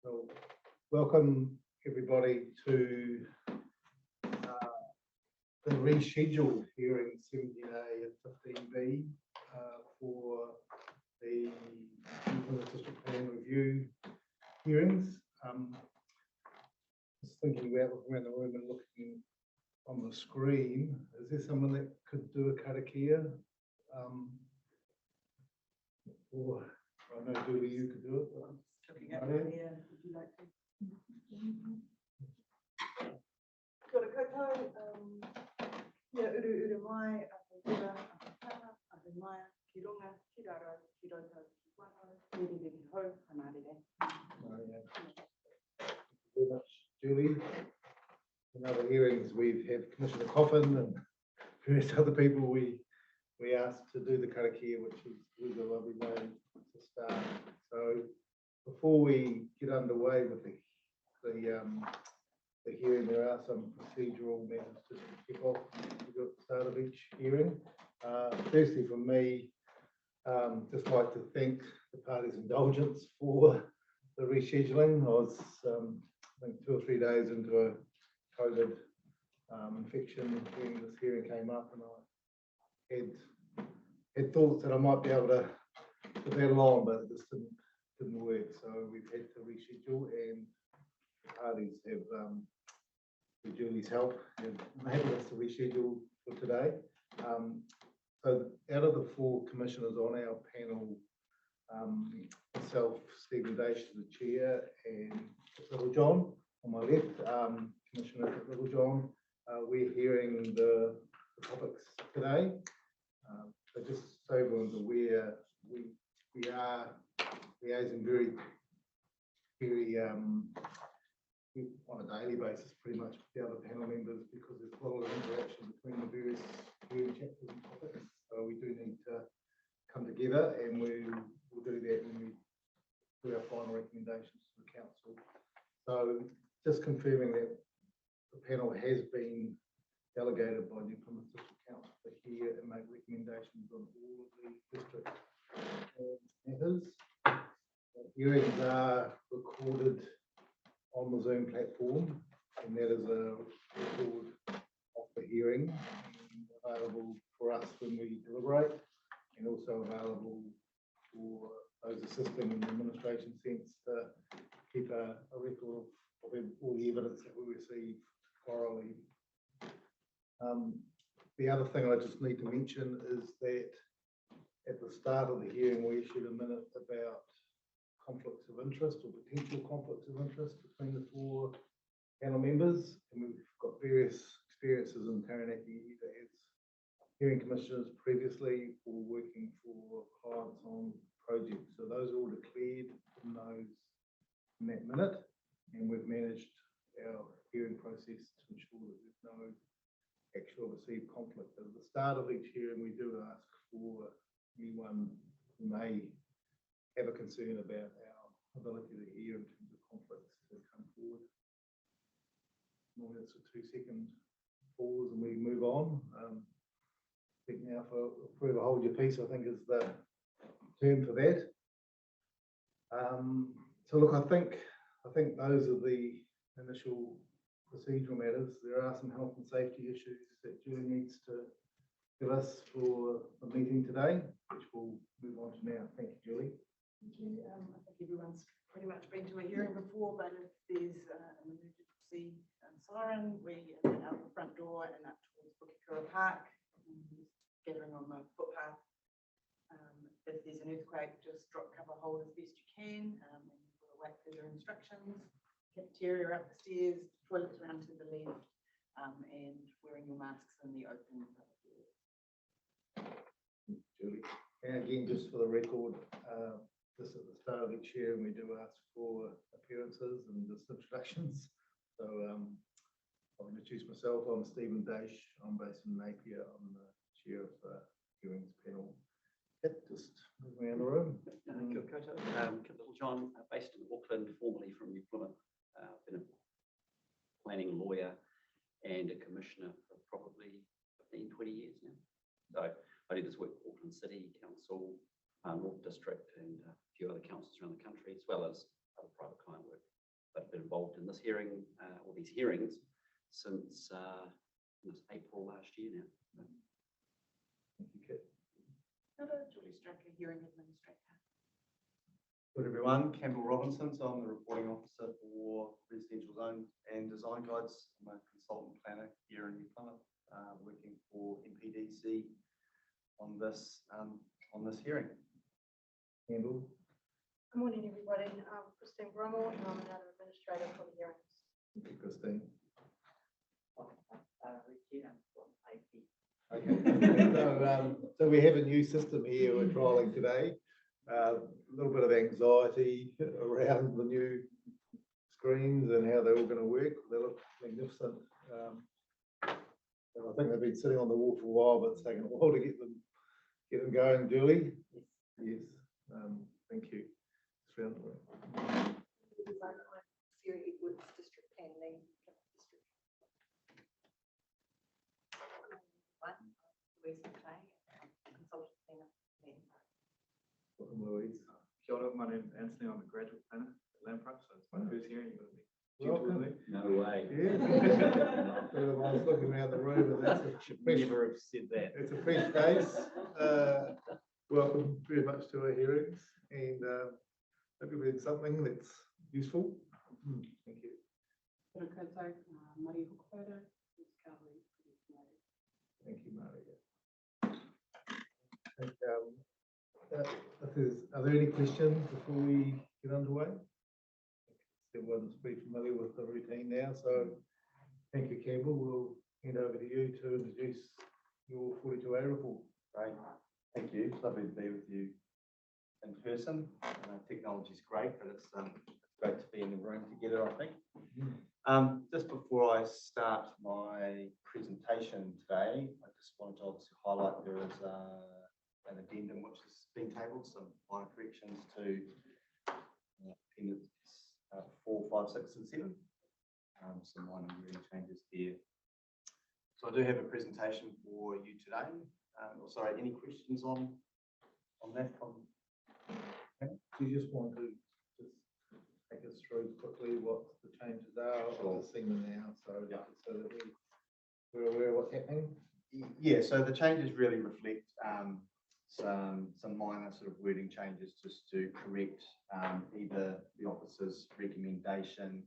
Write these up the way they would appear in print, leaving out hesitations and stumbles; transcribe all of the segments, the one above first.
So, welcome everybody to the rescheduled hearing 17A and 15B for the District Plan Review hearings. Just thinking about looking around the room and looking on the screen, is there someone that could do a karakia? Or I know Julie, you could do it. Looking at it here, would you like to? Kia ora koutou, ia uru mai, ora, atu mai, ki runga, ki raro, ki roto, ki wano, riri riri ho, hanarere. Thank you very much, Julie. In other hearings, we've had Commissioner Coffin and various other people we asked to do the karakia, which was a lovely way to start. So before we get underway with the hearing, there are some procedural matters just to kick off at the start of each hearing. Firstly, from me, just like to thank the party's indulgence for the rescheduling. I was, I think, 2 or 3 days into a COVID infection when this hearing came up, and I had thoughts that I might be able to battle on, but it just didn't work. So we've had to reschedule, and the parties have, with Julie's help, have enabled us to reschedule for today. So out of the 4 commissioners on our panel, myself, Stephen Daish, the chair, and Little John on my left, Commissioner Littlejohn, we're hearing the topics today. So just so everyone's aware, we are liaising very on a daily basis, pretty much with the other panel members, because there's a lot of interaction between the various hearing chapters and topics. So we do need to come together, and we'll do that when we do our final recommendations to the council. So just confirming that the panel has been delegated by New Plymouth District Council to hear and make recommendations on all of the district matters. Hearings are recorded on the Zoom platform, and that is a record of the hearing, and available for us when we deliberate, and also available for those assisting in the administration sense to keep a record of all the evidence that we receive orally. The other thing I just need to mention is that at the start of the hearing, we issued a minute about conflicts of interest or potential conflicts of interest between the 4 panel members, and we've got various experiences in Taranaki, either as hearing commissioners previously or working for clients on projects. So those are all declared in that minute, and we've managed our hearing process to ensure that there's no actual received conflict. At the start of each hearing, we do ask for anyone who may have a concern about our ability to hear in terms of conflicts to come forward. Normally it's a 2-second pause and we move on. I think now for forever hold your peace, I think is the term for that. So look, I think those are the initial procedural matters. There are some health and safety issues that Julie needs to give us for the meeting today, which we'll move on to now. Thank you, Julie. Thank you. I think everyone's pretty much been to a hearing before, but if there's an emergency siren, we are out the front door and up towards Pukekura Park, gathering on the footpath. If there's an earthquake, just drop cover hold as best you can, and we'll await further instructions. Cafeteria up the stairs, toilets around to the left, and wearing your masks in the open public areas. Julie. And again, just for the record, just at the start of each year, we do ask for appearances and just introductions. So I'll introduce myself. I'm Stephen Daish. I'm based in Napier. I'm the chair of the hearings panel. Just moving around the room. Kia ora koutou. Little John, based in Auckland, formerly from New Plymouth. Been a planning lawyer and a commissioner for probably 15, 20 years now. So I did this work for Auckland City Council, North District and a few other councils around the country, as well as other private client work. But been involved in this hearing, or these hearings, since it was April last year now. Thank you, Kit. Julie Stracker, hearing administrator. Good everyone, Campbell Robinson, so I'm the reporting officer for residential zone and design guides. I'm a consultant planner here in New Plymouth, working for MPDC on this hearing. Campbell. Good morning, everybody. I'm Christine Brummel, and I'm another administrator for the hearings. Thank you, Christine. Richie, Okay. So we have a new system here we're trialing today. A little bit of anxiety around the new screens and how they're all going to work. They look magnificent. And I think they've been sitting on the wall for a while, but it's taken a while to get them going. Julie? Yes. Thank you. It's round the room. Sarah Edwards, District Planning. Louise McLean, consultant planner. Welcome, Louise. Kia ora, my name's Anthony, I'm a graduate planner at Lamprey, so it's my first hearing, you're going to be Welcome. gentle with me. No way. Yeah. I was looking around the room and that's a fresh, Never have said that. it's a fresh face. Welcome very much to our hearings and hope you've learned something that's useful. Thank you. Maria Hookhoder, who's Calvary. Thank you, Maria. And, are there any questions before we get underway? Everyone's pretty familiar with the routine now, so thank you, Campbell. We'll hand over to you to introduce your 42A report. Great, thank you. It's lovely to be with you in person. Technology's great, but it's great to be in the room together, I think. Just before I start my presentation today, I just wanted to obviously highlight there is an addendum which has been tabled, some minor corrections to appendix 4, 5, 6 and 7. Some minor wording changes there. So I do have a presentation for you today. Sorry, any questions on that from? Do you just want to just take us through quickly what the changes are? Sure. I've seen them now, so Yeah. so that we're aware of what's happening. Yeah, so the changes really reflect some minor sort of wording changes just to correct either the officer's recommendation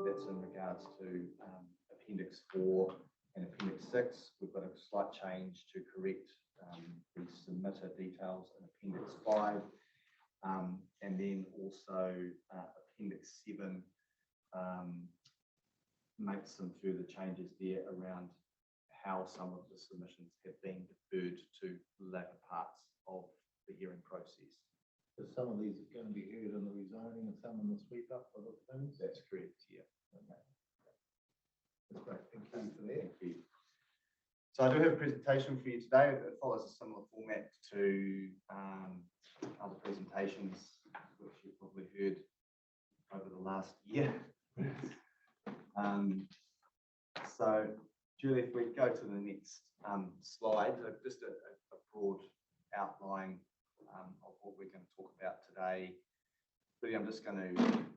that's in regards to appendix 4 and appendix 6. We've got a slight change to correct the submitter details in appendix 5, and then also appendix 7 makes some further changes there around how some of the submissions have been deferred to latter parts of the hearing process. So some of these are going to be heard in the rezoning and some in the sweep up of the things. That's correct, yeah. Okay. That's great. Thank you for that. Thank you. So I do have a presentation for you today. It follows a similar format to other presentations, which you've probably heard over the last year. So Julie, if we go to the next slide, just a broad outline of what we're going to talk about today. Really, I'm just going to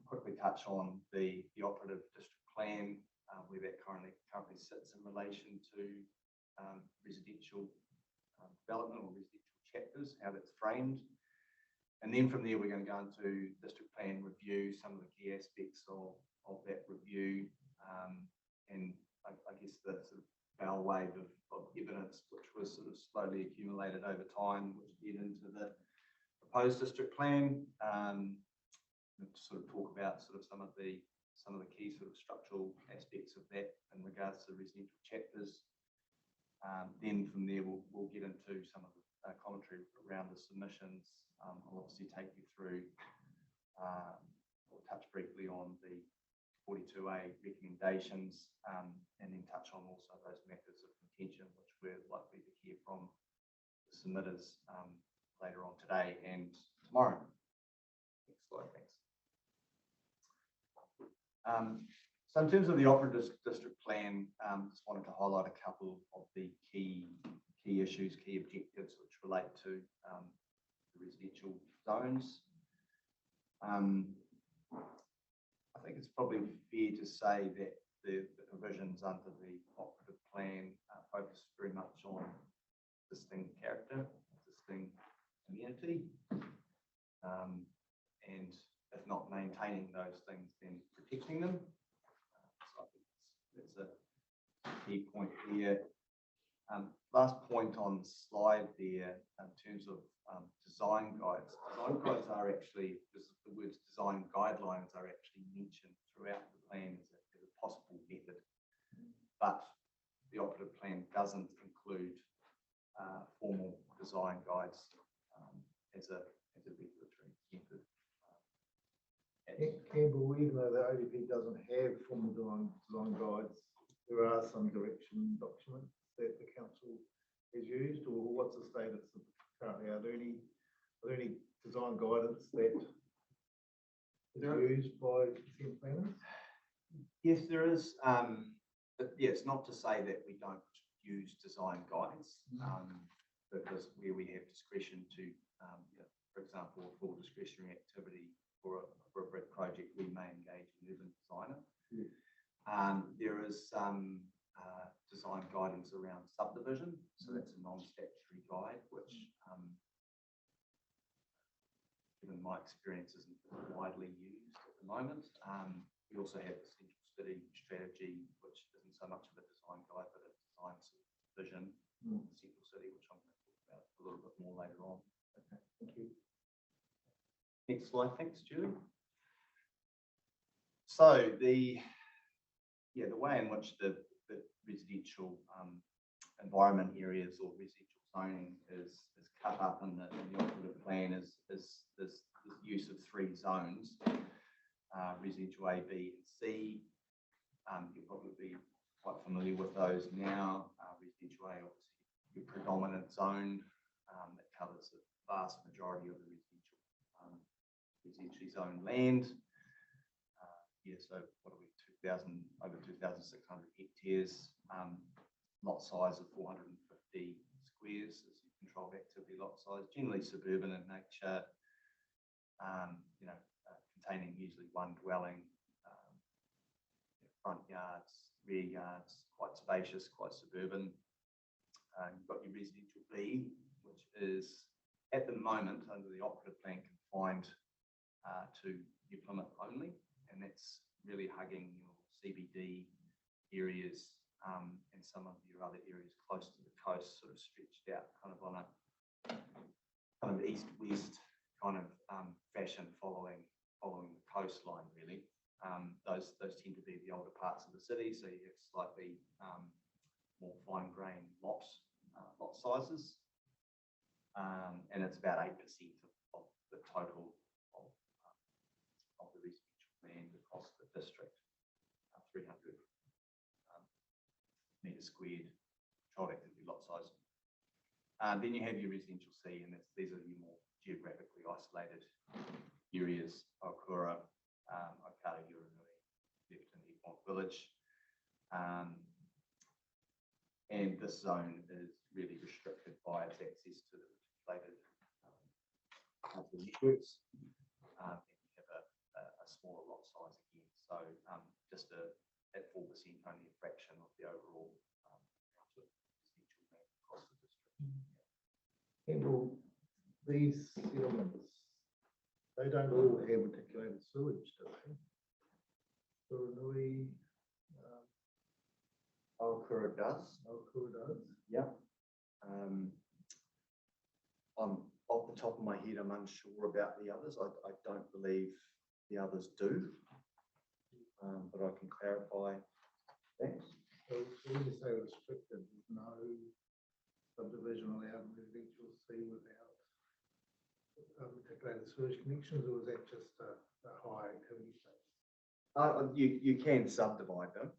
quickly touch on the operative district plan, where that currently sits in relation to residential development or residential chapters, how that's framed. And then from there, we're going to go into district plan review, some of the key aspects of that review, and I guess the sort of bow wave of evidence which was sort of slowly accumulated over time, which led into the proposed district plan. To sort of talk about sort of some of the key sort of structural aspects of that in regards to residential chapters. Then from there we'll get into some of the commentary around the submissions. I'll obviously take you through or touch briefly on the 42A recommendations, and then touch on also those matters of contention which we're likely to hear from the submitters later on today and tomorrow. Next slide, thanks. So in terms of the operative district plan, just wanted to highlight a couple of the key issues, key objectives which relate to residential zones. I think it's probably fair to say that the provisions under the operative plan focus very much on existing character, existing community, and if not maintaining those things, then protecting them. So I think that's a key point here. Last point on the slide there, in terms of design guides. Design guides are actually, because the words design guidelines are actually mentioned throughout the plan as a possible method, but the operative plan doesn't include formal design guides as a regulatory method. Campbell, even though the ODP doesn't have formal design guides, there are some direction documents that the council has used, or what's the status of currently? Are there any design guidance that is used by consent planners? Yes, there is. But yeah, it's not to say that we don't use design guides, because where we have discretion to, for example, for discretionary activity for a brick project, we may engage an urban designer. There is some design guidance around subdivision, so that's a non-statutory guide, which, given my experience, isn't widely used at the moment. We also have the central city strategy, which isn't so much of a design guide, but a design vision for the central city, which I'm going to talk about a little bit more later on. Okay, thank you. Next slide, thanks, Julie. So the way in which the residential environment areas or residential zoning is cut up in the operative plan is this use of 3 zones, residential A, B, and C. You'll probably be quite familiar with those now. Residential A, obviously, your predominant zone that covers the vast majority of the residentially zoned land. So what are we, over 2,600 hectares, lot size of 450 squares as your controlled activity lot size, generally suburban in nature, containing usually one dwelling, front yards, rear yards, quite spacious, quite suburban. You've got your residential B, which is at the moment under the operative plan confined to New Plymouth only, and that's really hugging your CBD areas and some of your other areas close to the coast, sort of stretched out kind of on a kind of east-west kind of fashion following the coastline, really. Those tend to be the older parts of the city, so you have slightly more fine-grained lot sizes, and it's about 8% of the total of the residential land across the district, 300 metres squared controlled activity lot size. Then you have your residential C, and these are your more geographically isolated areas: Okura, Okata, Uranui, Lefton, Egmont Village. And this zone is really restricted by its access to the reticulated networks. And you have a smaller lot size again. So just at 4%, only a fraction of the overall residential land across the district. Campbell, these settlements, they don't all have reticulated sewage, do they? Uranui, Okura does. Okura does. Yep. I'm off the top of my head, I'm unsure about the others. I don't believe the others do, but I can clarify that. So when you say restricted, there's no subdivision allowed in residential C without reticulated sewage connections, or is that just a high activity space? You can subdivide them.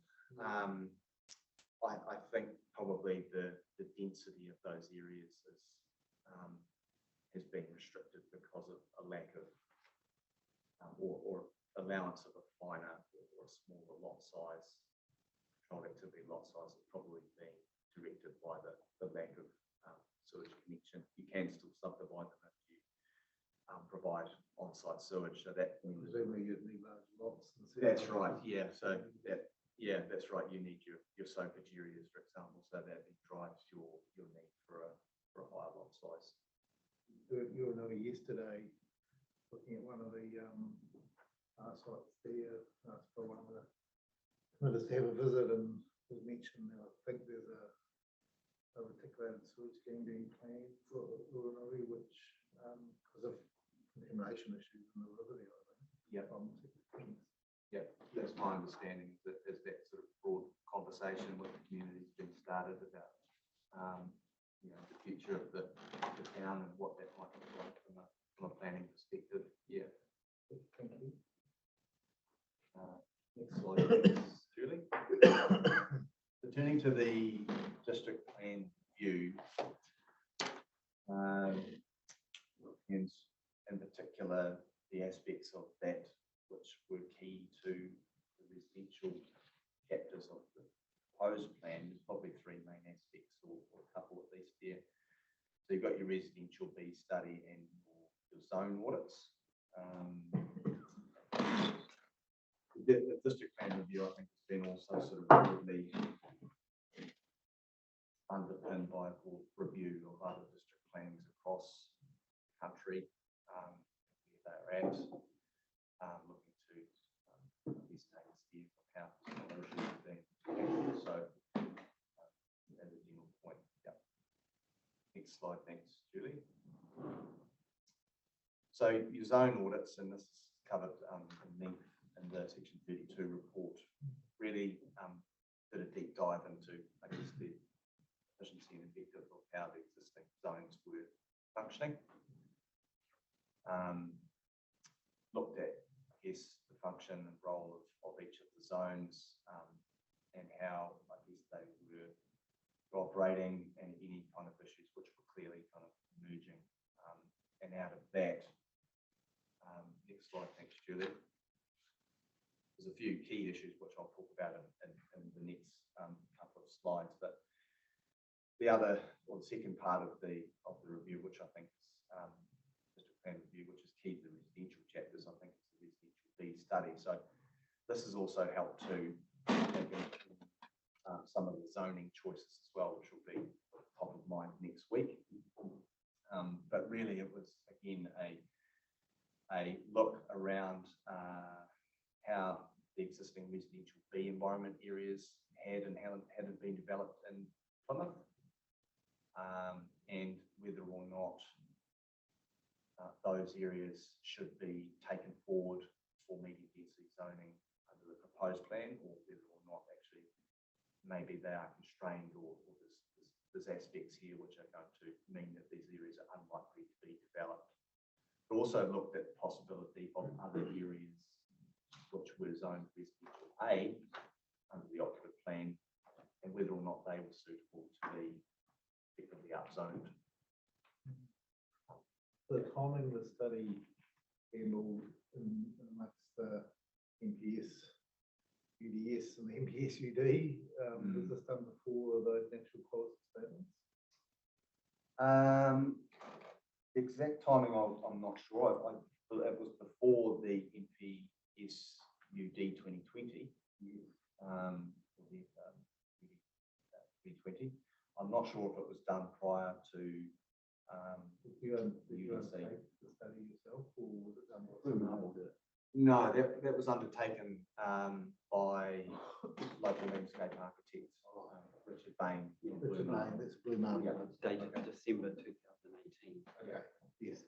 I think probably the density of those areas has been restricted because of a lack of or allowance of a finer or a smaller lot size. Controlled activity lot size has probably been directed by the lack of sewage connection. You can still subdivide them provide on-site sewage, so that. Presumably you'd need large lots. and That's right, yeah, so that's right, you need your soakage areas, for example, so that it drives your need for a higher lot size. You were only yesterday looking at one of the sites there, for one of the, just have a visit and was mentioned that I think there's a articulated sewage scheme being planned for Uranui, which, because of contamination issues in the river there, I think. Yeah. Yeah, that's my understanding, that there's that sort of broad conversation with the community's been started about, the future of the town and what that might look like from a planning perspective. Yeah. Thank you. Next slide, please, Julie. So turning to the district plan view, and in particular, the aspects of that which were key to the residential chapters of the proposed plan. There's probably three main aspects, or a couple at least there. So you've got your residential B study and your zone audits. The district plan review, I think, has been also sort of broadly underpinned by a broad review of other district plans across the country, where they're at, looking to these take a steer of how solutions are being tackled. So, as a general point, yeah. Next slide, thanks, Julie. So your zone audits, and this is covered in length in the Section 32 report, really did a deep dive into, I guess, the efficiency and effectiveness of how the existing zones were functioning. Looked at, I guess, the function and role of each of the zones, and how, I guess, they were operating, and any kind of issues which were clearly kind of emerging. And out of that, next slide, thanks, Julie. There's a few key issues which I'll talk about in the next couple of slides, but the other, or the second part of the review, which I think is district plan review, which is key to the residential chapters, I think it's the residential B study. So this has also helped to take into some of the zoning choices as well, which will be top of mind next week. But really, it was again a look around how the existing residential B environment areas had and hadn't been developed in Plymouth, and whether or not those areas should be taken forward for medium density zoning under the proposed plan, or whether or not actually maybe they are constrained, or there's aspects here which are going to mean that these areas are unlikely to be developed. We also looked at the possibility of other areas which were zoned residential A under the operative plan, and whether or not they were suitable to be effectively upzoned. The timing of the study handled amongst the MPS UDS and the MPS UD. Was this done before those natural quality statements? The exact timing, I'm not sure. It was before the MPS UD 2020. 2020. I'm not sure if it was done prior to Did you UDC. undertake the study yourself, or was it done by someone else? No, that was undertaken by local landscape architect Richard Bain. Richard Bain, that's Blue Mountain. Yeah, it's dated December 2018. Okay, yes.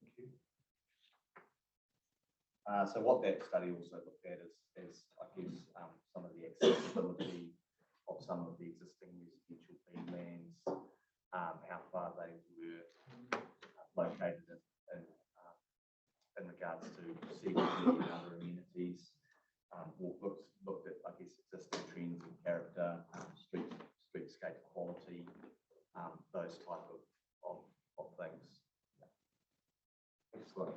Thank you. So what that study also looked at is I guess, some of the accessibility of some of the existing residential B lands, how far they were located in regards to CBD and other amenities. Looked at, I guess, existing trends in character, streetscape quality, those type of things. Next slide.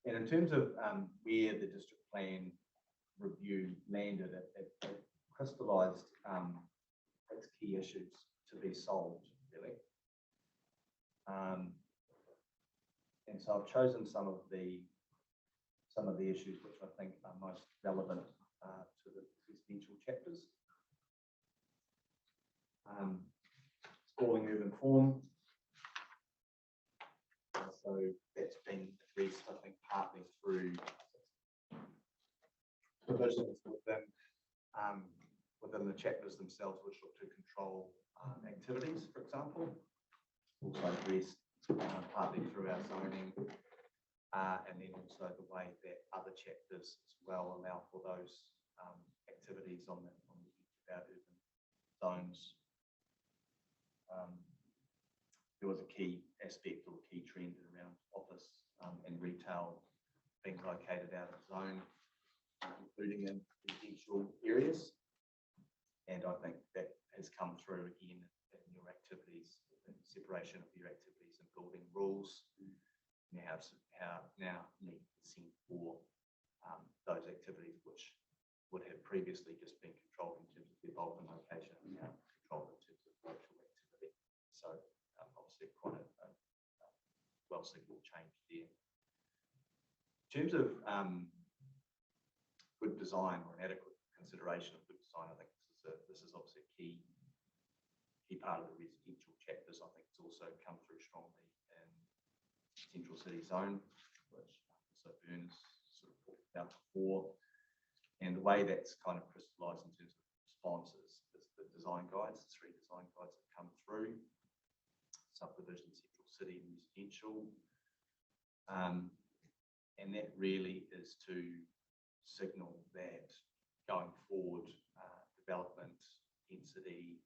And in terms of where the district plan review landed, it crystallised its key issues to be solved really. And so I've chosen some of the issues which I think are most relevant to the residential chapters. Sprawling urban form. So that's been addressed, I think, partly through provisions within the chapters themselves, which look to control activities, for example. Also addressed partly through our zoning, and then also the way that other chapters as well allow for those activities on the edge of our urban zones. There was a key aspect or key trend around office and retail being located out of zone, including in residential areas. And I think that has come through again in your activities, in separation of your activities and building rules. Now need consent for those activities which would have previously just been controlled in terms of their bulk and location, and now controlled in terms of virtual activity. So obviously quite a well-signaled change there. In terms of good design or an adequate consideration of good design, I think this is obviously a key part of the residential chapters. I think it's also come through strongly in Central City Zone, which also Bern has sort of talked about before. And the way that's kind of crystallised in terms of responses is the design guides, the 3 design guides that come through, subdivision, Central City and residential. And that really is to signal that going forward, development density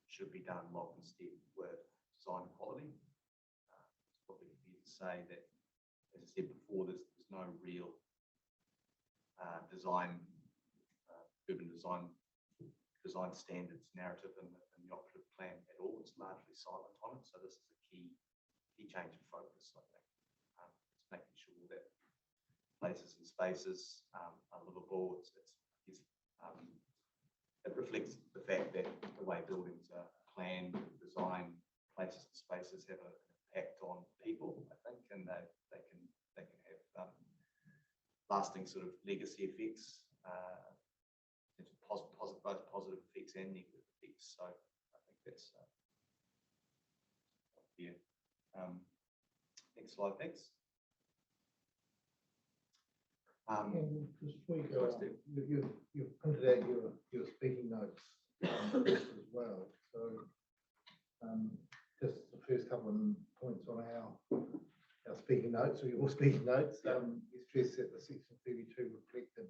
should be done lock and step with design quality. It's probably fair to say that, as I said before, there's no real urban design standards narrative in the operative plan at all. It's largely silent on it. So this is a key change of focus, I think. It's making sure that places and spaces are livable. It reflects the fact that the way buildings are planned, designed, places and spaces have an impact on people, I think, and they can have lasting sort of legacy effects, both positive effects and negative effects. So I think that's yeah. Next slide, thanks. Just before you go on, you've printed out your speaking notes as well. So just the first couple of points on our speaking notes, or your speaking notes. You stress that the Section 32 reflected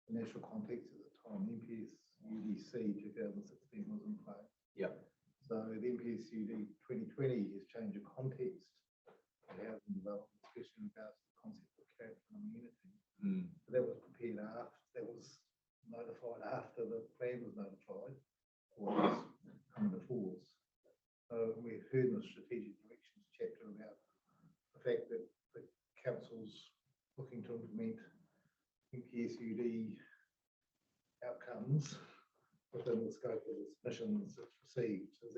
the national context at the time. The MPS UDC 2016 was in play. Yeah. So the MPS UD 2020 has changed the context of housing development, especially in regards to the concept of character and amenity. So that was prepared after, that was notified after the plan was notified, or was coming to force. So we've heard in the strategic directions chapter about the fact that the council's looking to implement MPSUD outcomes within the scope of the submissions it's received. Is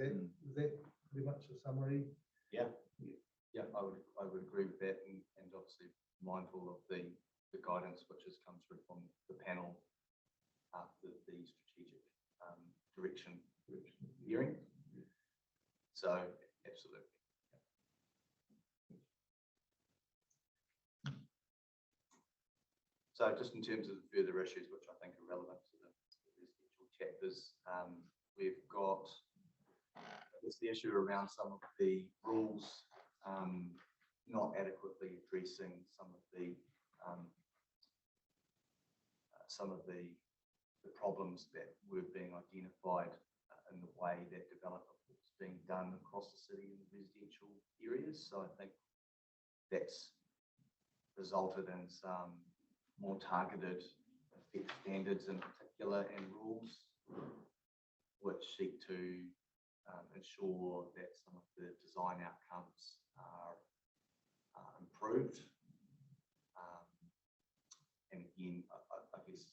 that pretty much a summary? Yeah, I would agree with that, and obviously mindful of the guidance which has come through from the panel after the strategic direction hearing. So absolutely. So just in terms of the further issues which I think are relevant to the residential chapters, we've got the issue around some of the rules not adequately addressing some of the problems that were being identified in the way that development was being done across the city in residential areas. So I think that's resulted in some more targeted effect standards in particular and rules which seek to ensure that some of the design outcomes are improved. And again, I guess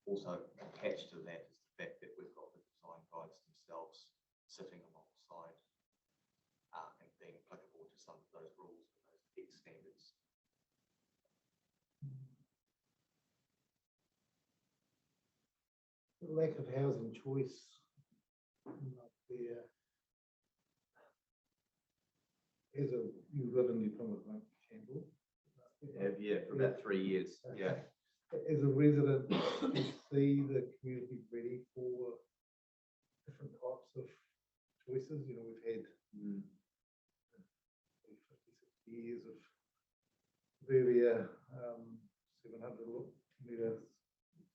also attached to that is the fact that we've got the design guides themselves sitting alongside and being applicable to some of those rules and those heat standards. The lack of housing choice up there. You've lived in New Plymouth, right, Campbell? Yeah, for about 3 years. Yeah. As a resident, do you see the community ready for different types of choices? You know, we've had 50, 60 years of very 700 meter,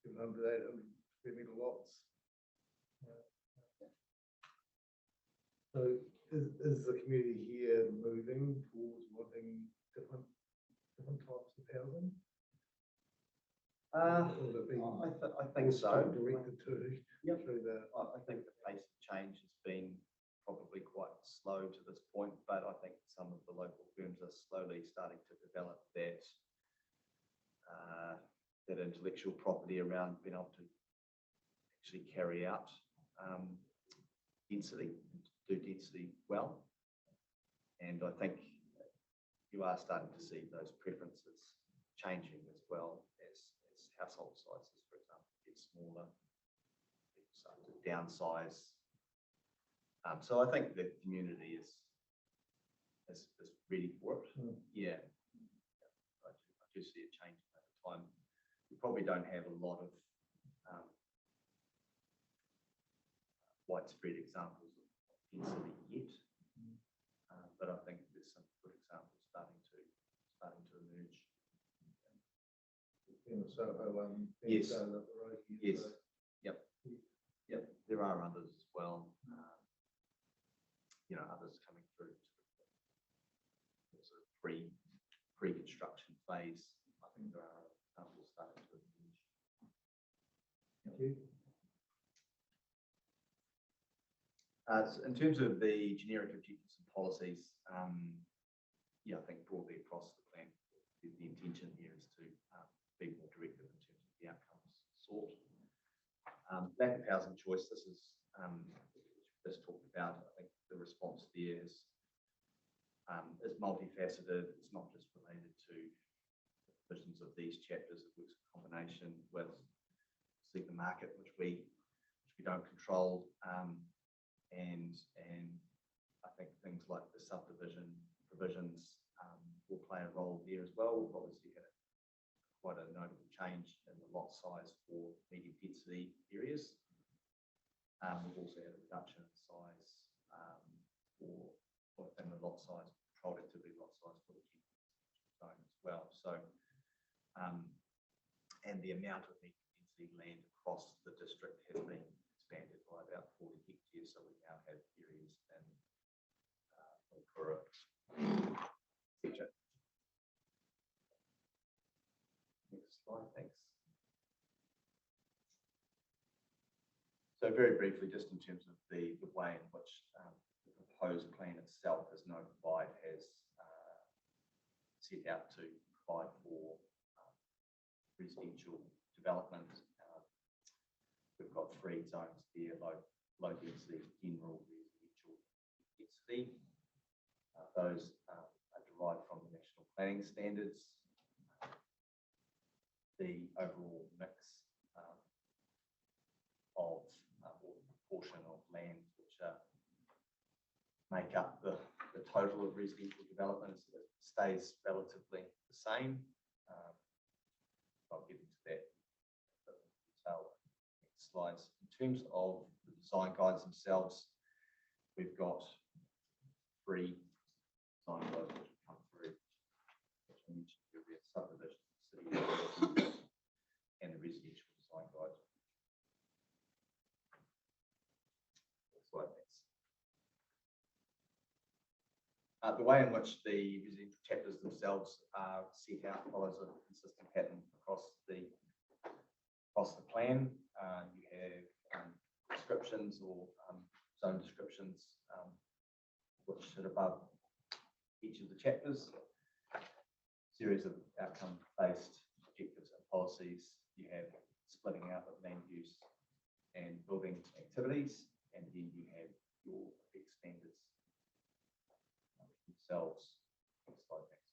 700, 800 square meter lots. So is the community here moving towards wanting different types of housing? Or has it been I think so. directed to Yep. through the I think the pace of change has been probably quite slow to this point, but I think some of the local firms are slowly starting to develop that that intellectual property around being able to actually carry out density, do density well. And I think you are starting to see those preferences changing as well as household sizes, for example, get smaller, people start to downsize. So I think the community is ready for it. Yeah, I do see it changing over time. We probably don't have a lot of widespread examples of density yet, but I think there's some good examples starting to emerge. in the Soho one. Yes. Up the road here, Yes. so- Yep. There are others as well. Others coming through sort of pre-construction phase. I think there are examples starting to emerge. Thank you. So in terms of the generic objectives and policies, I think broadly across the plan, the intention here is to be more directive in terms of the outcomes sought. Lack of housing choice, this is just talked about. I think the response there is multifaceted. It's not just related to the provisions of these chapters. It works in combination with the market, which we don't control, and I think things like the subdivision provisions will play a role there as well. We've obviously had quite a notable change in the lot size for medium density areas. We've also had a reduction in size in the lot size, controlled activity lot size for the zone as well. So, and the amount of medium density land across the district has been expanded by about 40 hectares. So we now have areas in Wilpura, etc. Next slide, thanks. So very briefly, just in terms of the way in which the proposed plan itself is notified, has set out to provide for residential development. We've got 3 zones there: low density, general, residential density. Those are derived from the national planning standards. The overall mix of or proportion of lands which make up the total of residential development stays relatively the same. I'll get into that detail next slides. In terms of the design guides themselves, we've got 3 design guides which come through, which I mentioned earlier: subdivision, city, and the residential design guide. Next slide, thanks. The way in which the residential chapters themselves are set out follows a consistent pattern across the plan. You have descriptions or zone descriptions which sit above each of the chapters. Series of outcome-based objectives and policies. You have splitting out of land use and building activities, and then you have your effect standards themselves. Next slide, thanks.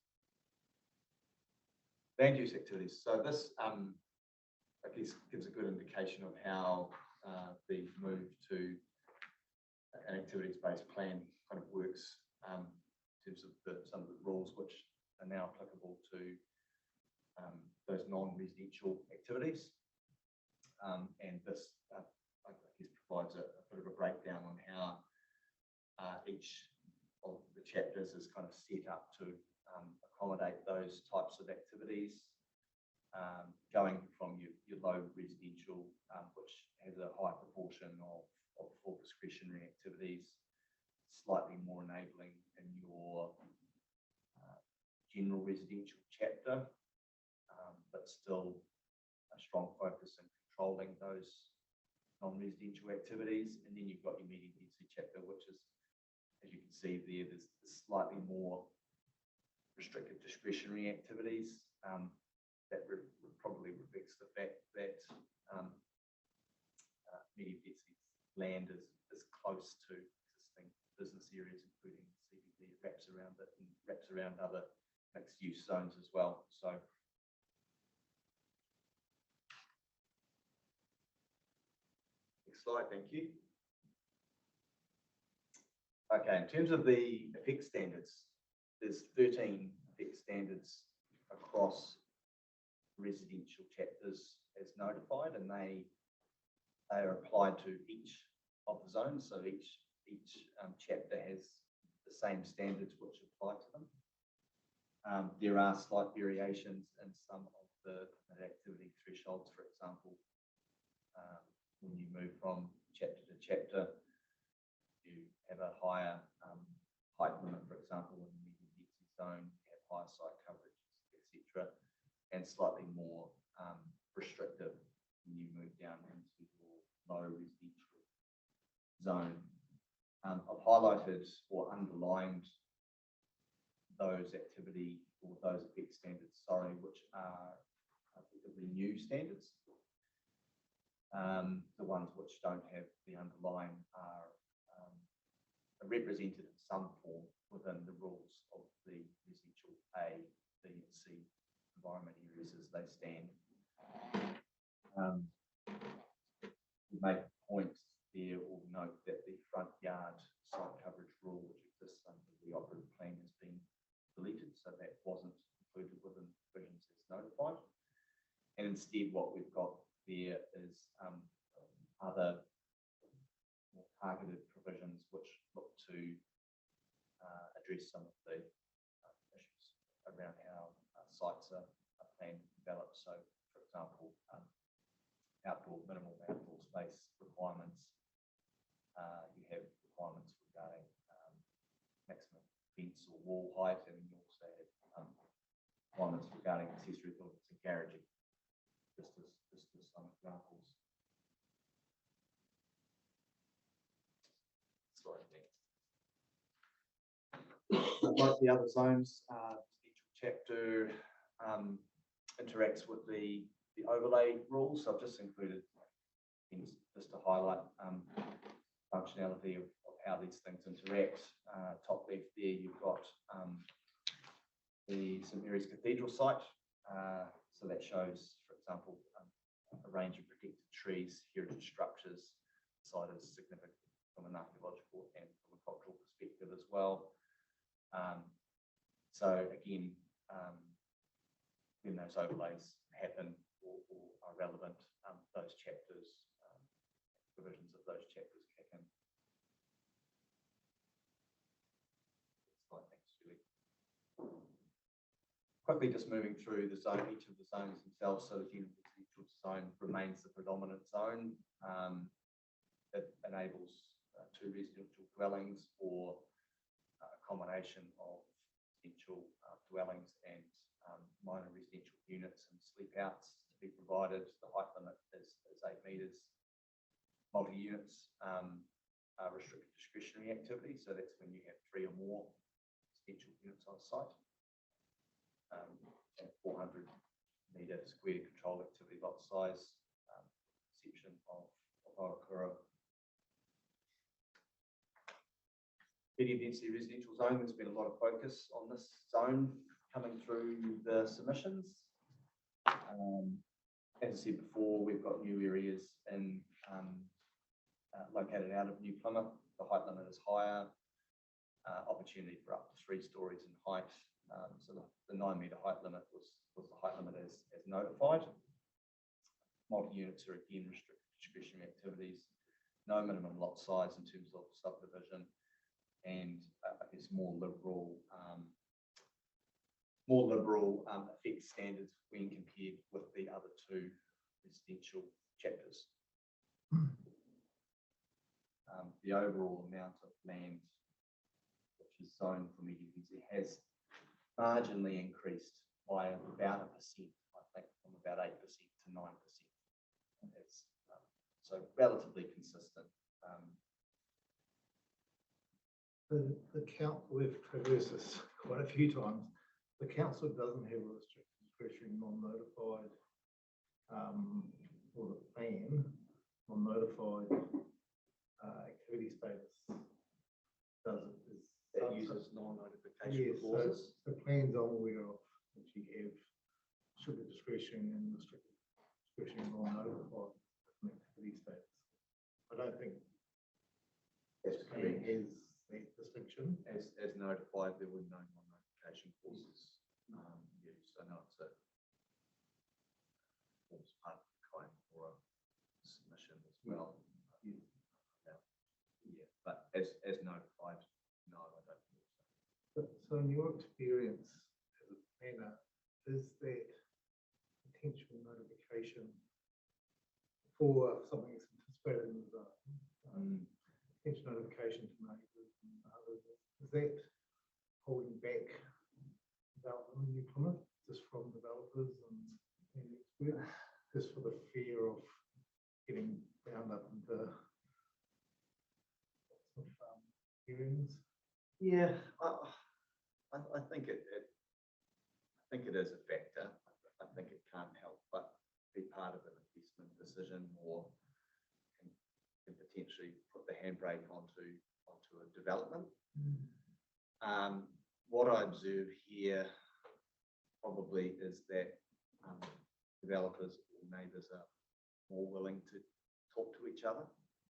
Land use activities. So this, I guess, gives a good indication of how the move to an activities-based plan kind of works in terms of some of the rules which are now applicable to those non-residential activities. And this, I guess, provides a bit of a breakdown on how each of the chapters is kind of set up to accommodate those types of activities, going from your low residential, which has a high proportion of full discretionary activities, slightly more enabling in your general residential chapter, but still a strong focus in controlling those non-residential activities. And then you've got your medium density chapter, which is, as you can see there, there's slightly more restricted discretionary activities. That probably reflects the fact that medium density land is close to existing business areas, including CBD. It wraps around it and wraps around other mixed use zones as well. So next slide, thank you. Okay, in terms of the effect standards, there's 13 effect standards across residential chapters as notified, and they are applied to each of the zones. So each chapter has the same standards which apply to them. There are slight variations in some of the activity thresholds. For example, when you move from chapter to chapter, you have a higher height limit, for example, in the medium density zone, you have higher site coverage, etc., and slightly more restrictive when you move down into your low residential zone. I've highlighted or underlined those activity or those effect standards, sorry, which are effectively new standards. The ones which don't have the underline are represented in some form within the rules of the residential A, B, and C environment areas as they stand. We make a point there or note that the front yard site coverage rule which exists under the operative plan has been deleted, so that wasn't included within the provisions as notified. And instead what we've got there is other more targeted provisions which look to address some of the issues around how sites are planned and developed. So, for example, minimal outdoor space requirements. You have requirements regarding maximum fence or wall height, and you also have requirements regarding accessory buildings and garaging. Just as some examples. Like the other zones, residential chapter interacts with the overlay rules. So I've just included things just to highlight functionality of how these things interact. Top left there, you've got the St Mary's Cathedral site. So that shows, for example, a range of protected trees, heritage structures. The site is significant from an archaeological and from a cultural perspective as well. So again, when those overlays happen or are relevant, those chapters, provisions of those chapters kick in. Thanks, Julie. Quickly just moving through the zone, each of the zones themselves. So the general residential zone remains the predominant zone. It enables two residential dwellings or accommodation of residential dwellings and minor residential units and sleep outs to be provided. The height limit is 8 metres. Multi-units are restricted discretionary activity, so that's when you have 3 or more residential units on site. And 400 metre square control activity lot size, exception of Ohakura. medium density residential zone. There's been a lot of focus on this zone coming through the submissions. As I said before, we've got new areas in located out of New Plymouth. The height limit is higher. Opportunity for up to 3 stories in height. So the 9-metre height limit was the height limit as notified. Multi-units are again restricted to discretionary activities. No minimum lot size in terms of subdivision, and I guess more liberal effect standards when compared with the other 2 residential chapters. The overall amount of land which is zoned for medium density has marginally increased by about 1%, I think, from about 8% to 9%. It's so relatively consistent. The council, we've traversed this quite a few times. The council doesn't have a restricted discretionary non-notified, or the plan, non-notified activity status. Does it? That uses non-notification Yes, so clauses. the plans I'm aware of, which you have, restricted discretion and restricted discretion non-notified activity status. I don't think That's plan correct. has that distinction. As notified, there were no non-notification clauses used. So no, it's a forms part of the claim for a submission as well. Yeah, but as notified, no, I don't think so. So in your experience as a planner, is that potential notification for something that's anticipated in the zone, potential notification to neighbours and others, is that holding back development in New Plymouth, just from developers and experts, just for the fear of getting bound up into hearings? Yeah, I think it is a factor. I think it can't help but be part of an investment decision, or can potentially put the handbrake onto a development. What I observe here probably is that developers or neighbours are more willing to talk to each other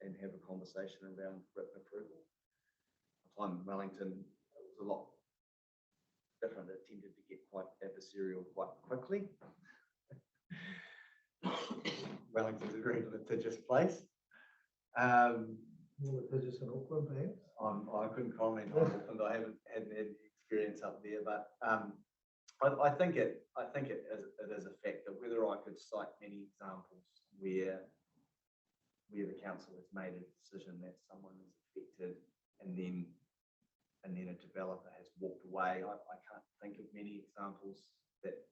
and have a conversation around written approval. Time in Wellington, it was a lot different. It tended to get quite adversarial quite quickly. Wellington's a very litigious place. More litigious in Auckland, perhaps? I couldn't comment on Auckland. I hadn't had any experience up there, but I think it is a factor. Whether I could cite many examples where the council has made a decision that someone is affected and then a developer has walked away. I can't think of many examples that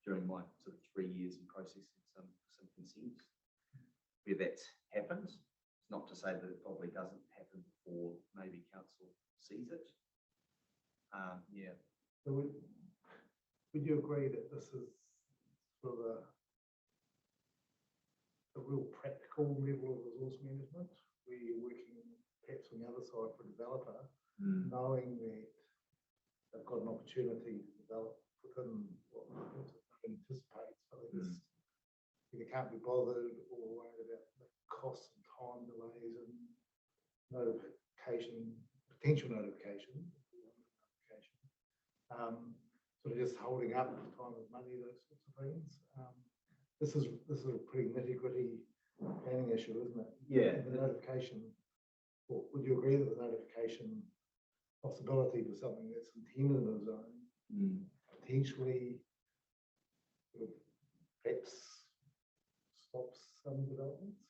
during my sort of 3 years in processing some consents where that's happened. It's not to say that it probably doesn't happen before maybe council sees it. Yeah. So would you agree that this is sort of a real practical level of resource management, where you're working perhaps on the other side for a developer, knowing that they've got an opportunity to develop within what they anticipate, so they just either can't be bothered or worried about the costs and time delays and notification, potential notification, sort of just holding up time of money, those sorts of things. This is a pretty nitty-gritty planning issue, isn't it? Yeah. And the notification, or would you agree that the notification possibility for something that's intended in a zone potentially sort of perhaps stops some developments?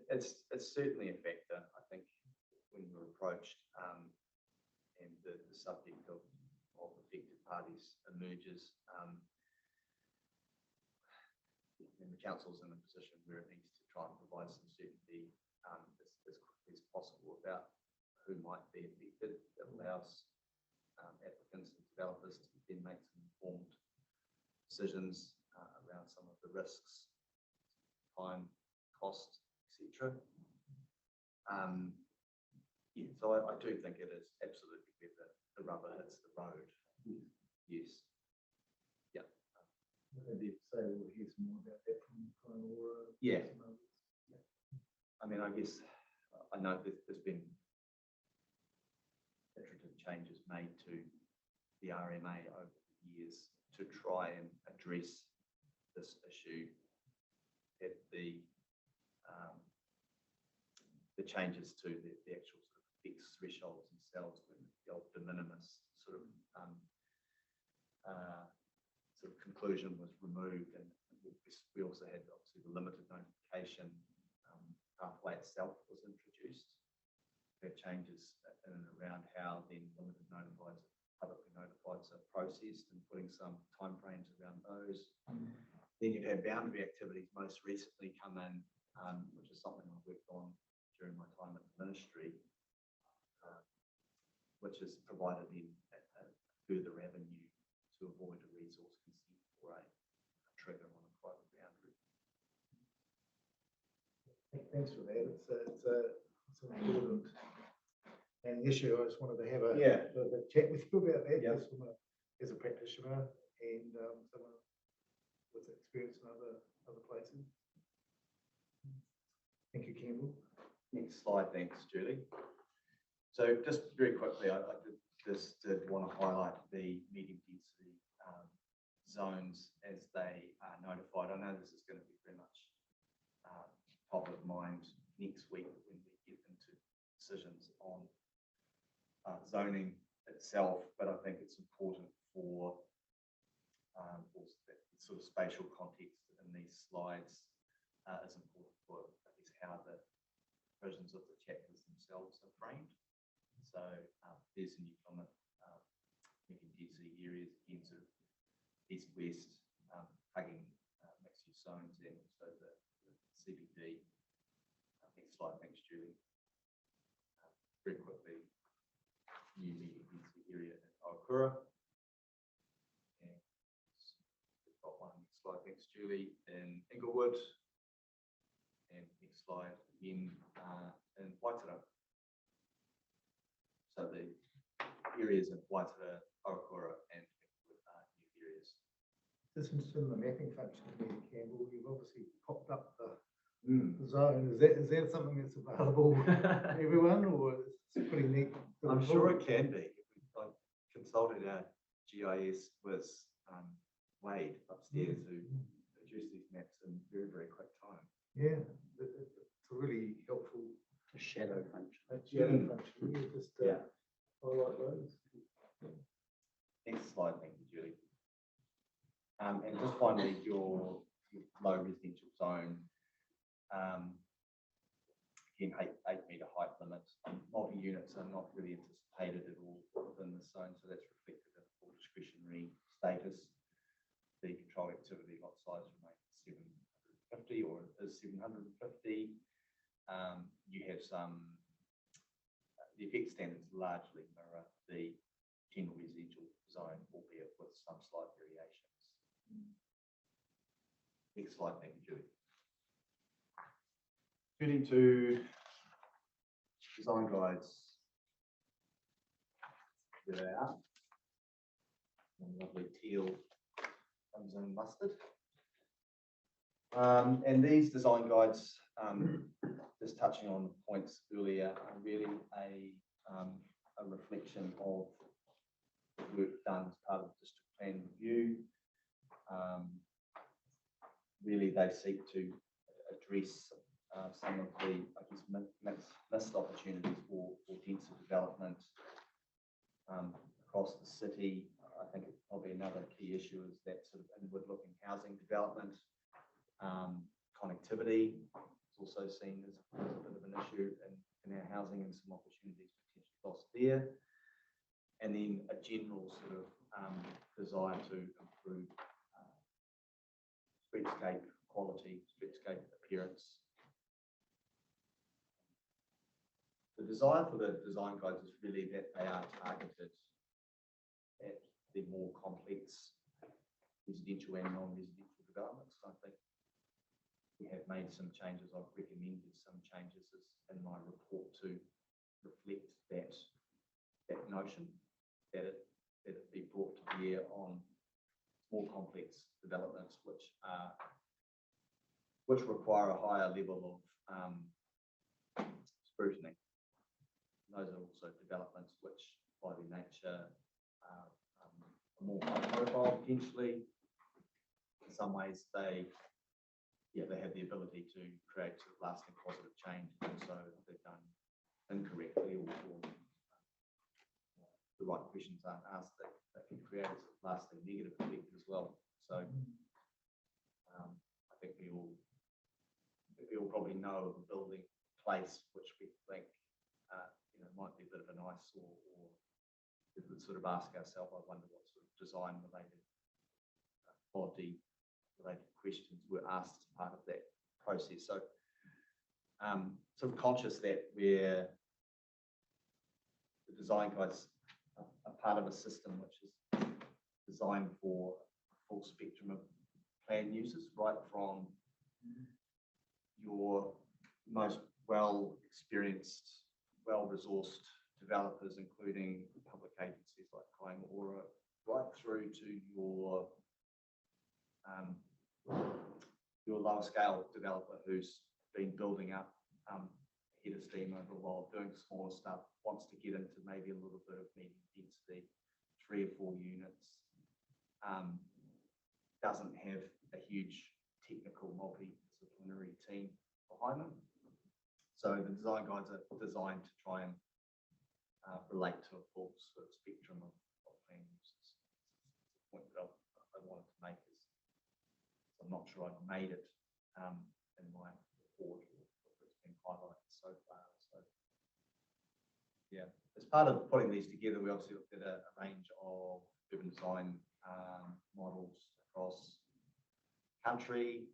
It's certainly a factor. I think when we're approached and the subject of affected parties emerges, and the council's in a position where it needs to try and provide some certainty as quickly as possible about who might be affected. That allows applicants and developers to then make some informed decisions around some of the risks, time, cost, etc. Yeah, so I do think it is absolutely where the rubber hits the road. Yes. Maybe say we'll hear some more about that from Laura. Yeah. some others. I mean, I guess I know there's been iterative changes made to the RMA over the years to try and address this issue at the changes to the actual sort of fixed thresholds themselves, when the old de minimis sort of conclusion was removed, and we also had obviously the limited notification pathway itself was introduced. There are changes in and around how then limited notifieds, publicly notifieds are processed, and putting some timeframes around those. Then you've had boundary activities most recently come in, which is something I've worked on during my time at the ministry, which has provided in further revenue to avoid a resource consent for a trigger on a private boundary. Thanks for that. It's an important and issue. I just wanted to have a chat with you about that. Yeah. Just as a practitioner and someone with experience in other places. Thank you, Campbell. Next slide, thanks, Julie. So just very quickly, I did want to highlight the medium density zones as they are notified. I know this is going to be very much top of mind next week when we get into decisions on zoning itself, but I think it's important for also that sort of spatial context in these slides is important for at least how the versions of the chapters themselves are framed. So there's an economic medium density areas, again, sort of east-west, hugging mixed-use zones, and also the CBD. Next slide, thanks, Julie. Very quickly, new medium density area in Aokura. And we've got one, next slide, thanks, Julie, in Inglewood. And next slide, again, in Waitara. So the areas in Waitara, Aokura, and Inglewood are new areas. Just interested in the mapping function there, Campbell. You've obviously popped up the zone. Is that something that's available to everyone, or it's pretty neat? I'm sure it can be. I consulted our GIS with Wade upstairs, who produced these maps in very, very quick time. Yeah, it's a really helpful A shadow function. function. Yeah, just highlight those. Next slide, thank you, Julie. And just finally, your low residential zone. Again, 8 metre height limits. Multi-units are not really anticipated at all within this zone, so that's reflected in full discretionary status. The control activity lot size remains 750 or is 750. You have some, the effect standards largely mirror the general residential zone, albeit with some slight variations. Next slide, thank you, Julie. Turning to design guides. There they are. And lovely teal crimson mustard. And these design guides, just touching on the points earlier, are really a reflection of the work done as part of the district plan review. Really, they seek to address some of the, I guess, missed opportunities for denser development across the city. I think probably another key issue is that sort of inward-looking housing development. Connectivity is also seen as a bit of an issue in our housing, and some opportunities potentially lost there. And then a general sort of desire to improve streetscape quality, streetscape appearance. The desire for the design guides is really that they are targeted at the more complex residential and non-residential developments. I think we have made some changes, I've recommended some changes in my report to reflect that notion, that it be brought to bear on more complex developments which require a higher level of scrutiny. Those are also developments which, by their nature, are more high profile potentially. In some ways, they have the ability to create sort of lasting positive change. And so if they're done incorrectly or the right questions aren't asked, that can create a sort of lasting negative effect as well. So I think we all probably know of a building place which we think might be a bit of an eyesore, or we would sort of ask ourselves, I wonder what sort of design related, quality related questions were asked as part of that process. So sort of conscious that the design guides are part of a system which is designed for a full spectrum of plan users, right from your most well-experienced, well-resourced developers, including public agencies like Kāinga Ora, right through to your lower scale developer who's been building up head of steam over a while, doing smaller stuff, wants to get into maybe a little bit of medium density, 3 or 4 units, doesn't have a huge technical multidisciplinary team behind them. So the design guides are designed to try and relate to a full sort of spectrum of plan users. The point that I wanted to make is, I'm not sure I've made it in my report, or it's been highlighted so far. So yeah, as part of putting these together, we obviously looked at a range of urban design models across country.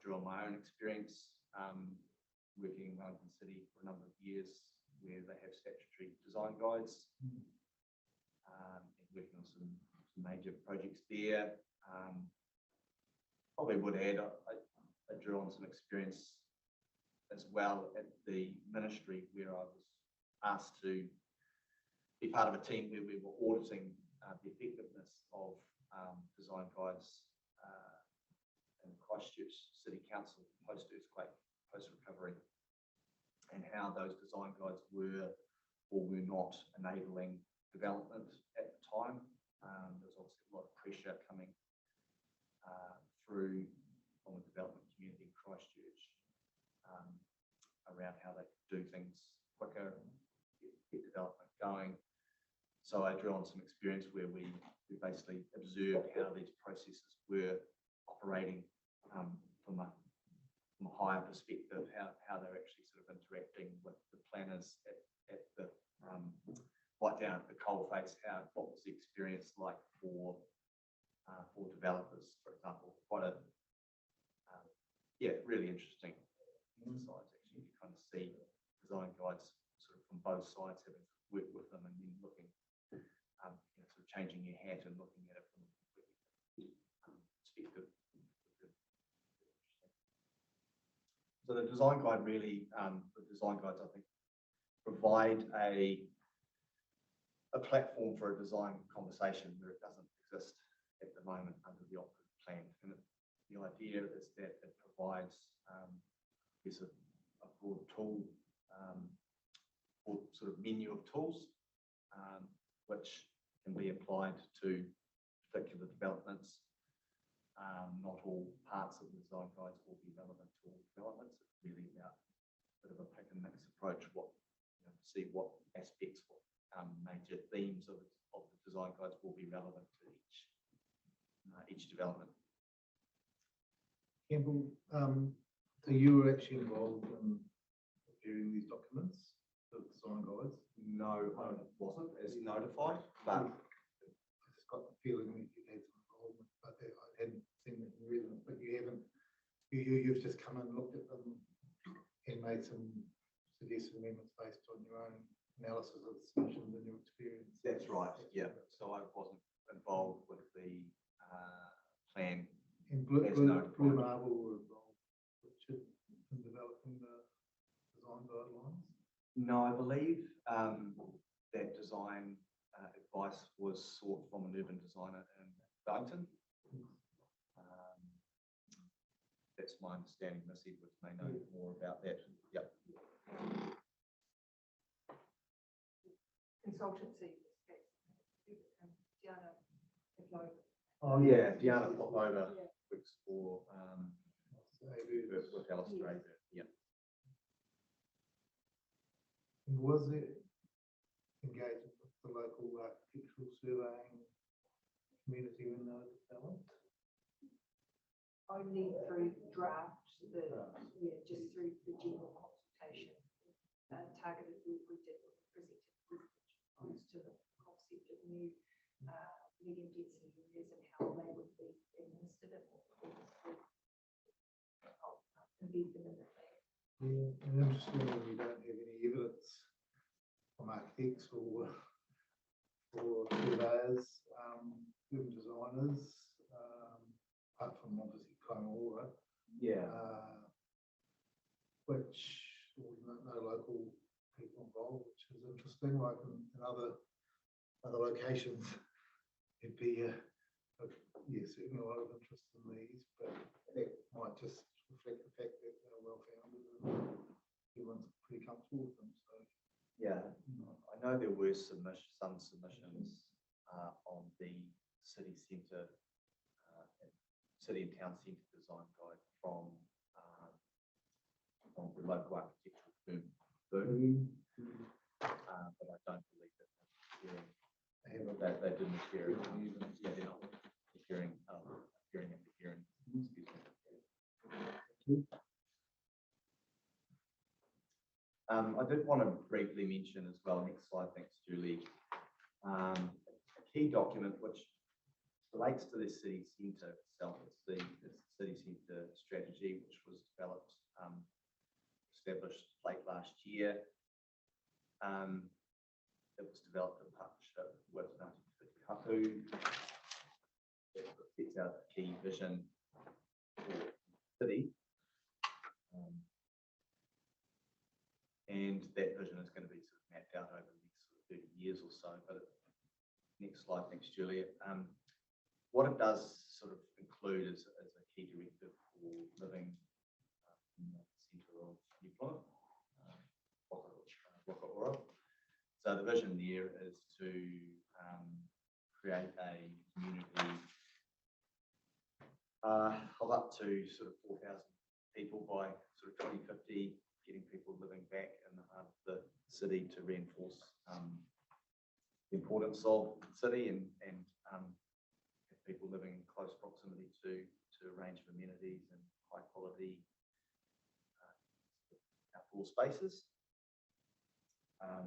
Drew on my own experience working in Wellington City for a number of years, where they have statutory design guides, and working on some major projects there. Probably would add, I drew on some experience as well at the ministry, where I was asked to be part of a team where we were auditing the effectiveness of design guides in Christchurch City Council post-earthquake, post-recovery, and how those design guides were or were not enabling development at the time. There was obviously a lot of pressure coming through from the development community in Christchurch around how they could do things quicker, get development going. So I drew on some experience where we basically observed how these processes were operating from a higher perspective, how they're actually sort of interacting with the planners at the right down at the coalface. What was the experience like for developers, for example? Quite a really interesting exercise actually, to kind of see design guides sort of from both sides, having worked with them and then looking, sort of changing your hat and looking at it from a perspective. So the design guide really, the design guides, I think, provide a platform for a design conversation where it doesn't exist at the moment under the operative plan. And the idea is that it provides a broad tool, or sort of menu of tools, which can be applied to particular developments. Not all parts of the design guides will be relevant to all developments. It's really about a bit of a pick and mix approach, see what aspects, what major themes of the design guides will be relevant to each development. Campbell, so you were actually involved in preparing these documents, the design guides? No, I wasn't as notified, but I just got the feeling that you had some involvement, but I hadn't seen it and read them, but you haven't. You've just come and looked at them and made some suggested amendments based on your own analysis of the submissions and your experience. that's right. Yeah, so I wasn't involved with the plan. And Blue As notified. Marble were involved, Richard No, I believe that design advice was sought from an urban designer in Wellington. That's my understanding. Miss Edwards may know more about that. Yep. Consultancy. Diana, Oh, Yeah, Diana Potloader Yeah. works for Maybe with Alistair. Yeah. was it engaged with the local architectural surveying community when they were developed? only through draft, yeah, just through the general consultation. Targeted, we did presented response to the concept of new medium density areas and how they would be administered and what would embed them in the plan. Yeah, and interestingly, we don't have any evidence from architects or surveyors, urban designers, apart from obviously Kaimora, Yeah. which no local people involved, which is interesting. Like in other locations, it'd be yeah, certainly a lot of interest in these, but that might just reflect the fact that they're well founded and everyone's pretty comfortable with them. So Yeah. I know there were some submissions on the city centre, city and town centre design guide from the local architectural firm. Boom. But I don't believe that they didn't appear. Yeah, they're not appearing at the hearing. Excuse me. I did want to briefly mention as well, next slide, thanks Julie, a key document which relates to the city centre itself. It's the city centre strategy, which was developed, established late last year. It was developed in partnership with Ngāti Whiti Kapu. It sets out a key vision for the city. And that vision is going to be sort of mapped out over the next sort of 30 years or so. But next slide, thanks, Julia. What it does sort of include is a key directive for living in the centre of New Plymouth, Wakaora. So the vision there is to create a community of up to sort of 4,000 people by sort of 2050. Getting people living back in the heart of the city to reinforce the importance of the city and have people living in close proximity to a range of amenities and high quality outdoor spaces. I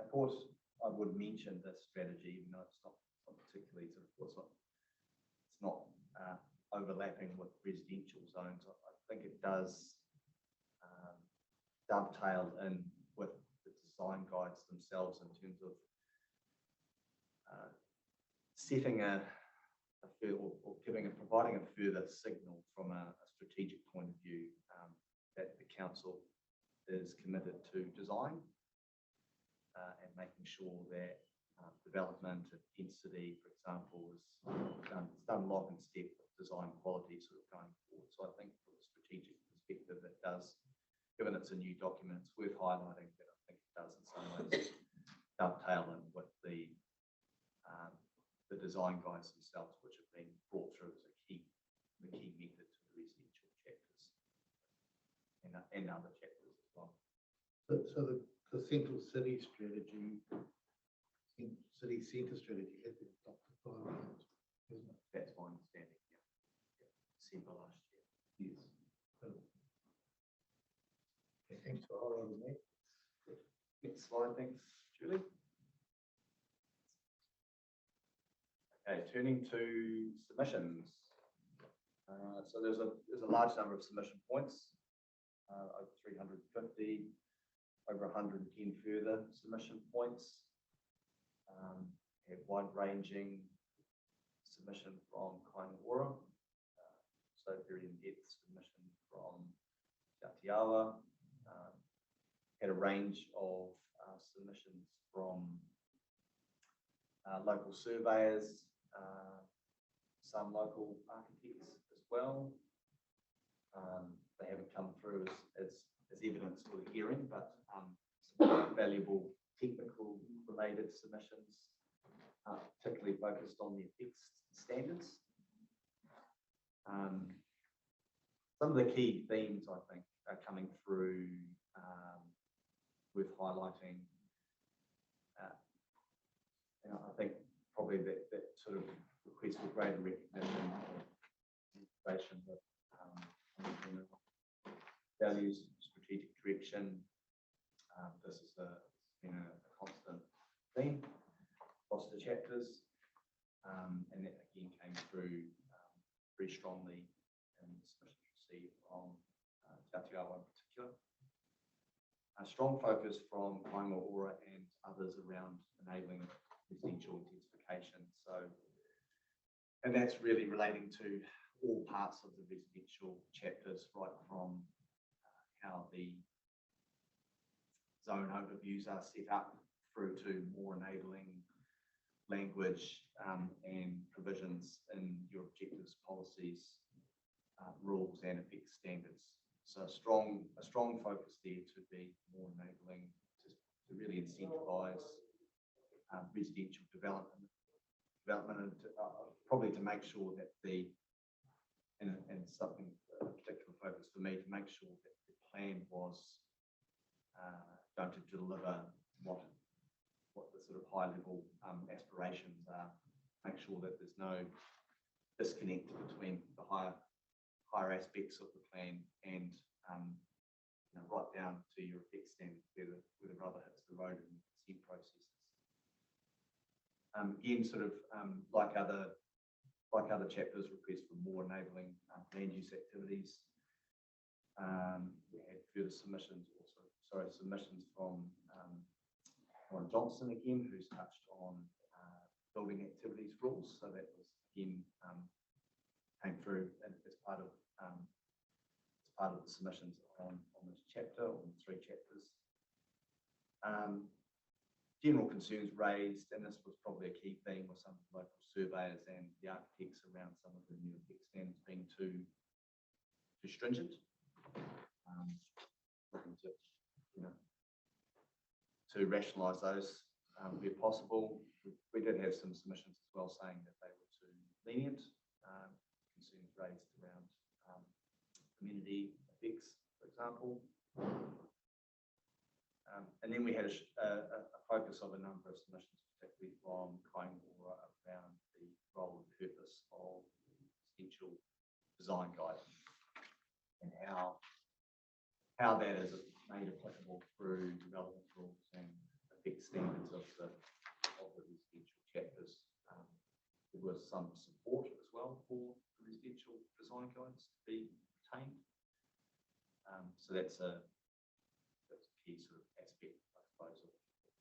thought I would mention this strategy, even though it's not particularly sort of, it's not overlapping with residential zones. I think it does dovetail in with the design guides themselves in terms of setting providing a further signal from a strategic point of view that the council is committed to design and making sure that development and density, for example, is done lock and step with design quality sort of going forward. So I think from a strategic perspective, it does. Given it's a new document, it's worth highlighting that I think it does in some ways dovetail in with the design guides themselves, which have been brought through as the key method to the residential chapters and other chapters as well. So the central city strategy, city centre strategy has been adopted by the council, isn't it? That's my understanding. Yeah. December last year. Yes. Okay, thanks for highlighting that. Next slide, thanks, Julie. Okay, turning to submissions. So there's a large number of submission points, over 350, over 110 further submission points. We have wide-ranging submission from Kaimora, so very in-depth submission from Te Atiawa, had a range of submissions from local surveyors, some local architects as well. They haven't come through as evidence for the hearing, but some valuable technical related submissions, particularly focused on the effects standards. Some of the key themes, I think, are coming through with highlighting. I think probably that sort of request for greater recognition of integration with values, strategic direction. This has been a constant theme across the chapters, and that again came through very strongly in the submissions received from Te Atiawa in particular. A strong focus from Kainga Ora and others around enabling residential intensification. So, and that's really relating to all parts of the residential chapters, right from how the zone overviews are set up through to more enabling language and provisions in your objectives, policies, rules and effects standards. So a strong focus there to be more enabling, to really incentivise residential development and probably to make sure that and something a particular focus for me, to make sure that the plan was going to deliver what the sort of high level aspirations are. Make sure that there's no disconnect between the higher aspects of the plan and right down to your effects standards where the rubber hits the road in the consent processes. Again, sort of like other chapters, request for more enabling land use activities. We had further submissions from Ron Johnson again, who's touched on building activities rules. So that was again came through as part of the submissions on this chapter, on 3 chapters. General concerns raised, and this was probably a key theme with some of the local surveyors and the architects around some of the new effect standards being too stringent. Looking to rationalise those where possible. We did have some submissions as well saying that they were too lenient. Concerns raised around community effects, for example. And then we had a focus of a number of submissions, particularly from Kainga Ora, around the role and purpose of residential design guide and how that is made applicable through development rules and effect standards of the residential chapters. There was some support as well for the residential design guides to be retained. So that's a key sort of aspect, I suppose, of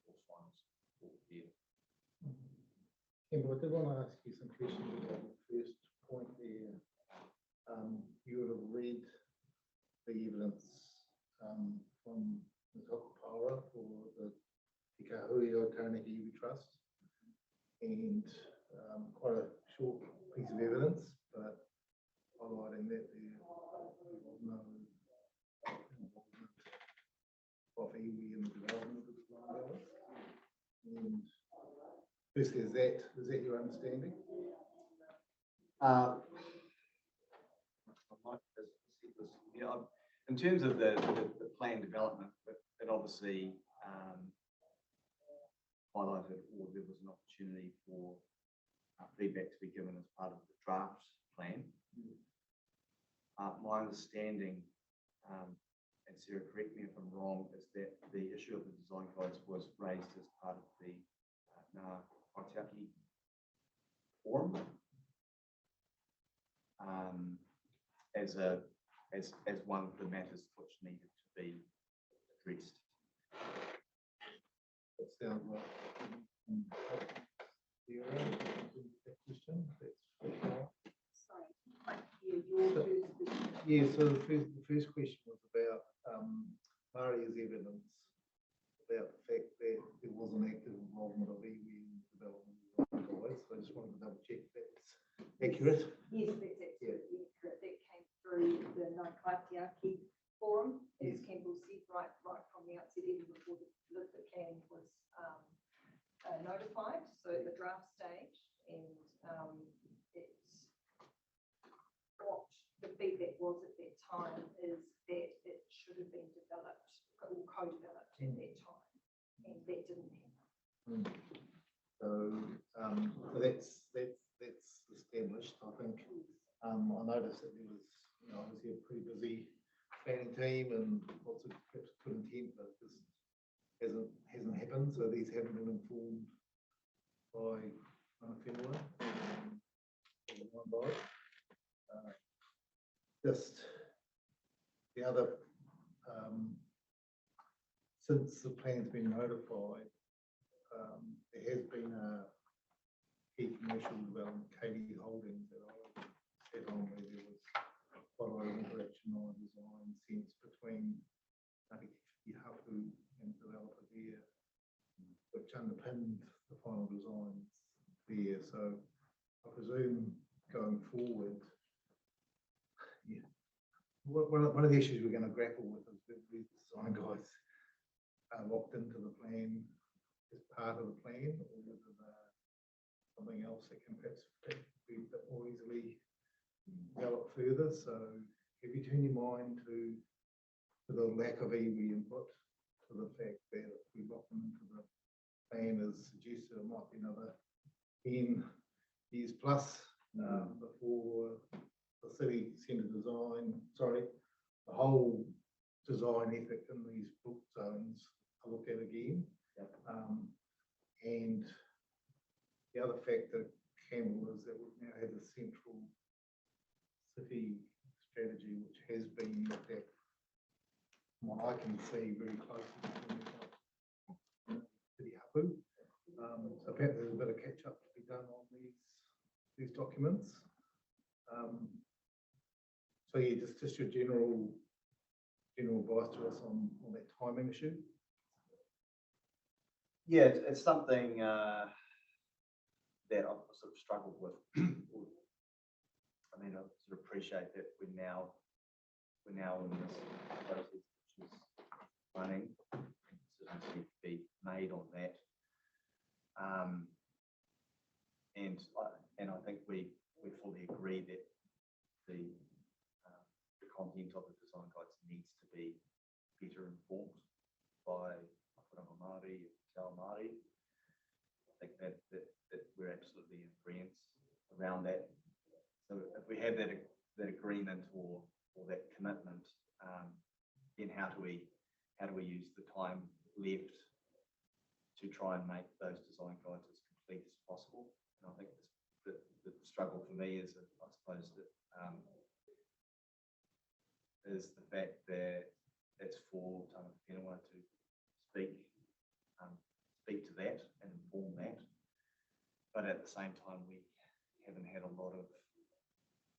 force final support there. Kimber, I did want to ask you some questions about the first point there. You would have read the evidence from the Hokopaora for the Te Kahui o Taranaki Iwi Trust, and quite a short piece of evidence, but highlighting that there was no involvement of iwi in the development of the design guides. And firstly, is that your understanding? In terms of the plan development, it obviously highlighted, or there was an opportunity for feedback to be given as part of the draft plan. My understanding, and Sarah, correct me if I'm wrong, is that the issue of the design guides was raised as part of the Ngā Whakataki forum, as one of the matters which needed to be addressed. That sounds like that question. Sorry, like, your So- first. Yeah, so the first question was about Maria's evidence about the fact that there was an active involvement of iwi in development of the guides. So I just wanted to double check that's accurate. Yes, that's absolutely accurate. That came through the Ngāi Kaitiaki forum, as Yes. Campbell said, right from the outset, even before the plan was notified, so the draft stage, and it's what the feedback was at that time is that it should have been developed or co-developed at that time, and that didn't happen. So that's established. I think I noticed that there was, obviously a pretty busy planning team and lots of perhaps good intent, but this hasn't happened. So these haven't been informed by Whenua. Just the other, since the plan's been notified, there has been a key commercial development, Katie Holdings, that I sat on, where there was quite a lot of interaction on design sense between Ngāti Hapu and the developer there, which underpinned the final designs there. So I presume going forward, yeah, one of the issues we're going to grapple with is that the design guys are locked into the plan as part of the plan, or whether they're something else that can perhaps be a bit more easily developed further. So if you turn your mind to the lack of iwi input, to the fact that if we lock them into the plan as suggested, it might be another 10 years plus before the city centre design, the whole design effort in these book zones are looked at again. And the other factor, Campbell, is that we now have a central city strategy, which has been looked at, from what I can see, very closely to City Hapu. So perhaps there's a bit of catch up to be done on these documents. So yeah, just your general advice to us on that timing issue. Yeah, it's something that I've sort of struggled with. I mean, I sort of appreciate that we're now in this process which is running. Decisions need to be made on that. And I think we fully agree that the content of the design guides needs to be better informed by Whakapapa Māori, Te Ao Māori. I think that we're absolutely in agreement around that. So if we have that agreement or that commitment, then how do we use the time left to try and make those design guides as complete as possible? And I think the struggle for me is, I suppose, that is the fact that it's for Tangata Whenua to speak to that and inform that. But at the same time, we haven't had a lot of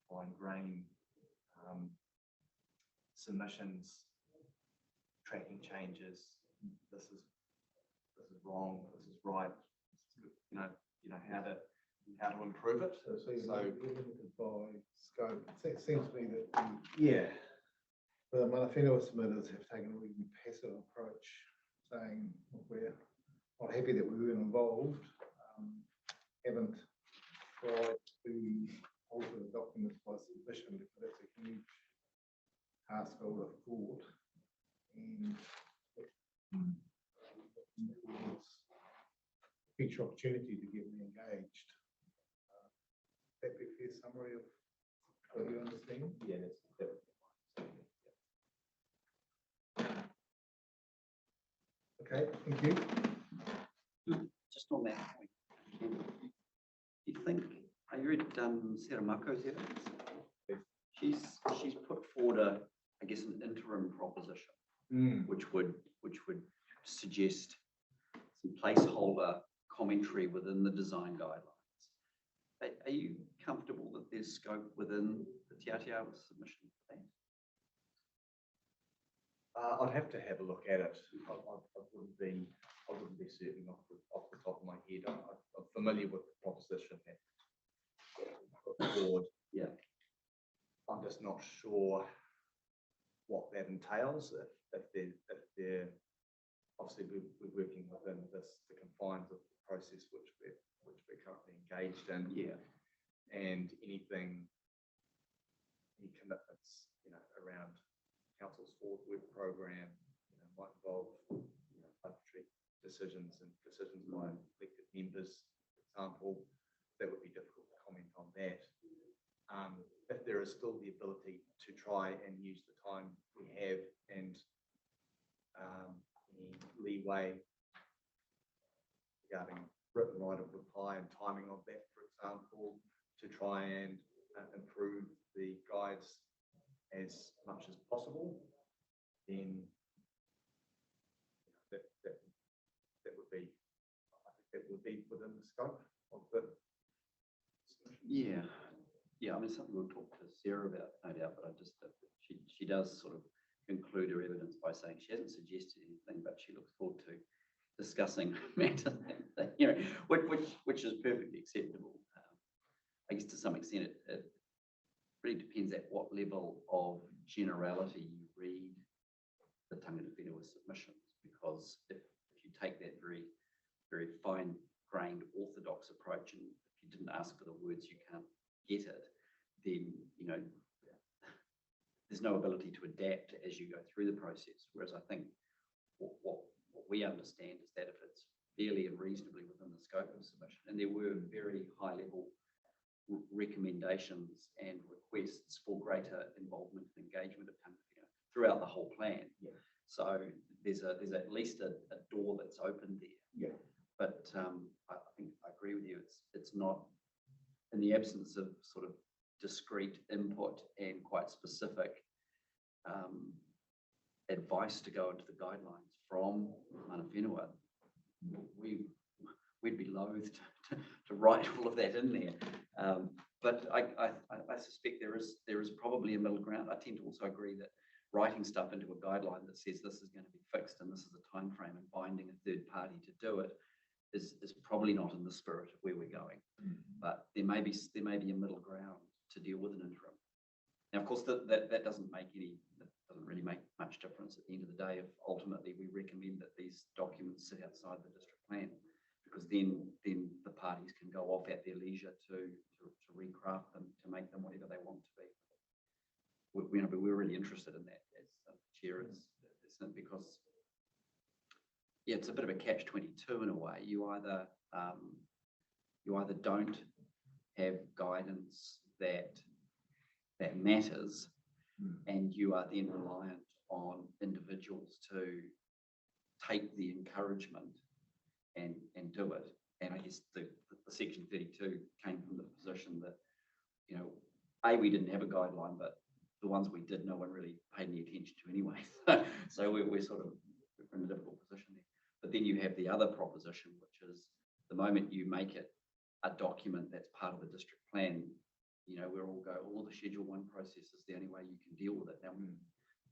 fine-grained submissions, tracking changes. This is wrong. This is right. How to improve it. So you're limited by scope. It seems to me that the Mana Whenua submitters have taken a really passive approach, saying, look, we're not happy that we weren't involved, haven't tried to alter the documents by submission, because that's a huge task, I would have thought. And future opportunity to get me engaged. That be a fair summary of what you understand? Yeah, that's Okay, thank you. Just on that point, you think, you read Sarah Mako's evidence? She's put forward I guess an interim proposition, which would suggest some placeholder commentary within the design guidelines. Are you comfortable that there's scope within the Te Atiawa submission for I'd have to have a look at it. I wouldn't be certain off the top of my head. I'm familiar with the proposition that the board. Yeah. I'm just not sure what that entails. If they're obviously we're working within the confines of the process which we're currently engaged in. Yeah. And any commitments, around council's forward work program, might involve, budgetary decisions and decisions by elected members, for example, that would be difficult to comment on that. If there is still the ability to try and use the time we have and any leeway regarding written right of reply and timing of that, for example, to try and improve the guides as much as possible, then that would be, I think that would be within the scope of the submission. Yeah, yeah, I mean, something we'll talk to Sarah about, no doubt, but I just, she does sort of conclude her evidence by saying she hasn't suggested anything, but she looks forward to discussing matters, which is perfectly acceptable. I guess to some extent, it really depends at what level of generality you read the tangata whenua submissions, because if you take that very, very fine-grained orthodox approach, and if you didn't ask for the words, you can't get it, then, there's no ability to adapt as you go through the process. Whereas I think what we understand is that if it's fairly and reasonably within the scope of submission, and there were very high-level recommendations and requests for greater involvement and engagement of tangata whenua throughout the whole plan. Yeah. So there's at least a door that's open there. Yeah. But I think I agree with you. It's not, in the absence of sort of discrete input and quite specific advice to go into the guidelines from mana whenua, we'd be loath to write all of that in there. But I suspect there is probably a middle ground. I tend to also agree that writing stuff into a guideline that says this is going to be fixed and this is the time frame and binding a third party to do it is probably not in the spirit of where we're going. But there may be a middle ground to deal with an interim. Now, of course, that doesn't really make much difference at the end of the day if ultimately we recommend that these documents sit outside the district plan, because then the parties can go off at their leisure to recraft them, to make them whatever they want to be. But we're really interested in that as chair, because it's a bit of a catch-22 in a way. You either don't have guidance that matters, and you are then reliant on individuals to take the encouragement and do it. And I guess the section 32 came from the position that, we didn't have a guideline, but the ones we did, no one really paid any attention to anyway. So we're sort of in a difficult position there. But then you have the other proposition, which is the moment you make it a document that's part of the district plan, we'll all go, the Schedule 1 process is the only way you can deal with it. Now,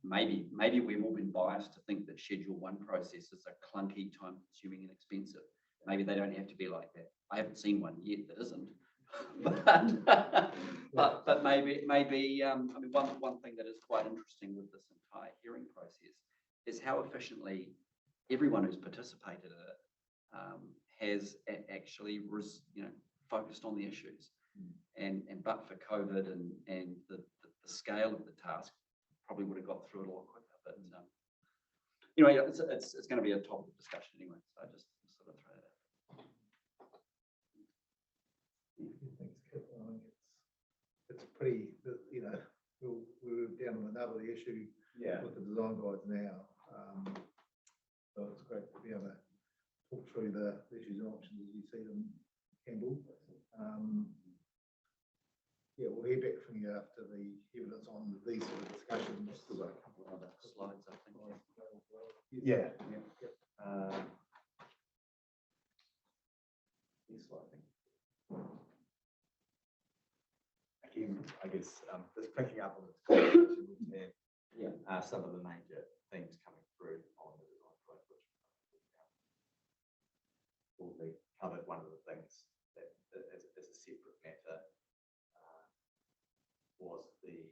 maybe we've all been biased to think that Schedule 1 processes are clunky, time-consuming, and expensive. Maybe they don't have to be like that. I haven't seen one yet that isn't. but maybe one thing that is quite interesting with this entire hearing process is how efficiently everyone who's participated in it has actually focused on the issues. And but for COVID and the scale of the task, probably would have got through it a lot quicker. But it's going to be a topic of discussion anyway. So I just sort of throw that out. Thanks, Kip. I think it's pretty, we're down on another issue with the design guides now. So it's great to be able to talk through the issues and options as you see them, Campbell. We'll hear back from you after the evidence on these sort of discussions. Still got a couple of other slides, I think. Yeah. Yes, I think. Again, I guess just picking up on the conversation we've had, some of the major themes was the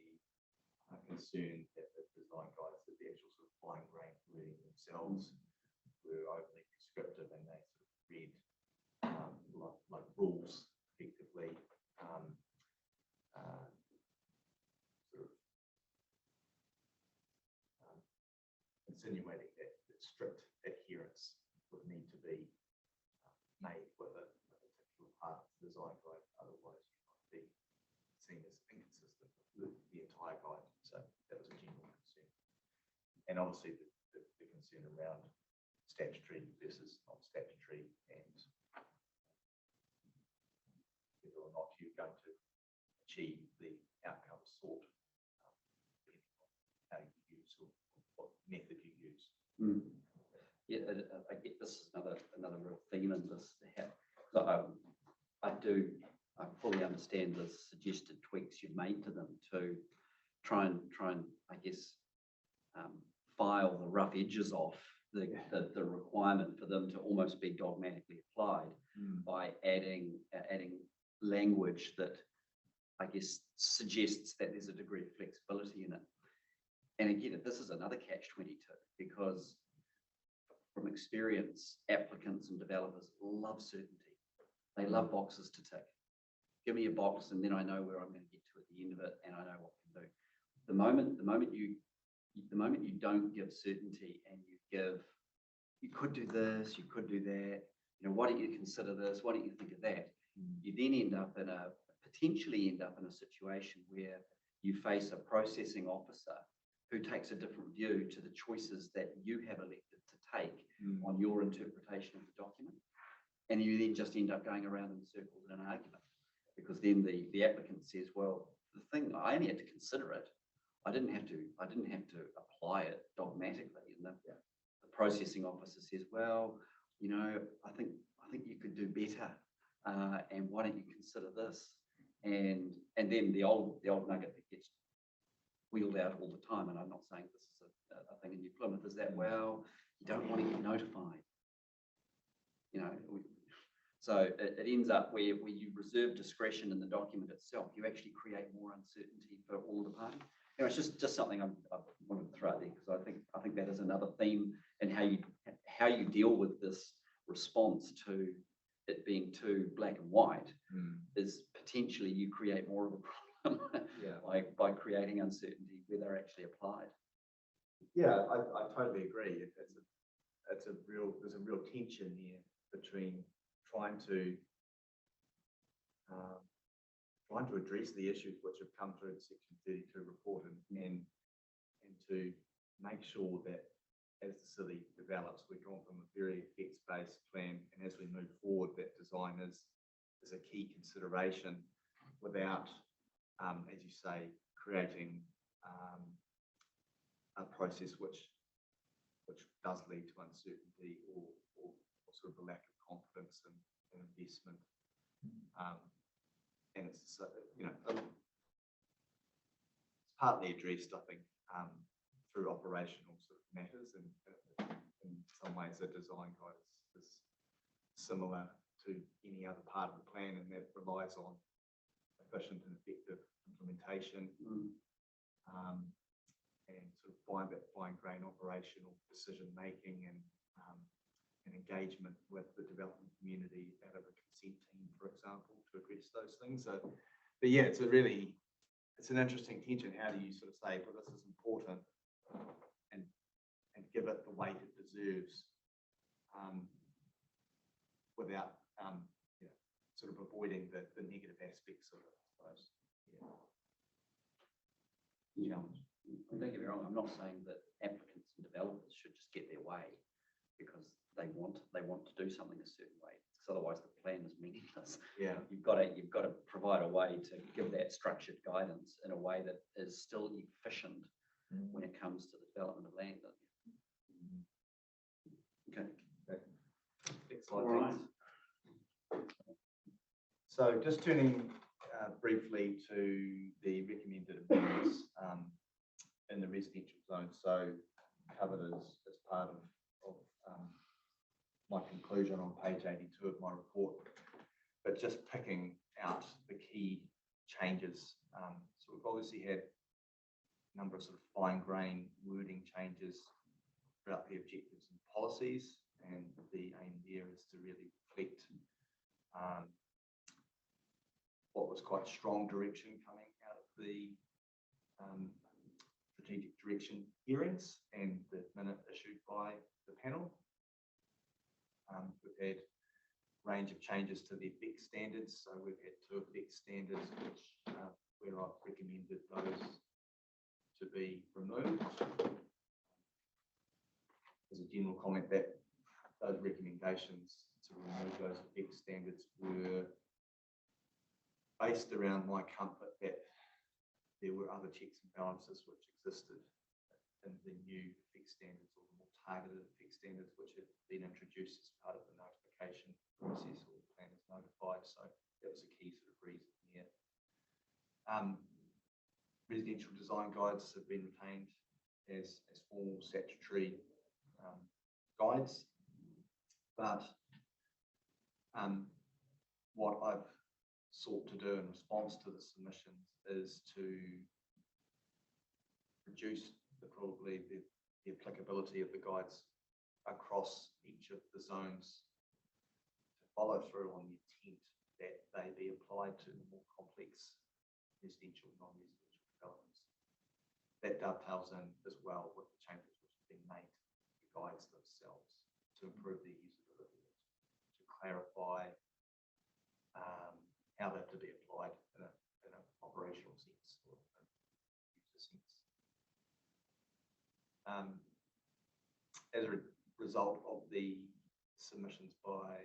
concern that the design guides, that the actual sort of fine grained wording themselves were overly prescriptive, and they sort of read like rules effectively, sort of insinuating that strict adherence would need to be made with a particular part of the design guide, otherwise you might be seen as inconsistent with the entire guide. So that was a general concern. And obviously the concern around statutory versus non-statutory, and whether or not you're going to achieve the outcome sought, depending on how you use or what method you use. Yeah, I get this is another real theme in this. So I fully understand the suggested tweaks you've made to them to try and I guess file the rough edges off the requirement for them to almost be dogmatically applied by adding language that I guess suggests that there's a degree of flexibility in it. And again, this is another catch-22, because from experience, applicants and developers love certainty. They love boxes to tick. Give me a box and then I know where I'm going to get to at the end of it, and I know what I can do. The moment you don't give certainty and you could do this, you could do that, why don't you consider this? Why don't you think of that? You then potentially end up in a situation where you face a processing officer who takes a different view to the choices that you have elected to take on your interpretation of the document. And you then just end up going around in circles in an argument, because then the applicant says, well, the thing, I only had to consider it. I didn't have to apply it dogmatically. And the processing officer says, well, I think you could do better. And why don't you consider this? And then the old nugget that gets wheeled out all the time, and I'm not saying this is a thing in New Plymouth, is that, well, you don't want to get notified. So it ends up where you reserve discretion in the document itself. You actually create more uncertainty for all the parties. It's just something I wanted to throw out there, because I think that is another theme in how you deal with this response to it being too black and white. Is potentially you create more of a problem by creating uncertainty where they're actually applied. Yeah, I totally agree. There's a real tension here between trying to address the issues which have come through the Section 32 report, and to make sure that as the city develops, we're drawn from a very effects-based plan, and as we move forward, that design is a key consideration, without, as you say, creating a process which does lead to uncertainty or sort of a lack of confidence and investment. And it's partly addressed, I think, through operational sort of matters, and in some ways the design guide is similar to any other part of the plan, and that relies on efficient and effective implementation, and sort of fine-grained operational decision making, and engagement with the development community out of a consent team, for example, to address those things. So, but yeah, it's an interesting tension. How do you sort of say, well, this is important, and give it the weight it deserves, without sort of avoiding the negative aspects of it, I suppose. Don't get me wrong, I'm not saying that applicants and developers should just get their way because they want to do something a certain way, because otherwise the plan is meaningless. Yeah. You've got to provide a way to give that structured guidance in a way that is still efficient when it comes to the development of land. Okay. Next slide, thanks. So just turning briefly to the recommended amendments in the residential zone. So covered as part of my conclusion on page 82 of my report, but just picking out the key changes, so we've obviously had a number of sort of fine grain wording changes throughout the objectives and policies, and the aim there is to really reflect what was quite strong direction coming out of the strategic direction hearings and the minute issued by the panel. We've had a range of changes to the effect standards. So we've had 2 effect standards, which where I've recommended those to be removed. As a general comment, that those recommendations to remove those effect standards were based around my comfort that there were other checks and balances which existed in the new effect standards, or the more targeted effect standards, which had been introduced as part of the notification process, or the plan is notified. So that was a key sort of reason here. Residential design guides have been retained as formal statutory guides, but what I've sought to do in response to the submissions is to reduce probably the applicability of the guides across each of the zones, to follow through on the intent that they be applied to the more complex residential and non-residential developments. That dovetails in as well with the changes which have been made to the guides themselves to improve their usability, to clarify how they're to be applied in an operational sense or a user sense. As a result of the submissions by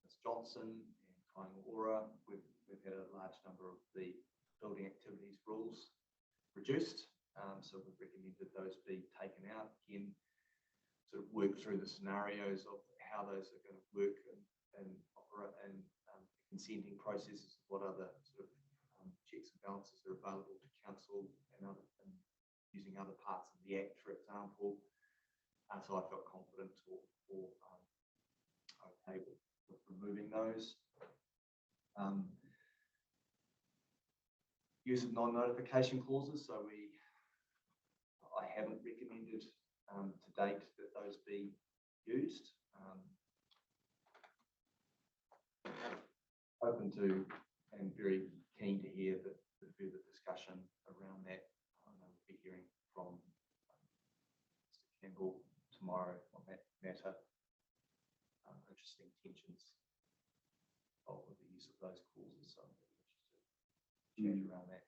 Ms. Johnson and Kainga, we've had a large number of the building activities rules reduced. So we've recommended those be taken out. Again, sort of work through the scenarios of how those are going to work and operate, and consenting processes, what other sort of checks and balances are available to council, and using other parts of the Act, for example. So I felt confident or okay with removing those. Use of non-notification clauses. So I haven't recommended to date that those be used. Open to and very keen to hear the further discussion around that. I know we'll be hearing from Mr. Campbell tomorrow on that matter. Interesting tensions of the use of those clauses, so I'm interested to chat around that.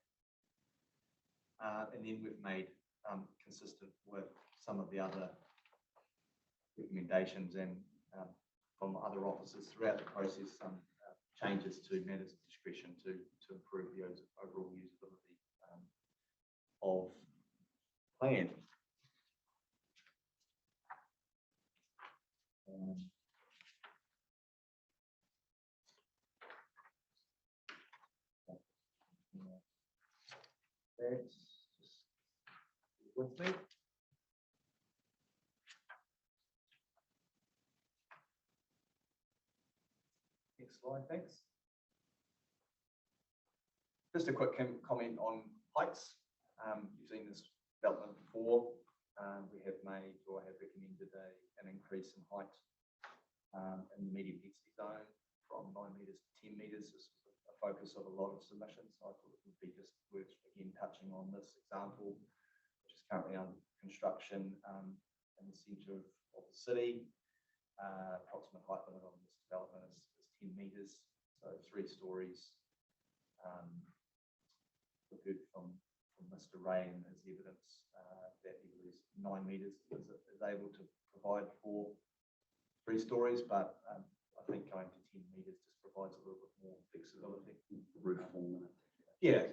And then we've made consistent with some of the other recommendations and from other officers throughout the process, some changes to matters of discretion to improve the overall usability of plan. That's just with me. Next slide, thanks. Just a quick comment on heights. You've seen this development before. We have made, or have recommended, an increase in height in the medium density zone from 9 metres to 10 metres. This was a focus of a lot of submissions. So I thought it would be just worth again touching on this example, which is currently under construction in the centre of the city. Approximate height limit on this development is 10 metres, so 3 stories. We've heard from Mr. Ray and his evidence that he believes 9 metres is able to provide for 3 stories, but I think going to 10 metres just provides a little bit more flexibility. Roof form. Yeah,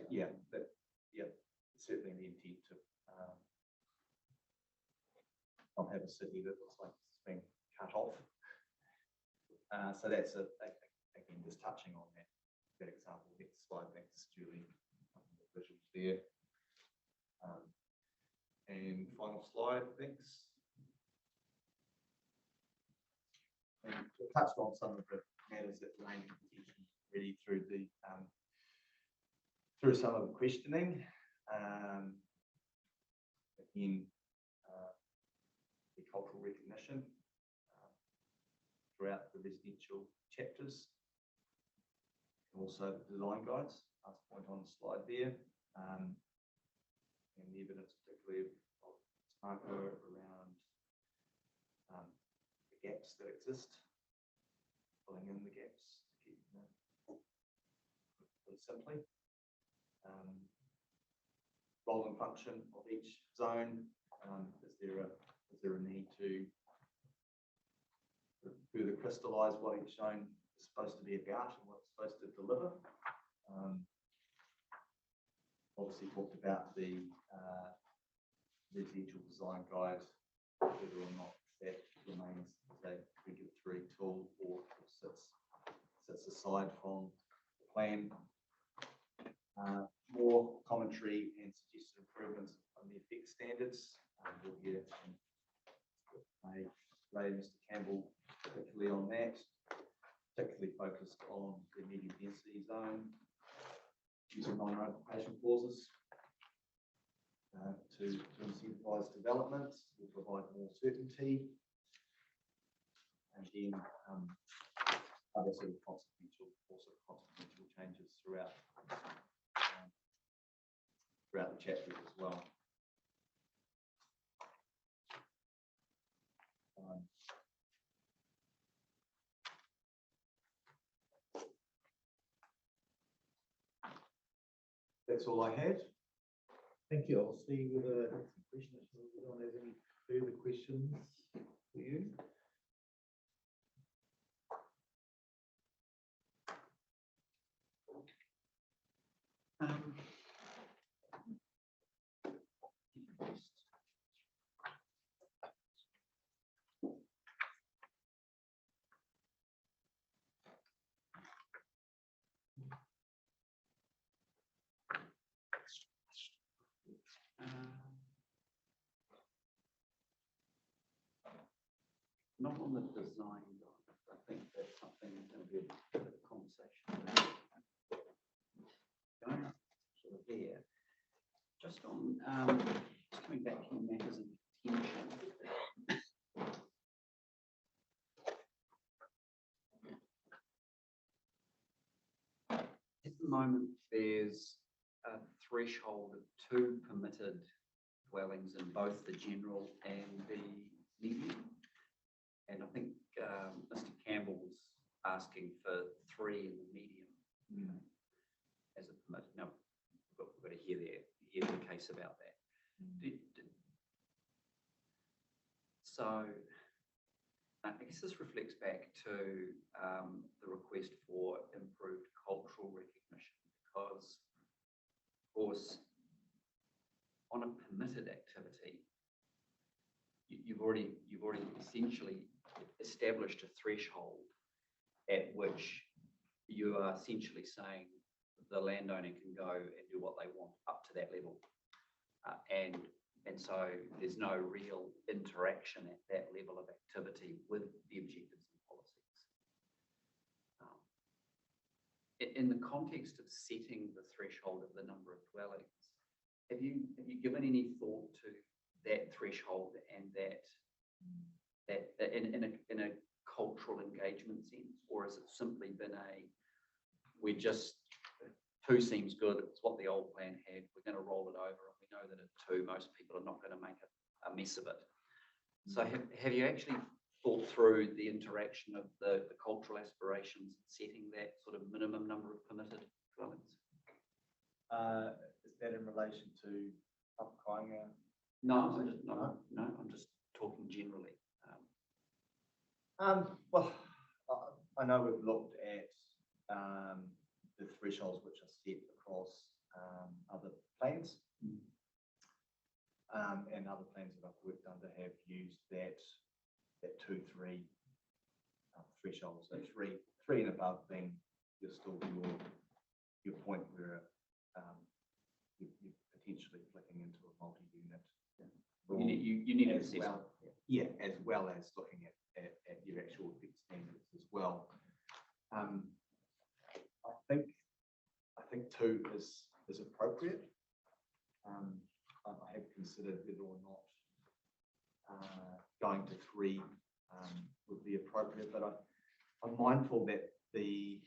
certainly the intent to not have a city that looks like it's been cut off. So that's again just touching on that example. Next slide, thanks, Julie. The visuals there. And final slide, thanks. And we touched on some of the matters that remain in contention really through some of the questioning. Again, the cultural recognition throughout the residential chapters. And also the design guides, last point on the slide there. And the evidence particularly of Marco around the gaps that exist, filling in the gaps to keep put it simply. Role and function of each zone. Is there a need to further crystallise what each zone is supposed to be about and what it's supposed to deliver? Obviously talked about the residential design guide, whether or not that remains a regulatory tool or sits aside from the plan. More commentary and suggested improvements on the effect standards. We'll hear from Ray and Mr. Campbell, particularly on that, particularly focused on the medium density zone, using non-ratification clauses to incentivise development, will provide more certainty, and then other sort of consequential changes throughout the chapters as well. That's all I had. Thank you. I'll see whether some questions, if anyone has any further questions for you. Not on the design guide. I think that's something that's going to be a bit of a conversation. Going sort of there. Just on just coming back to matters of contention. At the moment, there's a threshold of 2 permitted dwellings in both the general and the medium. And I think Mr. Campbell's asking for 3 in the medium as a permit. Now, we've got to hear the case about that. So, I guess this reflects back to the request for improved cultural recognition, because, of course, on a permitted activity, you've already essentially established a threshold at which you are essentially saying the landowner can go and do what they want up to that level, and so there's no real interaction at that level of activity with the objectives and policies. In the context of setting the threshold of the number of dwellings, have you given any thought to that threshold and that in a cultural engagement sense, or has it simply been we're just 2 seems good, it's what the old plan had, we're going to roll it over, and we know that at 2 most people are not going to make a mess of it. So have you actually thought through the interaction of the cultural aspirations and setting that sort of minimum number of permitted dwellings? Is that in relation to Papakoinga? No, I'm just talking generally. Well, I know we've looked at the thresholds which are set across other plans, and other plans that I've worked under have used that 2-3 threshold. So 3 and above, then you're still your point where you're potentially flicking into a multi-unit. You need to assess well, yeah, as well as looking at your actual effect standards as well. I think 2 is appropriate. I have considered whether or not going to 3 would be appropriate, but I'm mindful that the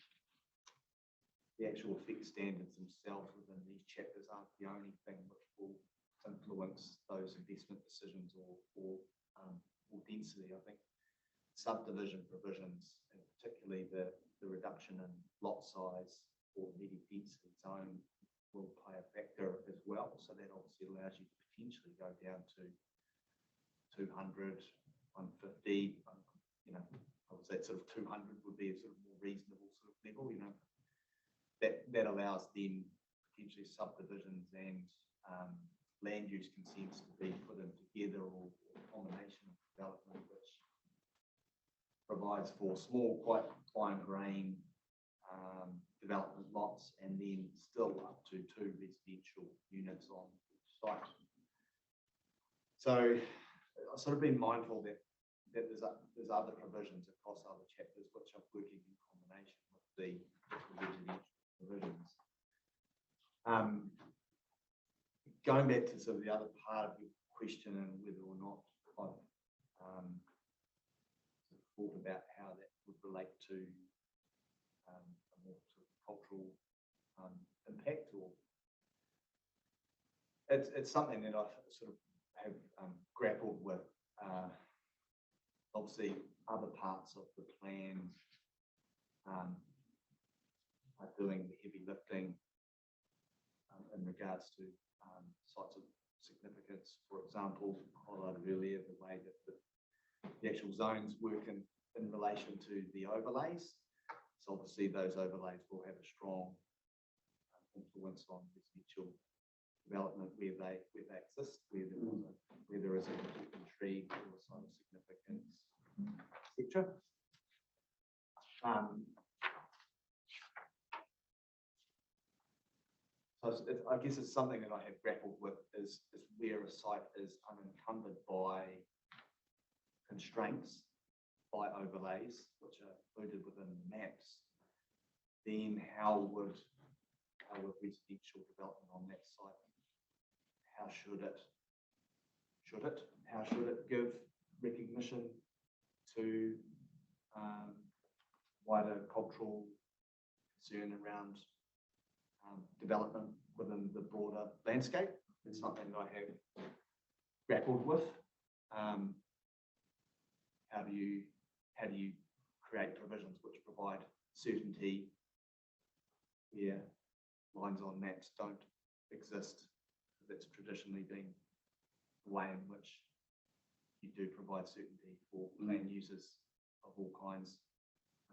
actual effect standards themselves within these chapters aren't the only thing which will influence those investment decisions or density. I think subdivision provisions, and particularly the reduction in lot size or needed density zone, will play a factor as well. So that obviously allows you to potentially go down to 200, 150. I would say sort of 200 would be a sort of more reasonable sort of level. That allows then potentially subdivisions and land use consents to be put in together, or a combination of development, which provides for small, quite fine-grained development lots, and then still up to 2 residential units on each site. So I've sort of been mindful that there's other provisions across other chapters which are working in combination with the residential provisions. Going back to sort of the other part of your question and whether or not I've thought about how that would relate to a more sort of cultural impact, or it's something that I sort of have grappled with. Obviously, other parts of the plan are doing the heavy lifting in regards to sites of significance. For example, highlighted earlier the way that the actual zones work in relation to the overlays. So obviously those overlays will have a strong influence on residential development where they exist, where there is a particular tree or a site of significance, etc. So I guess it's something that I have grappled with is where a site is unencumbered by constraints, by overlays, which are included within the maps, then how would residential development on that site, how should it give recognition to wider cultural concern around development within the broader landscape? It's something that I have grappled with. How do you create provisions which provide certainty where lines on maps don't exist? That's traditionally been the way in which you do provide certainty for land users of all kinds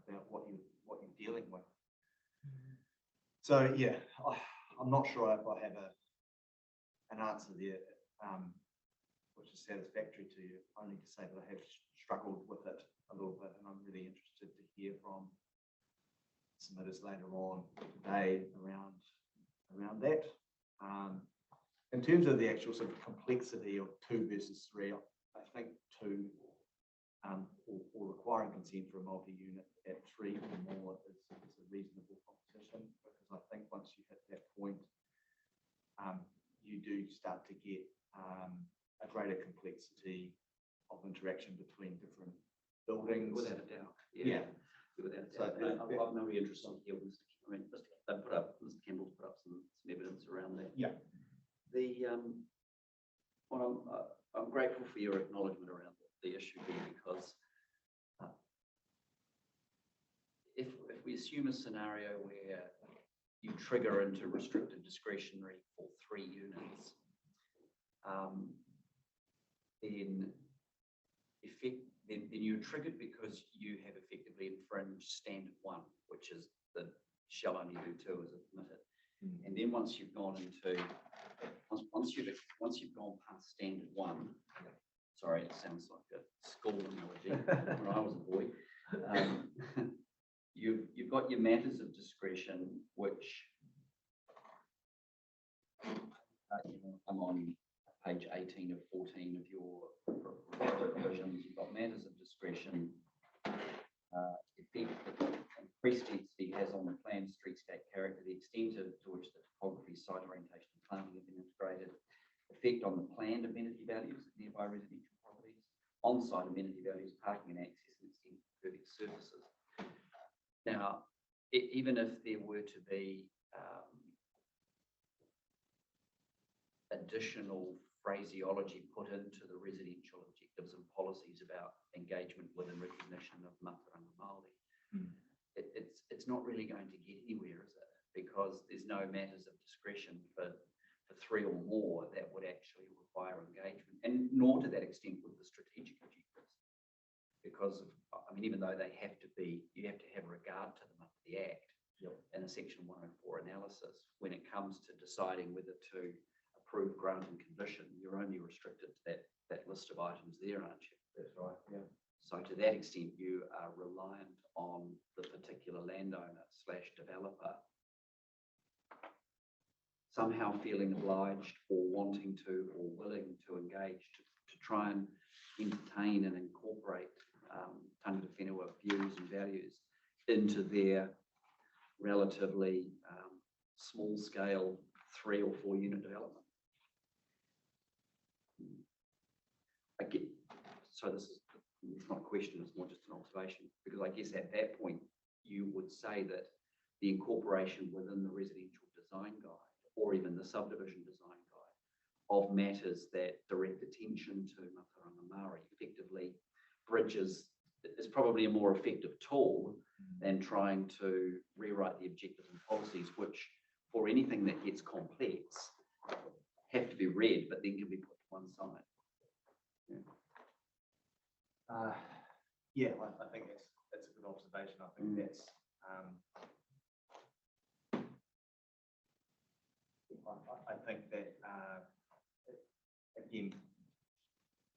about what you're dealing with. So yeah, I'm not sure if I have an answer there which is satisfactory to you, only to say that I have struggled with it a little bit, and I'm really interested to hear from submitters later on today around that. In terms of the actual sort of complexity of 2 versus 3, I think 2 or requiring consent for a multi-unit at 3 or more is a reasonable proposition, because I think once you hit that point, you do start to get a greater complexity of interaction between different buildings. Without a doubt. Yeah. Without a So doubt. And I'm very interested to hear Mr. Campbell's put up some evidence around that. Yeah. I'm grateful for your acknowledgement around the issue here, because if we assume a scenario where you trigger into restricted discretionary for 3 units, then you're triggered because you have effectively infringed standard 1, which is the shall only do 2 as admitted. And then once you've gone past standard 1, sorry, it sounds like a school analogy when I was a boy. You've got your matters of discretion, which I'm on page 18 of 14 of your provisions. You've got matters of discretion, increased density has on the plan streetscape character, the extent to which the topography, site orientation, and planting have been integrated, by residential properties, on-site amenity values, parking and access, and extended impervious surfaces. Now, even if there were to be additional phraseology put into the residential objectives and policies about engagement with and recognition of Mātauranga Māori, it's not really going to get anywhere, is it? Because there's no matters of discretion for three or more that would actually require engagement, and nor to that extent with the strategic objectives. Because of, I mean, even though they have to be, you have to have regard to them under the Act in a Section 104 analysis. When it comes to deciding whether to approve, grant and condition, you're only restricted to that list of items there, aren't you? That's right, yeah. So to that extent, you are reliant on the particular landowner / developer somehow feeling obliged or wanting to or willing to engage to try and entertain and incorporate tangata whenua views and values into their relatively small scale 3 or 4 unit development. I get, so this is, it's not a question, it's more just an observation, because I guess at that point you would say that the incorporation within the residential design guide or even the subdivision design guide of matters that direct attention to Mātauranga Māori effectively bridges is probably a more effective tool than trying to rewrite the objectives and policies, which for anything that gets complex have to be read but then can be put to one side. Yeah, I think that's a good observation. I think that's I think that again,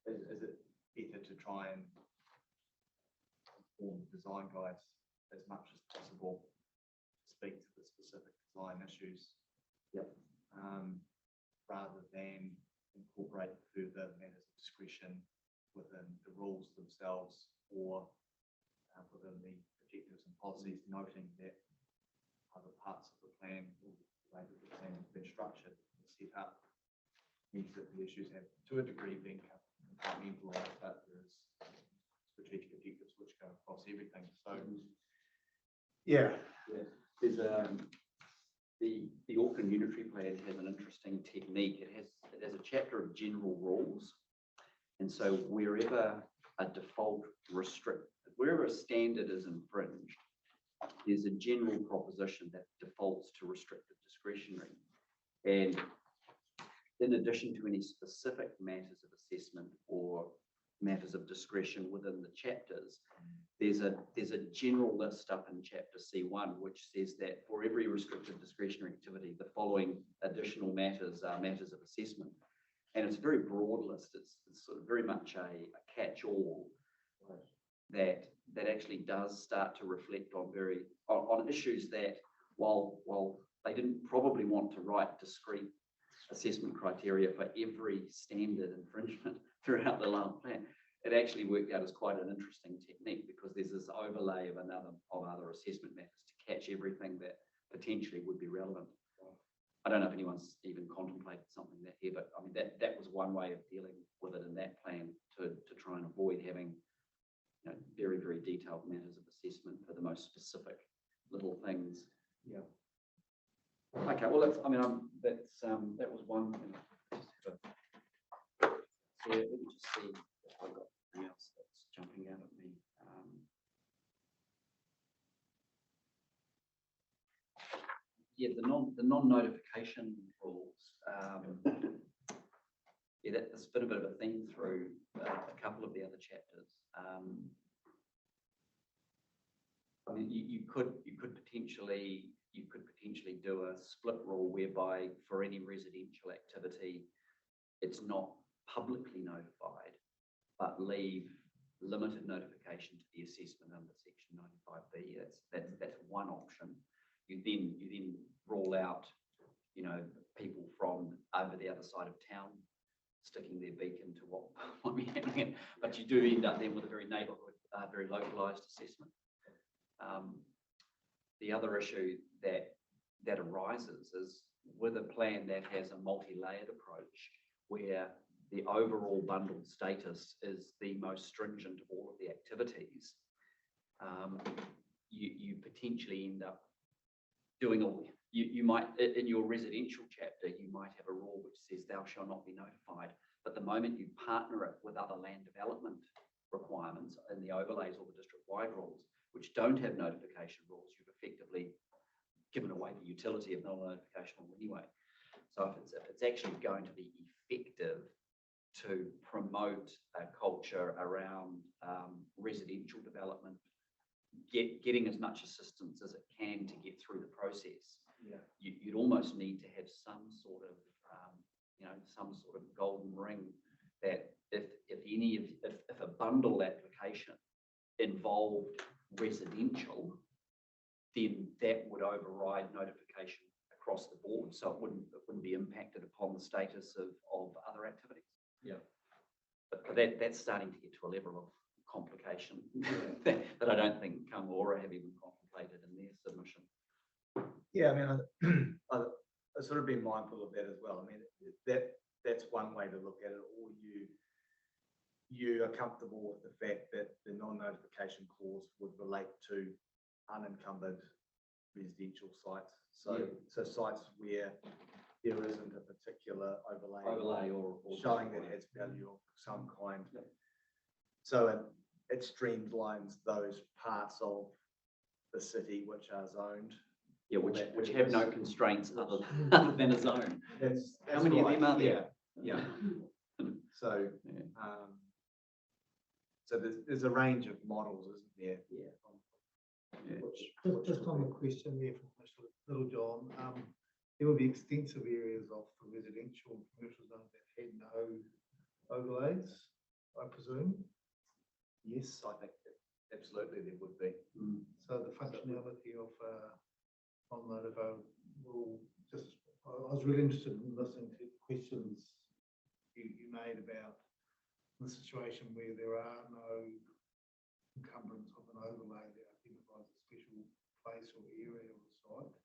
is it better to try and form design guides as much as possible to speak to the specific design issues, rather than incorporate further matters of discretion within the rules themselves or within the objectives and policies, noting that other parts of the plan or the way that the plan has been structured and set up means that the issues have to a degree been compartmentalised, but there's strategic objectives which go across everything. So Yeah. There's the Auckland Unitary Plan has an interesting technique. It has a chapter of general rules, and so wherever a default wherever a standard is infringed, there's a general proposition that defaults to restricted discretionary. And in addition to any specific matters of assessment or matters of discretion within the chapters, there's a general list up in chapter C1 which says that for every restricted discretionary activity, the following additional matters are matters of assessment. And it's a very broad list. It's sort of very much a catch-all that actually does start to reflect on issues that while they didn't probably want to write discrete assessment criteria for every standard infringement throughout the land plan, it actually worked out as quite an interesting technique, because there's this overlay of other assessment matters to catch everything that potentially would be relevant. I don't know if anyone's even contemplated something that here, but I mean that was one way of dealing with it in that plan to try and avoid having very, very detailed matters of assessment for the most specific little things. yeah. Okay, well, that was one thing. Yeah, let me just see if I've got anything else that's jumping out at me. Yeah, the non-notification rules. Yeah, that's been a bit of a theme through a couple of the other chapters. I mean, you could potentially do a split rule whereby for any residential activity, it's not publicly notified, but leave limited notification to the assessment under Section 95B. That's one option. You then rule out, people from over the other side of town sticking their beak into what might be happening, but you do end up then with a very neighbourhood, very localised assessment. The other issue that arises is with a plan that has a multi-layered approach, where the overall bundled status is the most stringent of all of the activities, you potentially end up doing all, you might, in your residential chapter, you might have a rule which says thou shalt not be notified. But the moment you partner it with other land development requirements in the overlays or the district-wide rules, which don't have notification rules, you've effectively given away the utility of non-notification rule anyway. So if it's actually going to be effective to promote a culture around residential development, getting as much assistance as it can to get through the process, you'd almost need to have some sort of, some sort of golden ring that if a bundle application involved residential, then that would override notification across the board. So it wouldn't be impacted upon the status of other activities. Yeah. But that's starting to get to a level of complication that I don't think Kāngora have even contemplated in their submission. Yeah, I mean, I've sort of been mindful of that as well. I mean, that's one way to look at it, or you are comfortable with the fact that the non-notification clause would relate to unencumbered residential sites. So sites where there isn't a particular overlay or showing that it has value of some kind. So it streamlines those parts of the city which are zoned. Yeah, which have no constraints other than a zone. That's How many of right. them are there? Yeah. So, so there's a range of models, isn't there? Yeah. Just on the question there from Mr. Littlejohn, there will be extensive areas of the residential and commercial zones that had no overlays, I presume. Yes, I think that absolutely there would be. So the functionality of non-notified rule, I was really interested in listening to questions you made about the situation where there are no encumbrance of an overlay that identifies a special place or area of the site.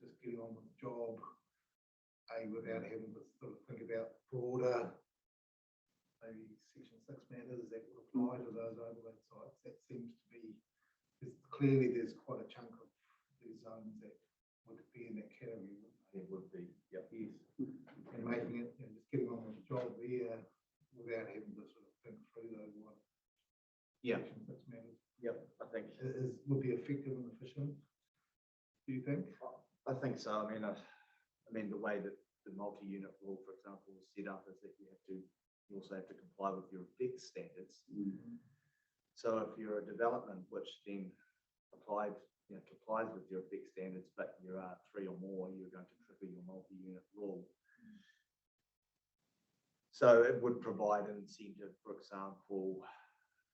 Just getting on with the job, without having to sort of think about broader, maybe Section 6 matters that would apply to those overlay sites. That seems to be, clearly there's quite a chunk of these zones that would be in that category. It would be, yep. Yes. And making it, just getting on with the job there without having to sort of think through those one. Yeah. Section 6 matters. Yep, I think. Would be effective and efficient, do you think? I think so. I mean, the way that the multi-unit rule, for example, is set up is that you also have to comply with your effects standards. So if you're a development which then complies with your effects standards, but you are 3 or more, you're going to trigger your multi-unit rule. So it would provide an incentive, for example,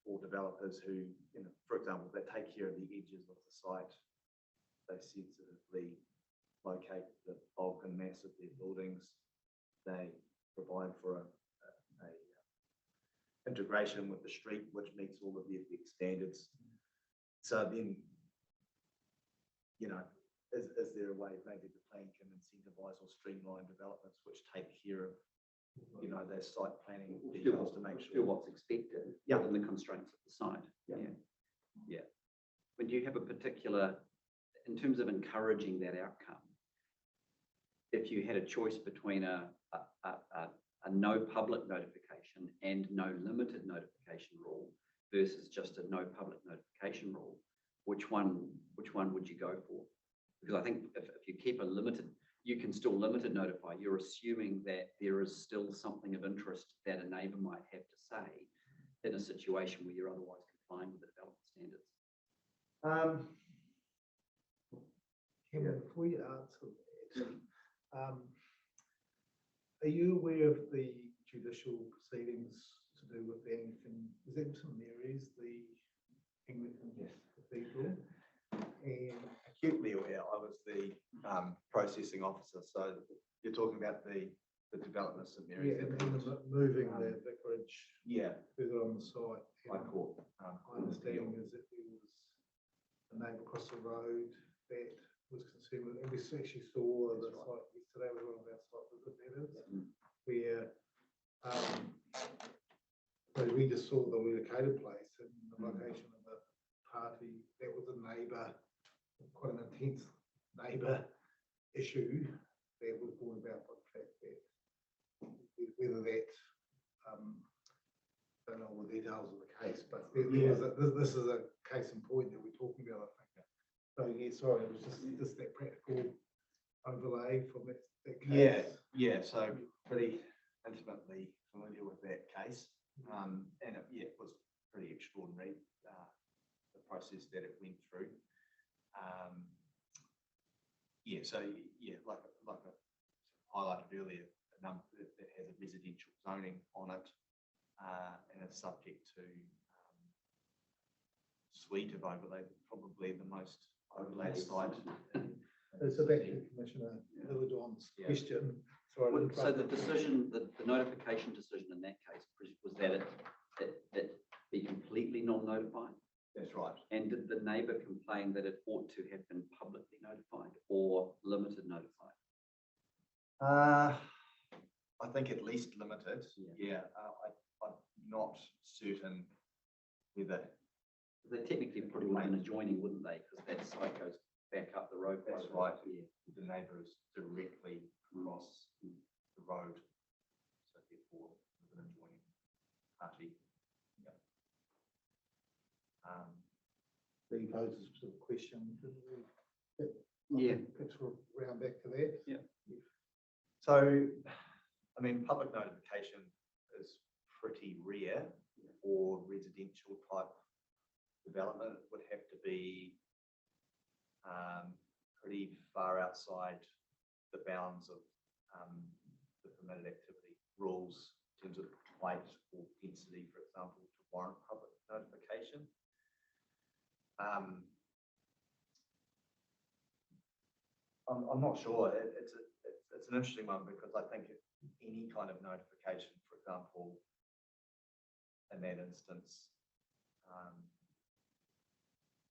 for developers who, for example, they take care of the edges of the site, they sensitively locate the bulk and mass of their buildings, they provide for a integration with the street, which meets all of the effects standards. So then, is there a way maybe the plan can incentivize or streamline developments which take care of, their site planning details to make Do sure what's expected Yeah. within the constraints of the site. Yeah. When you have a particular, in terms of encouraging that outcome, if you had a choice between a no public notification and no limited notification rule versus just a no public notification rule, which one would you go for? Because I think if you keep a limited, you can still limited notify. You're assuming that there is still something of interest that a neighbour might have to say in a situation where you're otherwise complying with the development standards. Cameron, before you answer that, are you aware of the judicial proceedings to do with the Anglican, is it St Mary's, the Anglican Cathedral? And acutely aware. I was the processing officer, so you're talking about the development of St Mary's. moving the vicarage Yeah, further on the site. High Court. My understanding is that there was a neighbour across the road that was concerned with, and we actually saw the site yesterday, was one of our site visit matters, where So we just saw the relocated place and the location of a party that was a neighbour, quite an intense neighbour issue that was brought about by the fact that whether that, don't know all the details of the case, but this is a case in point that we're talking about, I think. So yeah, sorry, it was just that practical overlay from that case. Yeah, so pretty intimately familiar with that case. And it was pretty extraordinary, the process that it went through. Like I highlighted earlier, a number that has a residential zoning on it, and is subject to suite of overlay, probably the most overlaid site. So back to Commissioner Lilladon's question. Sorry, Well, to so the interrupt. decision, the notification decision in that case was that it be completely non-notified? That's right. And did the neighbour complain that it ought to have been publicly notified or limited notified? I think at least limited. Yeah. I'm not certain whether. They technically probably would have been adjoining, wouldn't they? Because that site goes back up the road. That's quite a right. bit. Yeah. The neighbour is directly across the road, so therefore an adjoining party. Yeah. He poses a sort of question. Yeah. Let's round back to that. Yeah. So, I mean, public notification is pretty rare for residential type development. It would have to be pretty far outside the bounds of the permitted activity rules in terms of weight or density, for example, to warrant public notification. I'm not sure. It's an interesting one because I think any kind of notification, for example, in that instance,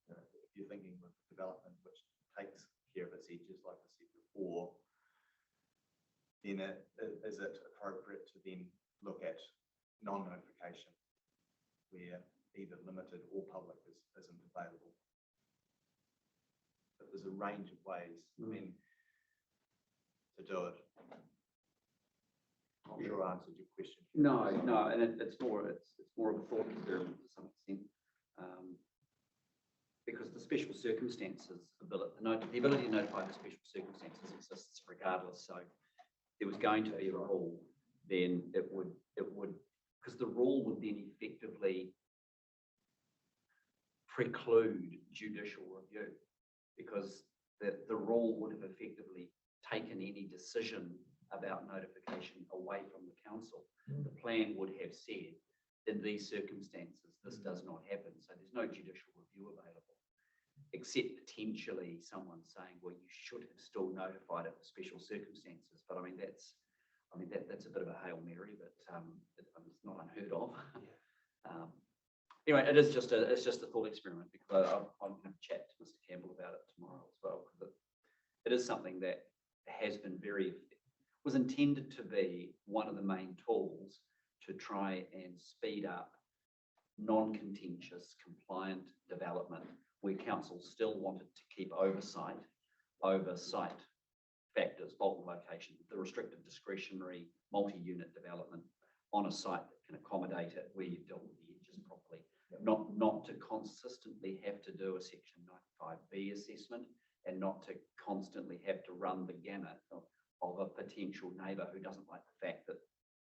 if you're thinking of development which takes care of its edges, like I said before, then is it appropriate to then look at non-notification where either limited or public isn't available? But there's a range of ways, I mean, to do it. Not sure I answered your question. No, and it's more of a thought experiment to some extent. Because the special circumstances, the ability to notify the special circumstances exists regardless. So if there was going to be a rule, then it would, because the rule would then effectively preclude judicial review, because the rule would have effectively taken any decision about notification away from the council. The plan would have said, in these circumstances, this does not happen. So there's no judicial review available, except potentially someone saying, well, you should have still notified it for special circumstances. But I mean, that's a bit of a Hail Mary, but it's not unheard of. Anyway, it's just a thought experiment, because I'm going to chat to Mr. Campbell about it tomorrow as well, because it is something that was intended to be one of the main tools to try and speed up non-contentious compliant development, where council still wanted to keep oversight over site factors, bulk location, the restricted discretionary multi-unit development on a site that can accommodate it, where you've dealt with the edges properly. Not to consistently have to do a section 95B assessment, and not to constantly have to run the gamut of a potential neighbour who doesn't like the fact that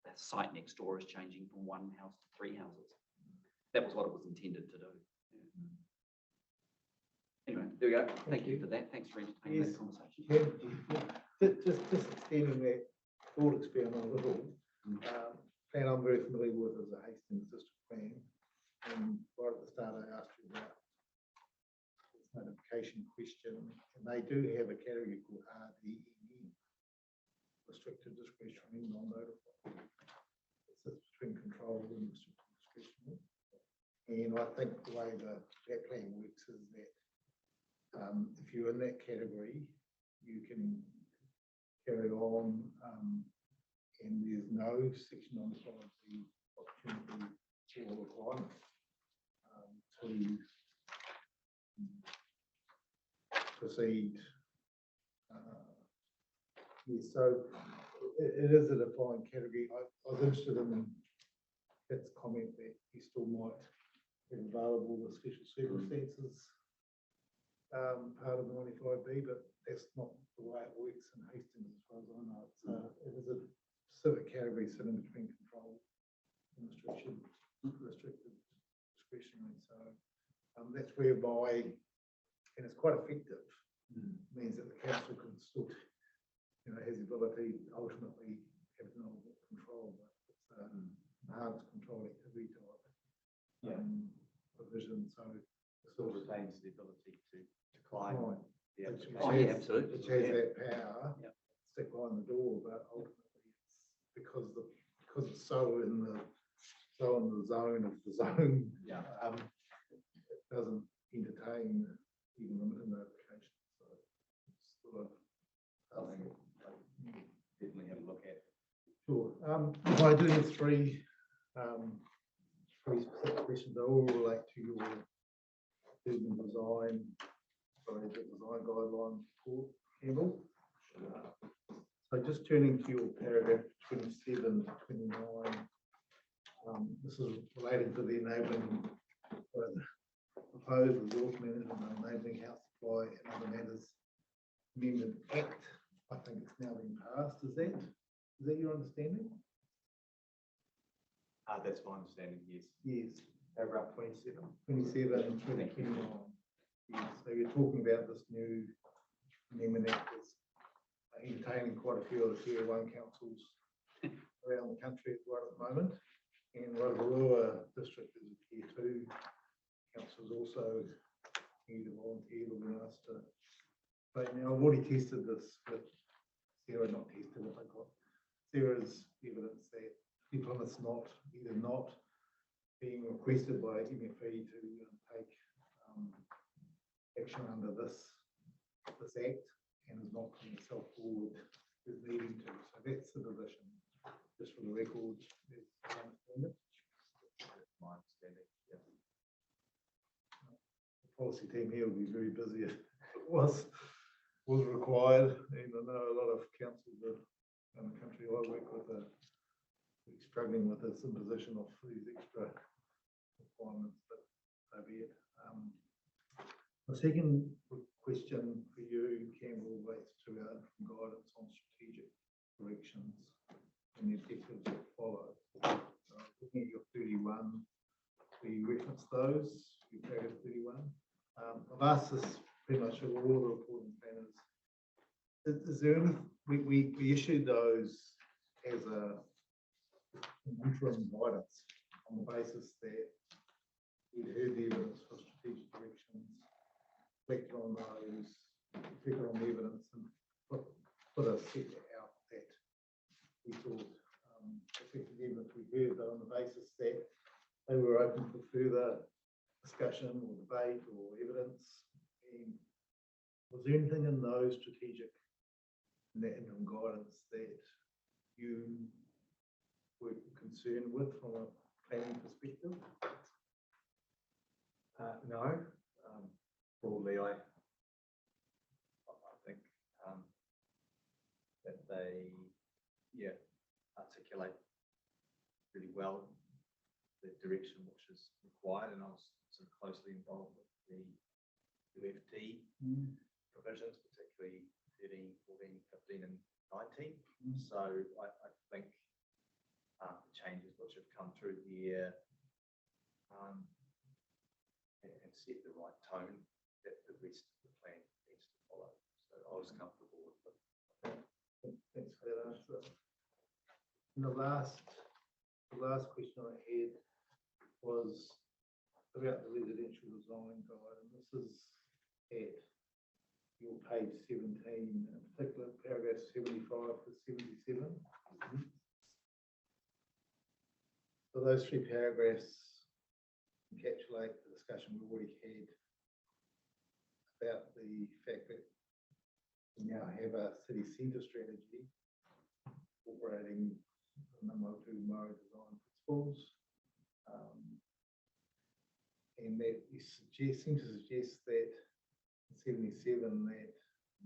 the site next door is changing from one house to 3 houses. That was what it was intended to do. Yeah. Anyway, there we go. Thank you for that. Thanks for entertaining that conversation. Just extending that thought experiment a little. Plan I'm very familiar with is the Hastings District Plan. And right at the start, I asked you about this notification question, and they do have a category called RDEN, restricted discretionary non-notified. It sits between controlled and restricted discretionary. And I think the way that plan works is that if you're in that category, you can carry on and there's no section on the opportunity or requirement to proceed. Yes, so it is a defined category. I was interested in its comment that you still might have available the special circumstances part of the 95B, but that's not the way it works in Hastings as far as I know. It's, it is a specific category sitting between control and restricted discretionary. So that's whereby, and it's quite effective, means that the council can still, has the ability to ultimately have no control, but it's enhanced control activity type provision. So it Still retains the ability to decline Right. the Which application. Oh, yeah, absolutely. Which has Yeah. that power, Yep. stick behind the door, but ultimately it's because it's so in the zone of the zone. Yeah. It doesn't entertain even limited notification. So it's sort of Something like definitely have a look at. sure. I do have three specific questions that all relate to your urban design, the design guidelines report, Campbell. So just turning to your paragraph 27, 29, this is related to the enabling, proposed resource management and enabling house supply and other matters amendment act. I think it's now been passed. Is that your understanding? That's my understanding, yes. Yes. Paragraph 27. 27, 29. Yes, so you're talking about this new amendment act that's entertaining quite a few of the tier one councils around the country right at the moment. And Rotorua district is a tier two. Councils also either volunteered or been asked to. But now I've already tested this with Sarah, not tested it, I got Sarah's evidence that people it's not either not being requested by MFE to take action under this act and is not putting itself forward is needing to. So that's the position, just for the record. As I understand it. That's my understanding. Yeah. The policy team here will be very busy if it was required. And I know a lot of councils in the country I work with are struggling with this imposition of these extra requirements, but so be it. The second question for you, Campbell, relates to our guidance on strategic directions and the objectives that follow. Looking at your 31, we reference those, you paragraph 31. I've asked this pretty much of all the reporting planners. Is there any, we issued those as an interim guidance on the basis that we heard the evidence for strategic directions, reflected on those, reflected on the evidence, and put a set out that we thought affected the evidence we heard, but on the basis that they were open for further discussion or debate or evidence. And was there anything in those strategic, in that interim guidance that you were concerned with from a planning perspective? No. Broadly, I think that they, articulate really well the direction which is required, and I was sort of closely involved with the UFT provisions, particularly 13, 14, 15, and 19. So I think the changes which have come through here and set the right tone that the rest of the plan needs to follow. So I was comfortable with it. Thanks for that answer. And the last question I had was about the residential design guide, and this is at your page 17, in particular paragraph 75 to 77. So those three paragraphs encapsulate the discussion we already had about the fact that we now have a city centre strategy incorporating the Motu Murray design principles. And that you seem to suggest that in 77, that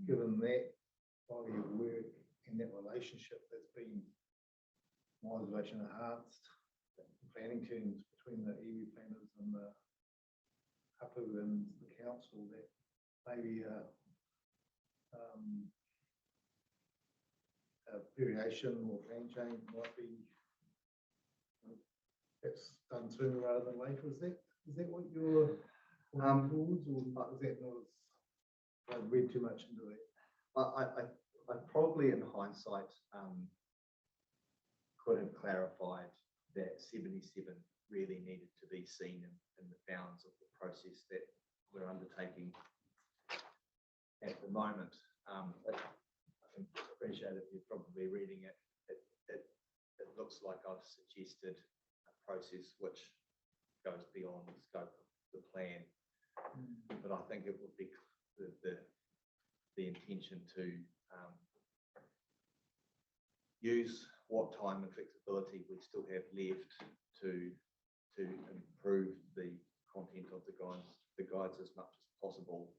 given that body of work and that relationship that's been, my observation, enhanced in planning terms between the iwi planners and the hapu and the council, that maybe a variation or plan change might be perhaps done sooner rather than later. Is that what you're working towards, or is that not as, I read too much into that? I probably in hindsight could have clarified that 77 really needed to be seen in the bounds of the process that we're undertaking at the moment. I appreciate if you're probably reading it, it looks like I've suggested a process which goes beyond the scope of the plan. But I think it would be the intention to use what time and flexibility we still have left to improve the content of the guides as much as possible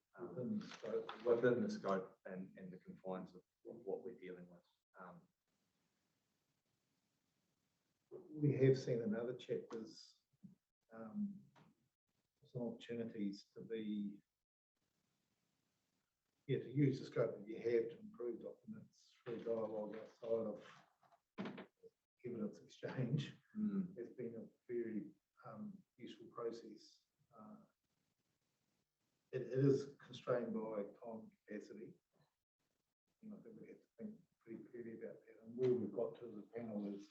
within the scope and the confines of what we're dealing with. We have seen in other chapters some opportunities to use the scope that you have to improve documents through dialogue outside of evidence exchange. It's been a very useful process. It is constrained by time capacity. And I think we have to think pretty clearly about that. And where we've got to as a panel is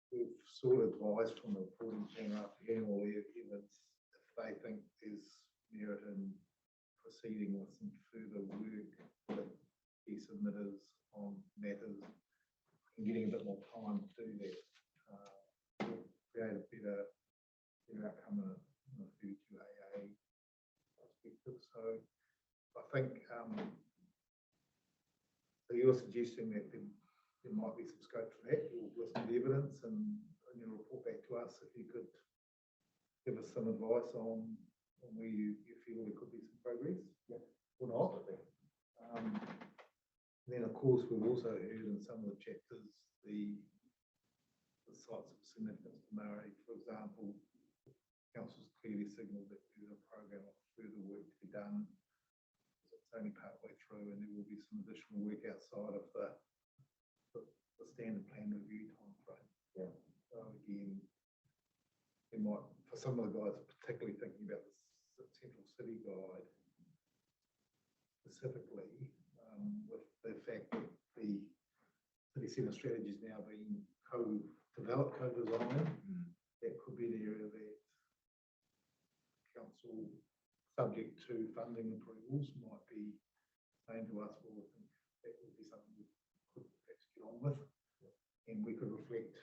we've sort of advised from the reporting team after hearing all the evidence, if they think there's merit in proceeding with some further work with key submitters on matters and getting a bit more time to do that, will create a better outcome in a 32AA perspective. So I think so you're suggesting that there might be some scope for that. You'll listen to the evidence and you'll report back to us if you could give us some advice on where you feel there could be some progress, or not. Then, of course, we've also heard in some of the chapters the sites of significance to Murray. For example, council's clearly signalled that there's a program of further work to be done. It's only partway through, and there will be some additional work outside of the standard plan review timeframe. So again, we might, for some of the guys, particularly thinking about the Central City Guide specifically, with the fact that the 37 strategy is now being co-developed, co-designed, that could be an area that council, subject to funding approvals, might be saying to us, well, I think that would be something we could perhaps get on with. And we could reflect,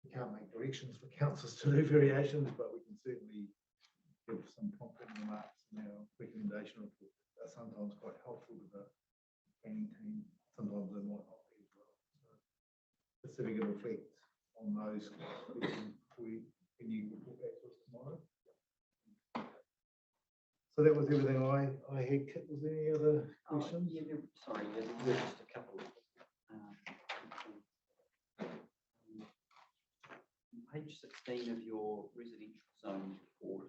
we can't make directions for councils to do variations, but we can certainly give some prompting remarks in our recommendation report. Are sometimes quite helpful to the planning team. Sometimes they might not be as well. So just so we can reflect on those questions when you report back to us tomorrow. So that was everything I had. Kit, was there any other questions? Sorry, there were just a couple. Page 16 of your residential zone report,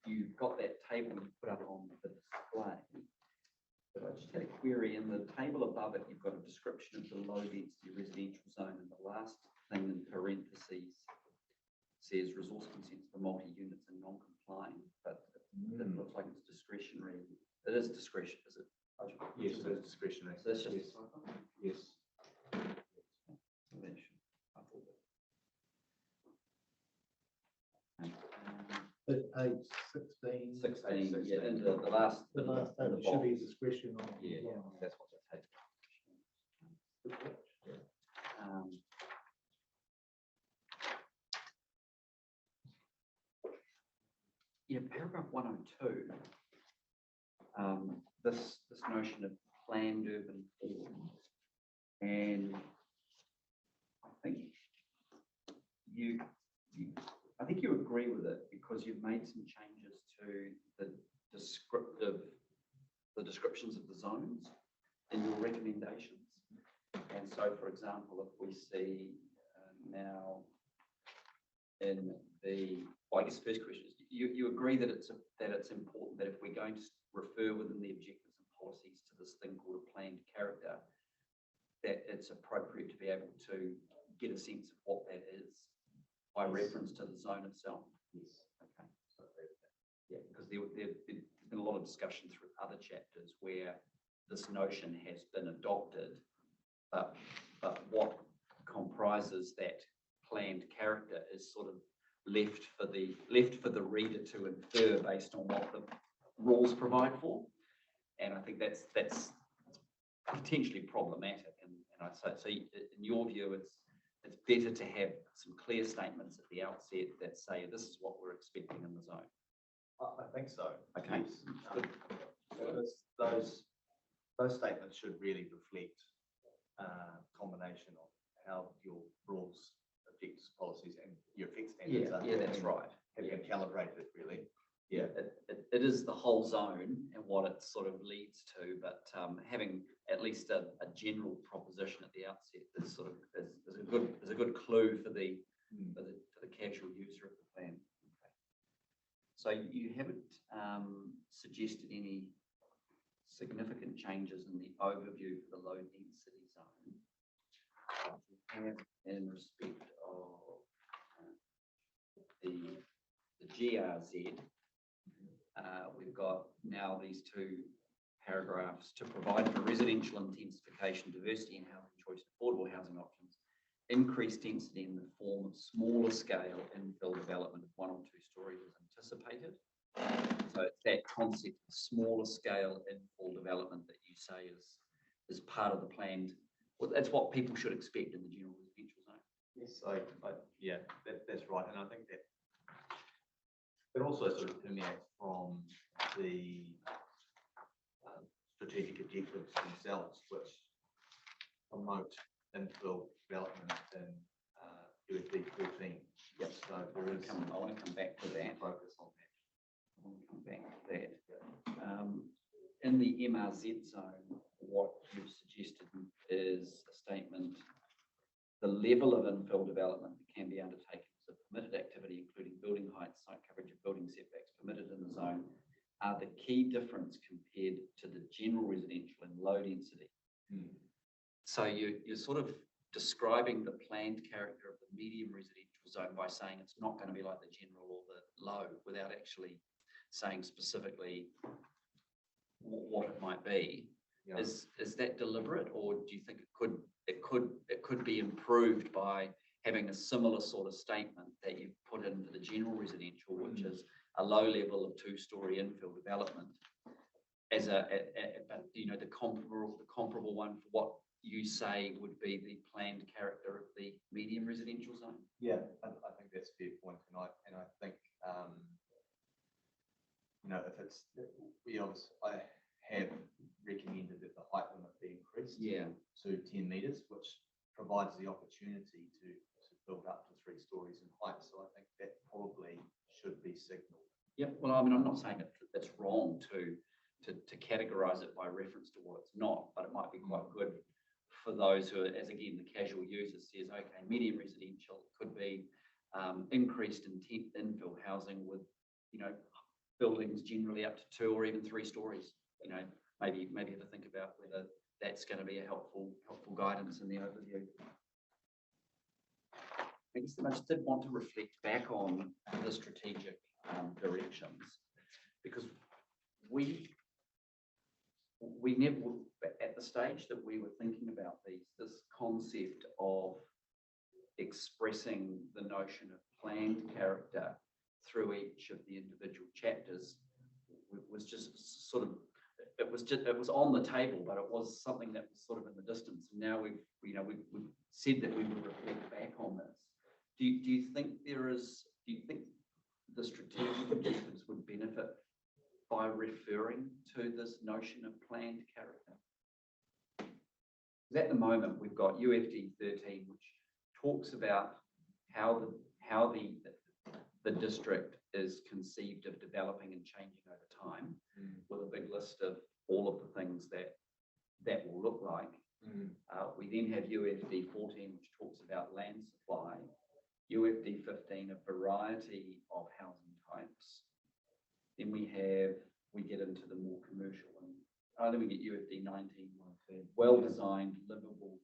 you've got that table you put up on the display. But I just had a query. In the table above it, you've got a description of the low density residential zone, and the last thing in parentheses says resource consents for multi-units and non-complying, but it looks like it's discretionary. It is discretion, is it? Yes, it is discretionary. So that's just Yes. So that should, I thought that. Page 16. 16, yeah, into the last. The last in the table should be box. discretion on. Yeah, compliance. that's what I take. Yeah, paragraph 102, this notion of planned urban form, And I think you, I think you agree with it because you've made some changes to the descriptions of the zones in your recommendations. And so, for example, if we see now in the, well, I guess the first question is, you agree that it's important that if we're going to refer within the objectives and policies to this thing called a planned character, that it's appropriate to be able to get a sense of what that is by reference to the zone itself? Yes. Okay. Yeah, because there's been a lot of discussion through other chapters where this notion has been adopted, but what comprises that planned character is sort of left for the reader to infer based on what the rules provide for. And I think that's potentially problematic. And I so in your view, it's better to have some clear statements at the outset that say this is what we're expecting in the zone. I think so. Okay. Yes. Those statements should really reflect a combination of how your rules, objectives, policies, and your fixed standards are. Yeah, that's right. Have been calibrated, really. Yeah, it is the whole zone and what it sort of leads to, but having at least a general proposition at the outset is sort of is a good clue for the casual user of the plan. Okay. So you haven't suggested any significant changes in the overview for the low density zone. You have in respect of the GRZ. We've got now these two paragraphs: to provide for residential intensification, diversity in housing choice, affordable housing options, increased density in the form of smaller scale infill development of 1 or 2 stories is anticipated. So it's that concept of smaller scale infill development that you say is part of the planned. Well, that's what people should expect in the general residential zone. Yes, yeah, that's right. And I think that it also sort of permeates from the strategic objectives themselves, which promote infill development in UFD 14. Yes. So there is. I want to come back to that. Focus on that. I want to come back to that. In the MRZ zone, what you've suggested is a statement: the level of infill development that can be undertaken as a permitted activity, including building heights, site coverage of building setbacks permitted in the zone, are the key difference compared to the general residential and low density. So you're sort of describing the planned character of the medium residential zone by saying it's not going to be like the general or the low, without actually saying specifically what it might be. Yeah. Is that deliberate, or do you think it could be improved by having a similar sort of statement that you've put in for the general residential, which is a low level of 2-story infill development, as the comparable one for what you say would be the planned character of the medium residential zone? Yeah, I think that's a fair point, and I think if it's I have recommended that the height limit be increased to 10 meters, which provides the opportunity to build up to 3 stories in height. So I think that probably should be signalled. Yep. Well, I mean, I'm not saying it's wrong to categorise it by reference to what it's not, but it might be quite good for those who are, as again, the casual user says, okay, medium residential could be increased infill housing with, buildings generally up to 2 or even 3 stories. Maybe have to think about whether that's going to be a helpful guidance in the overview. I guess I just did want to reflect back on the strategic directions, because we never, at the stage that we were thinking about this concept of expressing the notion of planned character through each of the individual chapters was just sort of, it was on the table, but it was something that was sort of in the distance. And now we've said that we would reflect back on this. Do you think the strategic objectives would benefit by referring to this notion of planned character? Because at the moment, we've got UFD 13, which talks about how the district is conceived of developing and changing over time, with a big list of all of the things that will look like. We then have UFD 14, which talks about land supply, UFD 15, a variety of housing types. Then we get into the more commercial, and then we get UFD 19, well-designed, livable.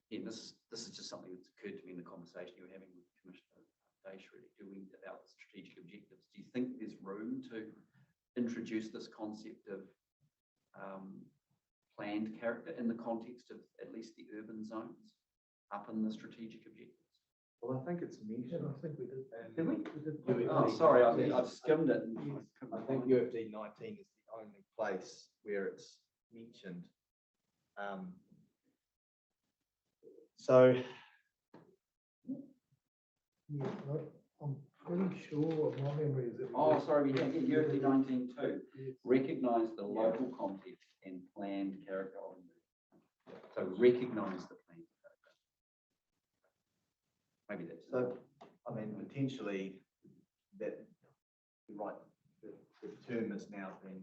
This is just something that's occurred to me in the conversation you were having with Commissioner Dace, really, about the strategic objectives. Do you think there's room to introduce this concept of planned character in the context of at least the urban zones up in the strategic objectives? Well, I think it's mentioned. I think we did. and Did we? Oh, sorry, I've skimmed it. I think UFD 19 is the only place where it's mentioned. So, Yeah, I'm pretty sure, my memory is that. Oh, sorry, we have UFD 19 too. Yes. Recognise the local context and planned character of it. So recognise the planned character. Maybe that's. so, I mean, potentially that, you're right, the term has now been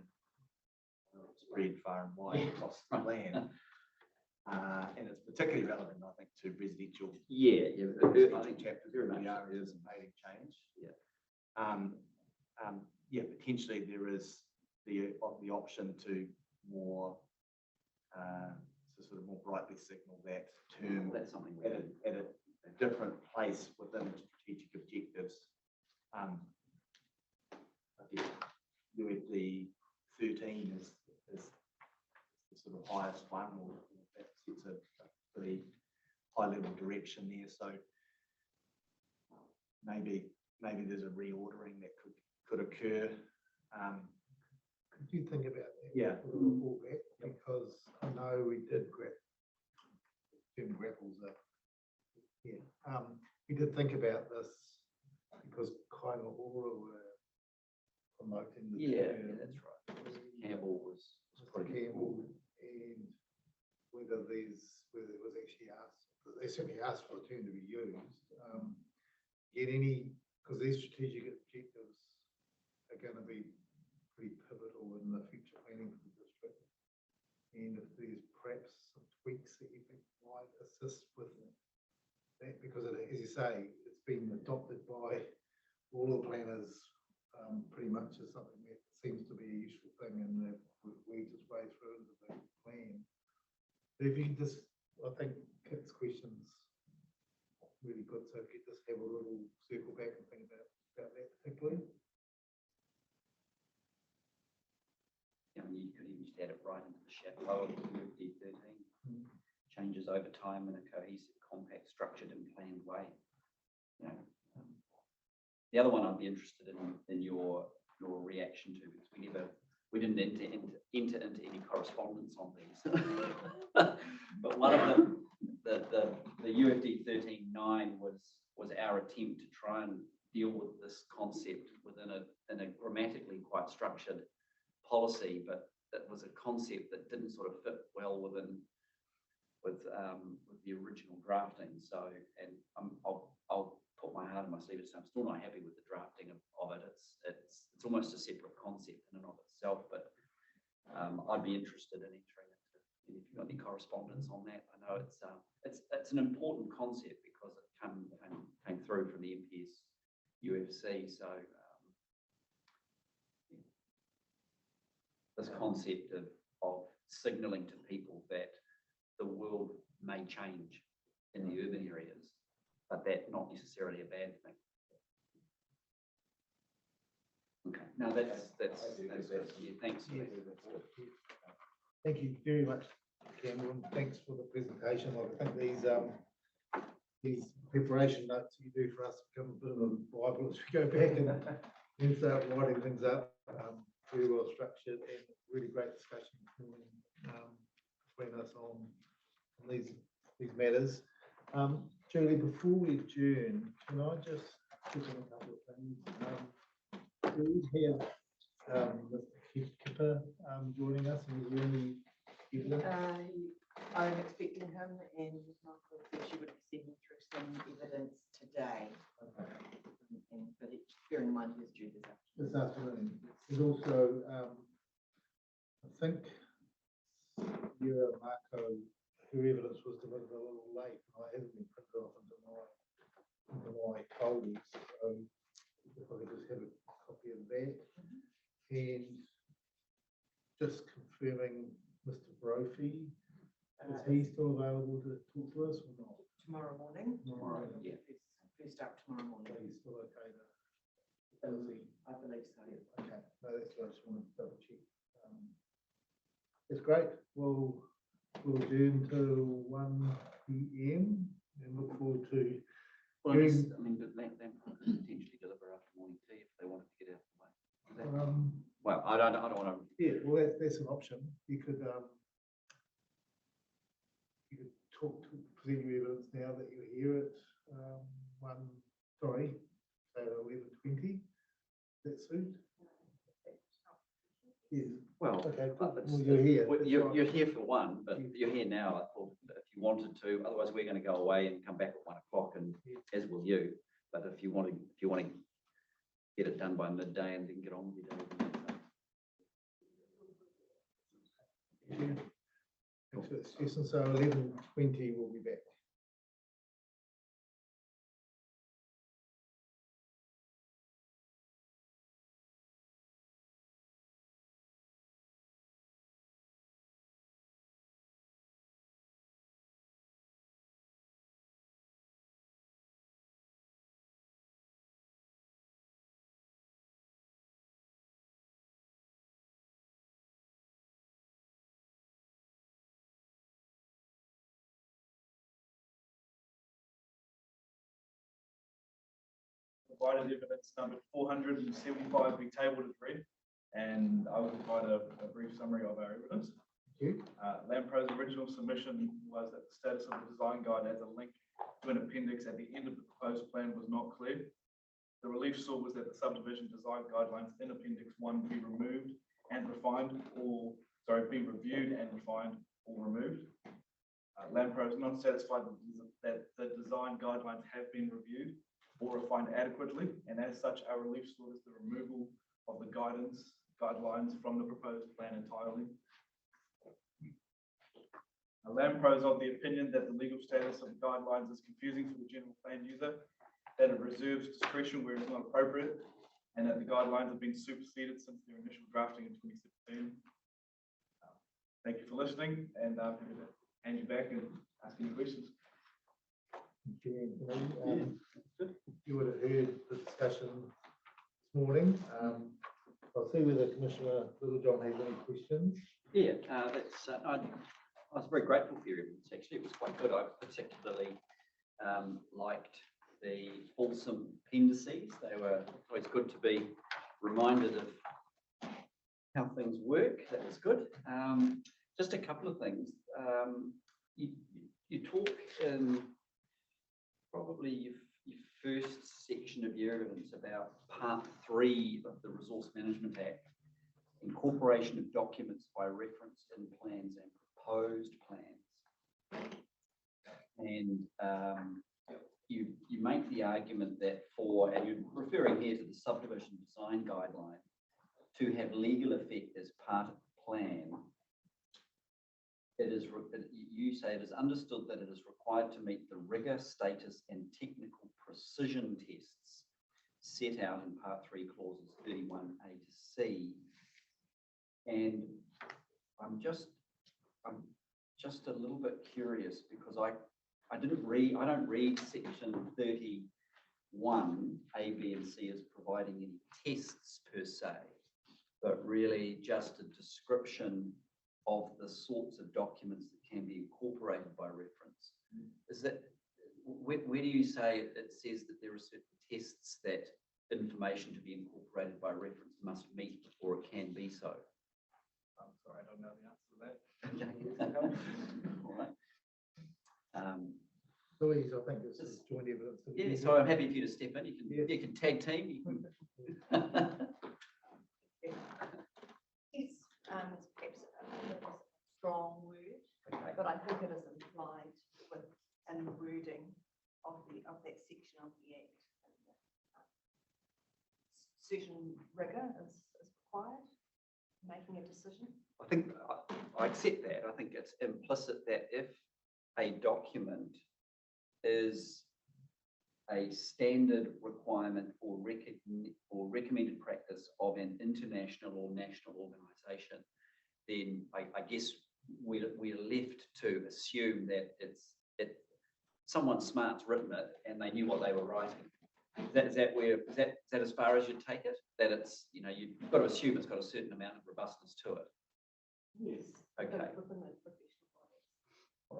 spread far and wide across the land. And it's particularly relevant, I think, to residential. Yeah, I think chapters very where much we are is. anticipating change. Yeah, potentially there is the option to more, to sort of more brightly signal that term That's something we at a different place within the strategic objectives. I guess UFD 13 is the sort of highest one, or that sets a pretty high level direction there. So maybe there's a reordering that could occur. Could you think about that? Yeah. A little more back, because I know we did Jim Grapples up. Yeah, we did think about this because Kaingaora were promoting the. Yeah, term. that's right. Campbell was Mr. probably Campbell, and whether it was actually asked, they certainly asked for a term to be used. Get any, because these strategic objectives are going to be pretty pivotal in the future planning for the district. And if there's perhaps some tweaks that you think might assist with that, because as you say, it's been adopted by all the planners pretty much as something that seems to be a useful thing, and that weeds its way through into the plan. If you just, I think Kit's question's really good, so if you just have a little circle back and think about that particularly. Yeah, I mean, you could even just add it right into the chapeau of UFD 13. Changes over time in a cohesive, compact, structured and planned way. You know, the other one I'd be interested in your reaction to, because we didn't enter into any correspondence on these. But one of them, the UFD 13.9 was our attempt to try and deal with this concept in a grammatically quite structured policy, but that was a concept that didn't sort of fit well with the original drafting. So, and I'll put my heart on my sleeve. So I'm still not happy with the drafting of it. It's almost a separate concept in and of itself. But I'd be interested in entering into if you've got any correspondence on that. I know it's an important concept because it came through from the MPS UFC. So this concept of signalling to people that the world may change in the urban areas, but that's not necessarily a bad thing. Okay, no, that's yeah, thanks. Yeah. Thank you very much, Cameron. Thanks for the presentation. I think these preparation notes you do for us become a bit of a Bible as we go back and start writing things up. Very well structured and really great discussion between us on these matters. Julie, before we adjourn, can I just check on a couple of things? Do we have Mr. Kipper joining us, and is there any Evelyn? I'm expecting him, and Michael said she would be sending through some evidence today. But bearing in mind he was due this afternoon. This afternoon. There's also, I think, Marco, her evidence was delivered a little late. I haven't been printed off into my folders. So if I could just have a copy of that. And just confirming Mr. Brophy, is he still available to talk to us or not? Tomorrow morning. Tomorrow, yeah. First up tomorrow morning. So he's still okay to? I believe so. Okay, no, that's what I just want to double check. That's great. We'll adjourn to 1 PM and look forward to. Well, I mean, but Lamp could potentially deliver after morning tea if they wanted to get out of the way. Is that- Well, I don't want to. Yeah, well, that's an option. You could present your evidence now that you're here at, say at 11:20. That suit? Yes. Well, Okay, but well, you're here. well, That's you're right. here for one, but you're here now. I thought that if you wanted to, otherwise we're going to go away and come back at 1 o'clock, and as will you. But if you want to get it done by midday and then get on with your day. then that's Yeah. Thanks for the suggestion. So 11:20 we'll be back. Provided evidence number 475 be tabled as read, and I will provide a brief summary of our evidence. Thank you. Lampro's original submission was that the status of the design guide as a link to an appendix at the end of the proposed plan was not clear. The relief sought was that the subdivision design guidelines in Appendix 1 be removed and refined, be reviewed and refined or removed. Lampro is not satisfied that the design guidelines have been reviewed or refined adequately, and as such, our relief sought is the removal of the guidelines from the proposed plan entirely. Lampro is of the opinion that the legal status of the guidelines is confusing for the general plan user, that it reserves discretion where it's not appropriate, and that the guidelines have been superseded since their initial drafting in 2016. Thank you for listening, and I'm going to hand you back and ask any questions. Thank you, Anthony. You would have heard the discussion this morning. I'll see whether Commissioner Littlejohn has any questions. Yeah, that's. I was very grateful for your evidence. Actually, it was quite good. I particularly liked the fulsome appendices. They were always good to be reminded of how things work. That was good. Just a couple of things. You talk in probably your first section of your evidence about Part 3 of the Resource Management Act, incorporation of documents by reference in plans and proposed plans. And you make the argument that and you're referring here to the subdivision design guideline, to have legal effect as part of the plan, you say it is understood that it is required to meet the rigor, status, and technical precision tests set out in Part 3, clauses 31A to C. And I'm just a little bit curious because I don't read section 31 A, B, and C as providing any tests per se, but really just a description of the sorts of documents that can be incorporated by reference. Is that where do you say it says that there are certain tests that information to be incorporated by reference must meet before it can be so? I'm sorry, I don't know the answer to that. All right. Louise, I think this is joint evidence. Yeah, so I'm happy for you to step in. You can tag team. You can. Yes, perhaps a strong but I think it is implied with, in the wording of that section of the Act. Certain rigor is required, making a decision. I think I accept that. I think it's implicit that if a document is a standard requirement or recommended practice of an international or national organisation, then I guess we're left to assume that someone smart's written it and they knew what they were writing. Is that as far as you take it? That it's, you've got to assume it's got a certain amount of robustness to it. Yes. Okay. Within the professional bodies. All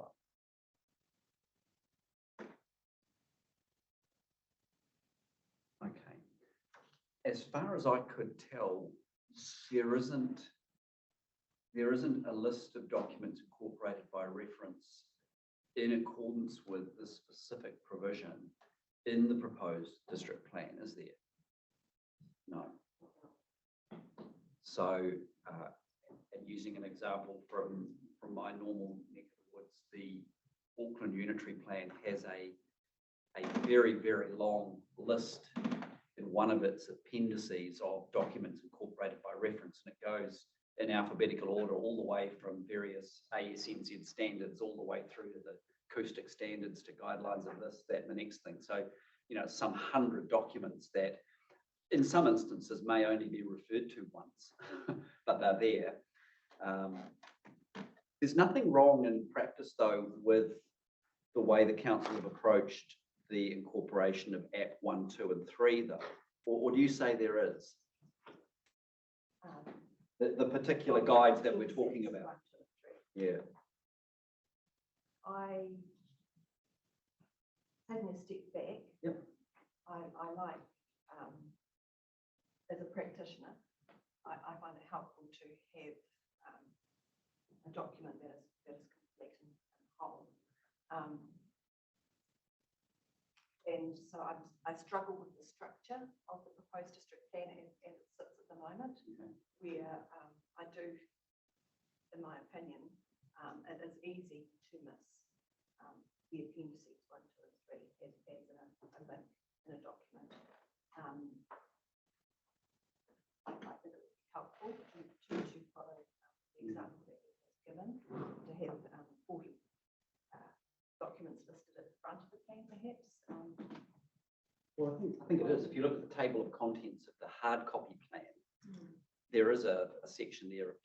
right. Okay. As far as I could tell, there isn't a list of documents incorporated by reference in accordance with the specific provision in the proposed district plan, is there? No. So, and using an example from my normal neck of the woods, the Auckland Unitary Plan has a very, very long list in one of its appendices of documents incorporated by reference, and it goes in alphabetical order all the way from various ASNZ standards all the way through to the acoustic standards to guidelines of this, that, and the next thing. So, some 100 documents that in some instances may only be referred to once, but they're there. There's nothing wrong in practice, though, with the way the council have approached the incorporation of Act 1, 2, and 3, though, or do you say there is? The particular guides that we're talking about. Yeah. Taking a step back. Yep. I like, as a practitioner, I find it helpful to have a document that is complete and whole. And so I struggle with the structure of the proposed district plan as it sits at the moment, where I do, in my opinion, it is easy to miss the appendices 1, 2, and 3 as a link in a document. I think it would be helpful to follow the example that you have given, to have 40 documents listed at the front of the plan, perhaps. Well, I think it is. If you look at the table of contents of the hard copy plan, there is a section there of,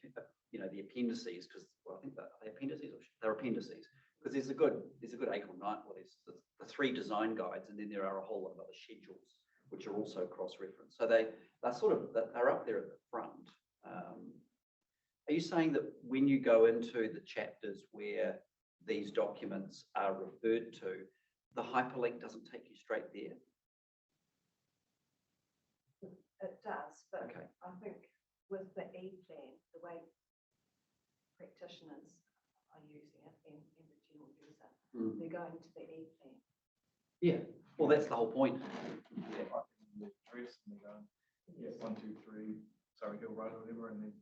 the appendices, because I think they're appendices, because there's a good 8 or 9. Well, there's the 3 design guides, and then there are a whole lot of other schedules which are also cross-referenced. So they're up there at the front. Are you saying that when you go into the chapters where these documents are referred to, the hyperlink doesn't take you straight there? It does, but Okay. I think with the E-plan, the way practitioners are using it and the general user, they're going to the E-plan. Yeah. Well, that's the whole point. Yeah. The address and they go, 1, 2, 3, Surrey Hill Road or whatever, and then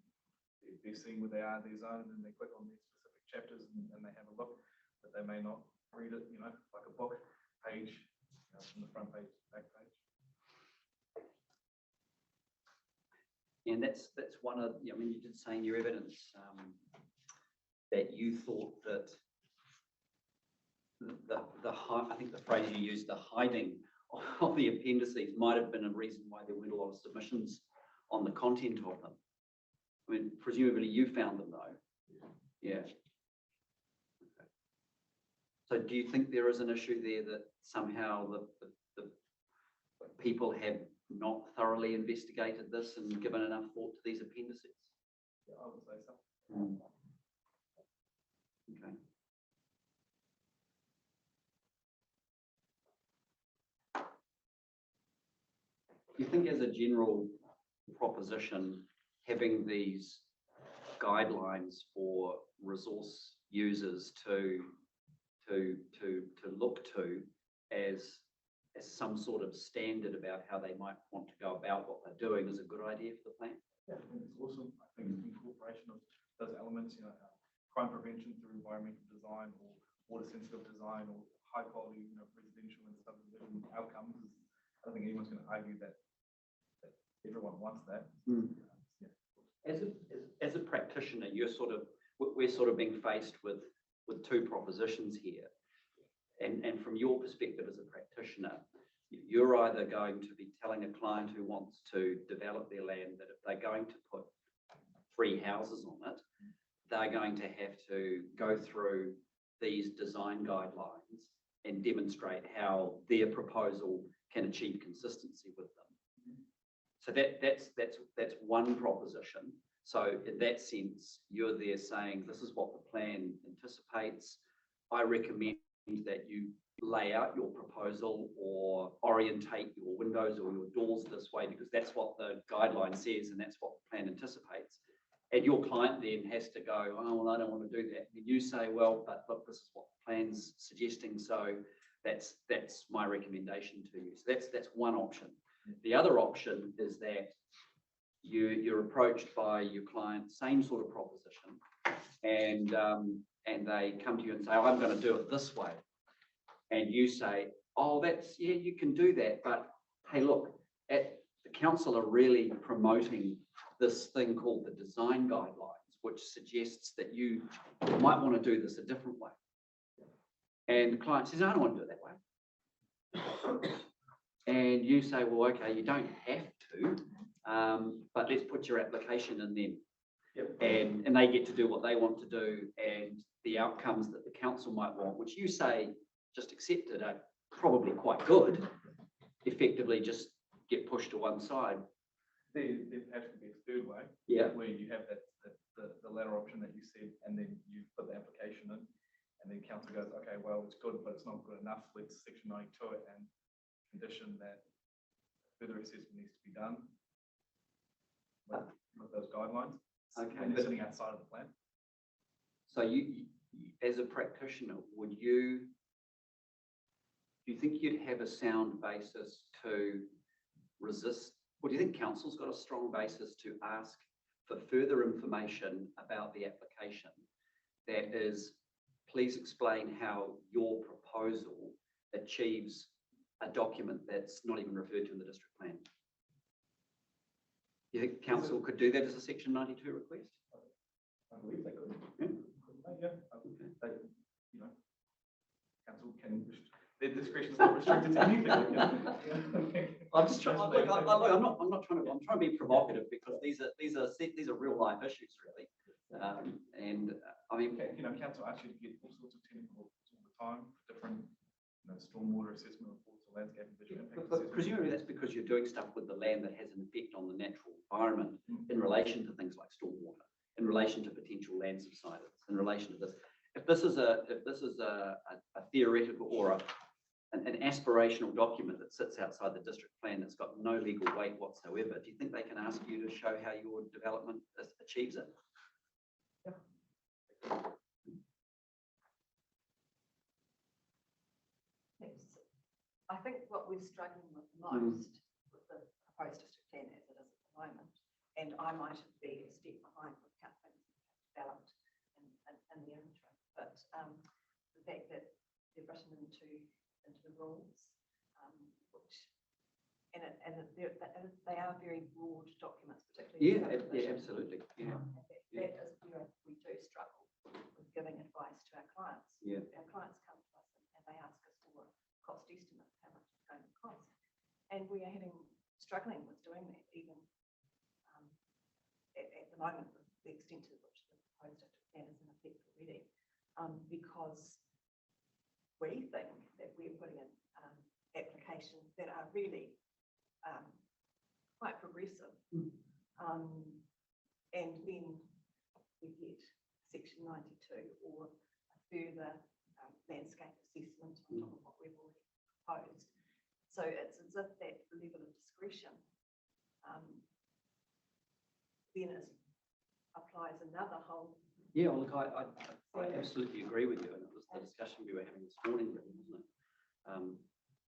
they're seeing where they are, their zone, and then they click on their specific chapters and they have a look, but they may not read it, like a book page, from the front page to the back page. And that's one of, you did say in your evidence that you thought that I think the phrase you used, the hiding of the appendices might have been a reason why there weren't a lot of submissions on the content of them. Presumably you found them though. Yeah. Okay. So do you think there is an issue there that somehow the people have not thoroughly investigated this and given enough thought to these appendices? Yeah, I would say so. Okay. Do you think as a general proposition, having these guidelines for resource users to look to as some sort of standard about how they might want to go about what they're doing is a good idea for the plan? Yeah, I think it's awesome. I think incorporation of those elements, crime prevention through environmental design or water sensitive design or high quality, residential and subdivision outcomes. I don't think anyone's going to argue that everyone wants that. Yeah. As a practitioner, we're sort of being faced with two propositions here. And from your perspective as a practitioner, you're either going to be telling a client who wants to develop their land that if they're going to put 3 houses on it, they're going to have to go through these design guidelines and demonstrate how their proposal can achieve consistency with them. So that's one proposition. So in that sense, you're there saying, this is what the plan anticipates. I recommend that you lay out your proposal or orientate your windows or your doors this way, because that's what the guideline says and that's what the plan anticipates. And your client then has to go, oh, well, I don't want to do that. And you say, well, but look, this is what the plan's suggesting. So that's my recommendation to you. So that's one option. The other option is that you're approached by your client, same sort of proposition, and they come to you and say, oh, I'm going to do it this way. And you say, oh, yeah, you can do that. But hey, look, the council are really promoting this thing called the design guidelines, which suggests that you might want to do this a different way. And the client says, I don't want to do it that way. And you say, well, okay, you don't have to, but let's put your application in then. Yep. And they get to do what they want to do, and the outcomes that the council might want, which you say just accepted, are probably quite good, effectively just get pushed to one side. There has to be a third way. Yeah. Where you have the latter option that you said, and then you put the application in, and then council goes, okay, well, it's good, but it's not good enough. Let's section 92 it and condition that further assessment needs to be done with those guidelines. Okay, When they're sitting outside of the plan. So you as a practitioner, do you think you'd have a sound basis to resist? Or do you think council's got a strong basis to ask for further information about the application? That is, please explain how your proposal achieves a document that's not even referred to in the district plan. You think council could do that as a section 92 request? I believe they could. Yeah. Yeah. They, council can, their discretion is not restricted to anything. I'm just trying. I'm not trying to. I'm trying to be provocative because these are real life issues, really. And I mean, council asks you to get all sorts of technical reports all the time, different, stormwater assessment reports or landscape and visual impact but assessment. presumably that's because you're doing stuff with the land that has an effect on the natural environment in relation to things like stormwater, in relation to potential land subsidence, in relation to this. If this is a theoretical or an aspirational document that sits outside the district plan that's got no legal weight whatsoever, do you think they can ask you to show how your development achieves it? I think what we're struggling with most with the proposed district plan as it is at the moment, and I might be a step behind with how things have developed in the interim, but the fact that they're written into the rules, which they are very broad documents, particularly. Yeah, absolutely. Yeah. That is where we do struggle with giving advice to our clients. Yeah. Our clients come to us and they ask us for cost estimates, how much it's going to cost. And we are struggling with doing that even at the moment, with the extent to which the proposed district plan is in effect already, because we think that we're putting in applications that are really quite progressive. And then we get section 92 or a further landscape assessment on top of what we've already proposed. So it's as if that level of discretion then applies another whole. Yeah, well, look, I absolutely agree with you, and it was the discussion we were having this morning, really, wasn't it?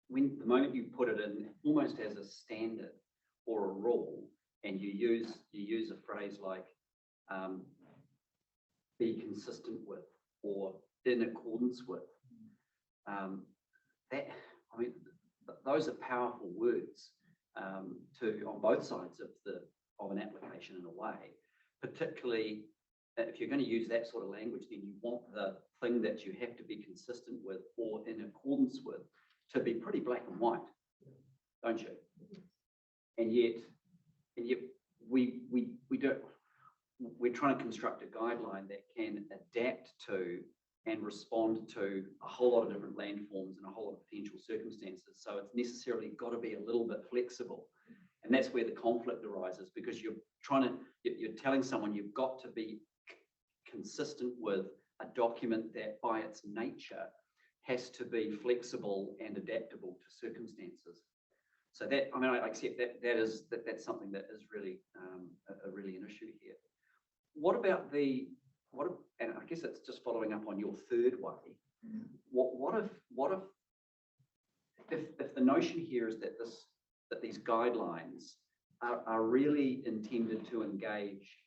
When the moment you put it in almost as a standard or a rule, and you use a phrase like be consistent with or in accordance with. That, I mean, those are powerful words on both sides of an application in a way, particularly if you're going to use that sort of language, then you want the thing that you have to be consistent with or in accordance with to be pretty black and white, don't you? And yet we don't. We're trying to construct a guideline that can adapt to and respond to a whole lot of different landforms and a whole lot of potential circumstances. So it's necessarily got to be a little bit flexible. And that's where the conflict arises, because you're telling someone you've got to be consistent with a document that by its nature has to be flexible and adaptable to circumstances. So that, I mean, I accept that's something that is really really an issue here. What about and I guess it's just following up on your third way. What if the notion here is that these guidelines are really intended to engage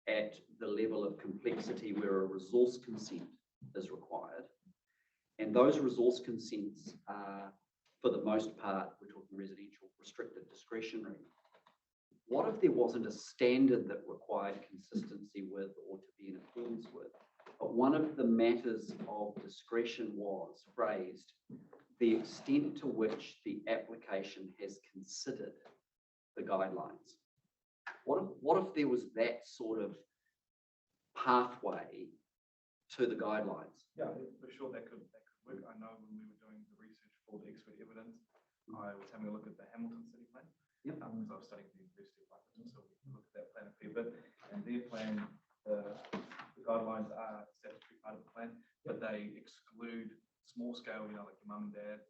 at the level of complexity where a resource consent is required, and those resource consents are, for the most part, we're talking residential, restricted, discretionary. What if there wasn't a standard that required consistency with or to be in accordance with, but one of the matters of discretion was phrased the extent to which the application has considered the guidelines? What if there was that sort of pathway to the guidelines? Yeah, for sure that could work. I know when we were doing the research for the expert evidence, I was having a look at the Hamilton City Plan. Yep. Because I was studying at the University of London, so we looked at that plan a fair bit. And their plan, the guidelines are a statutory part of the plan, but they exclude small scale, you know, like your mum and dad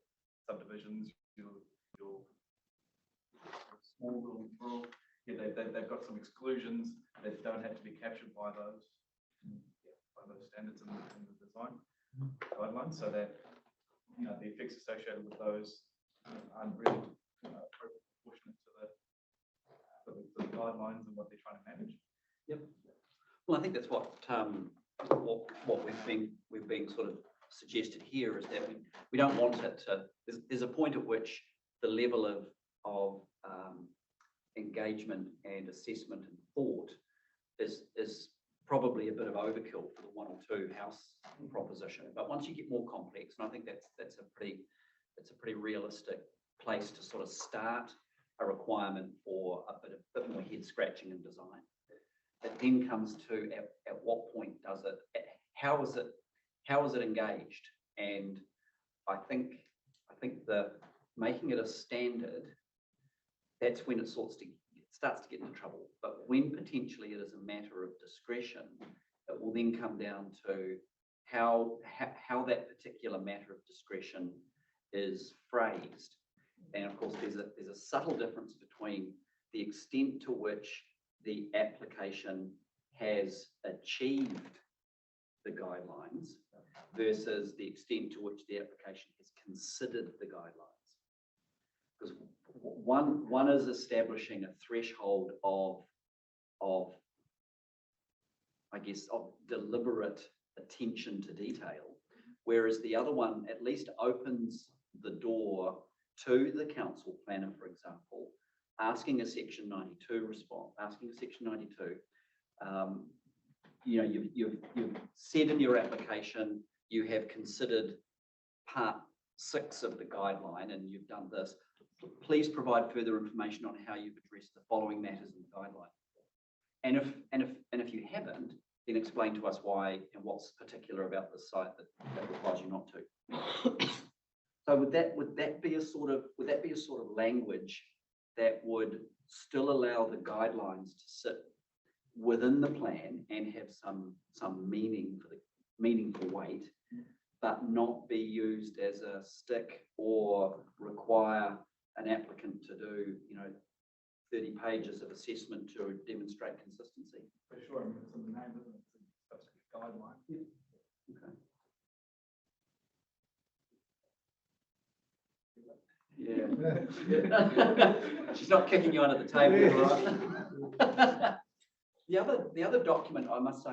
subdivisions, your small little rural. Yeah, they've got some exclusions that don't have to be captured by those standards in the design guidelines, so that, you know, the effects associated with those aren't really proportionate to the guidelines and what they're trying to manage. Yep. Well, I think that's what we've been sort of suggested here, is that we don't want it to. There's a point at which the level of engagement and assessment and thought is probably a bit of overkill for the one or two house proposition. But once you get more complex, and I think that's a pretty realistic place to sort of start a requirement for a bit more head scratching in design. It then comes to at what point does it? How is it engaged? And I think that making it a standard, that's when it starts to get into trouble. But when potentially it is a matter of discretion, it will then come down to how that particular matter of discretion is phrased. And of course, there's a subtle difference between the extent to which the application has achieved the guidelines versus the extent to which the application has considered the guidelines. Because one is establishing a threshold of I guess, of deliberate attention to detail, whereas the other one at least opens the door to the council planner, for example, asking a Section 92 response, asking a Section 92. You know, you've said in your application you have considered part 6 of the guideline, and you've done this. Please provide further information on how you've addressed the following matters in the guideline. And if you haven't, then explain to us why and what's particular about the site that requires you not to. So would that be a sort of language that would still allow the guidelines to sit within the plan and have some meaningful weight, but not be used as a stick or require an applicant to do, you know, 30 pages of assessment to demonstrate consistency? For sure, I mean, it's in the name, isn't it? It's supposed to be a guideline. Okay. Yeah. She's not kicking you under the table, right? The other document, I must say,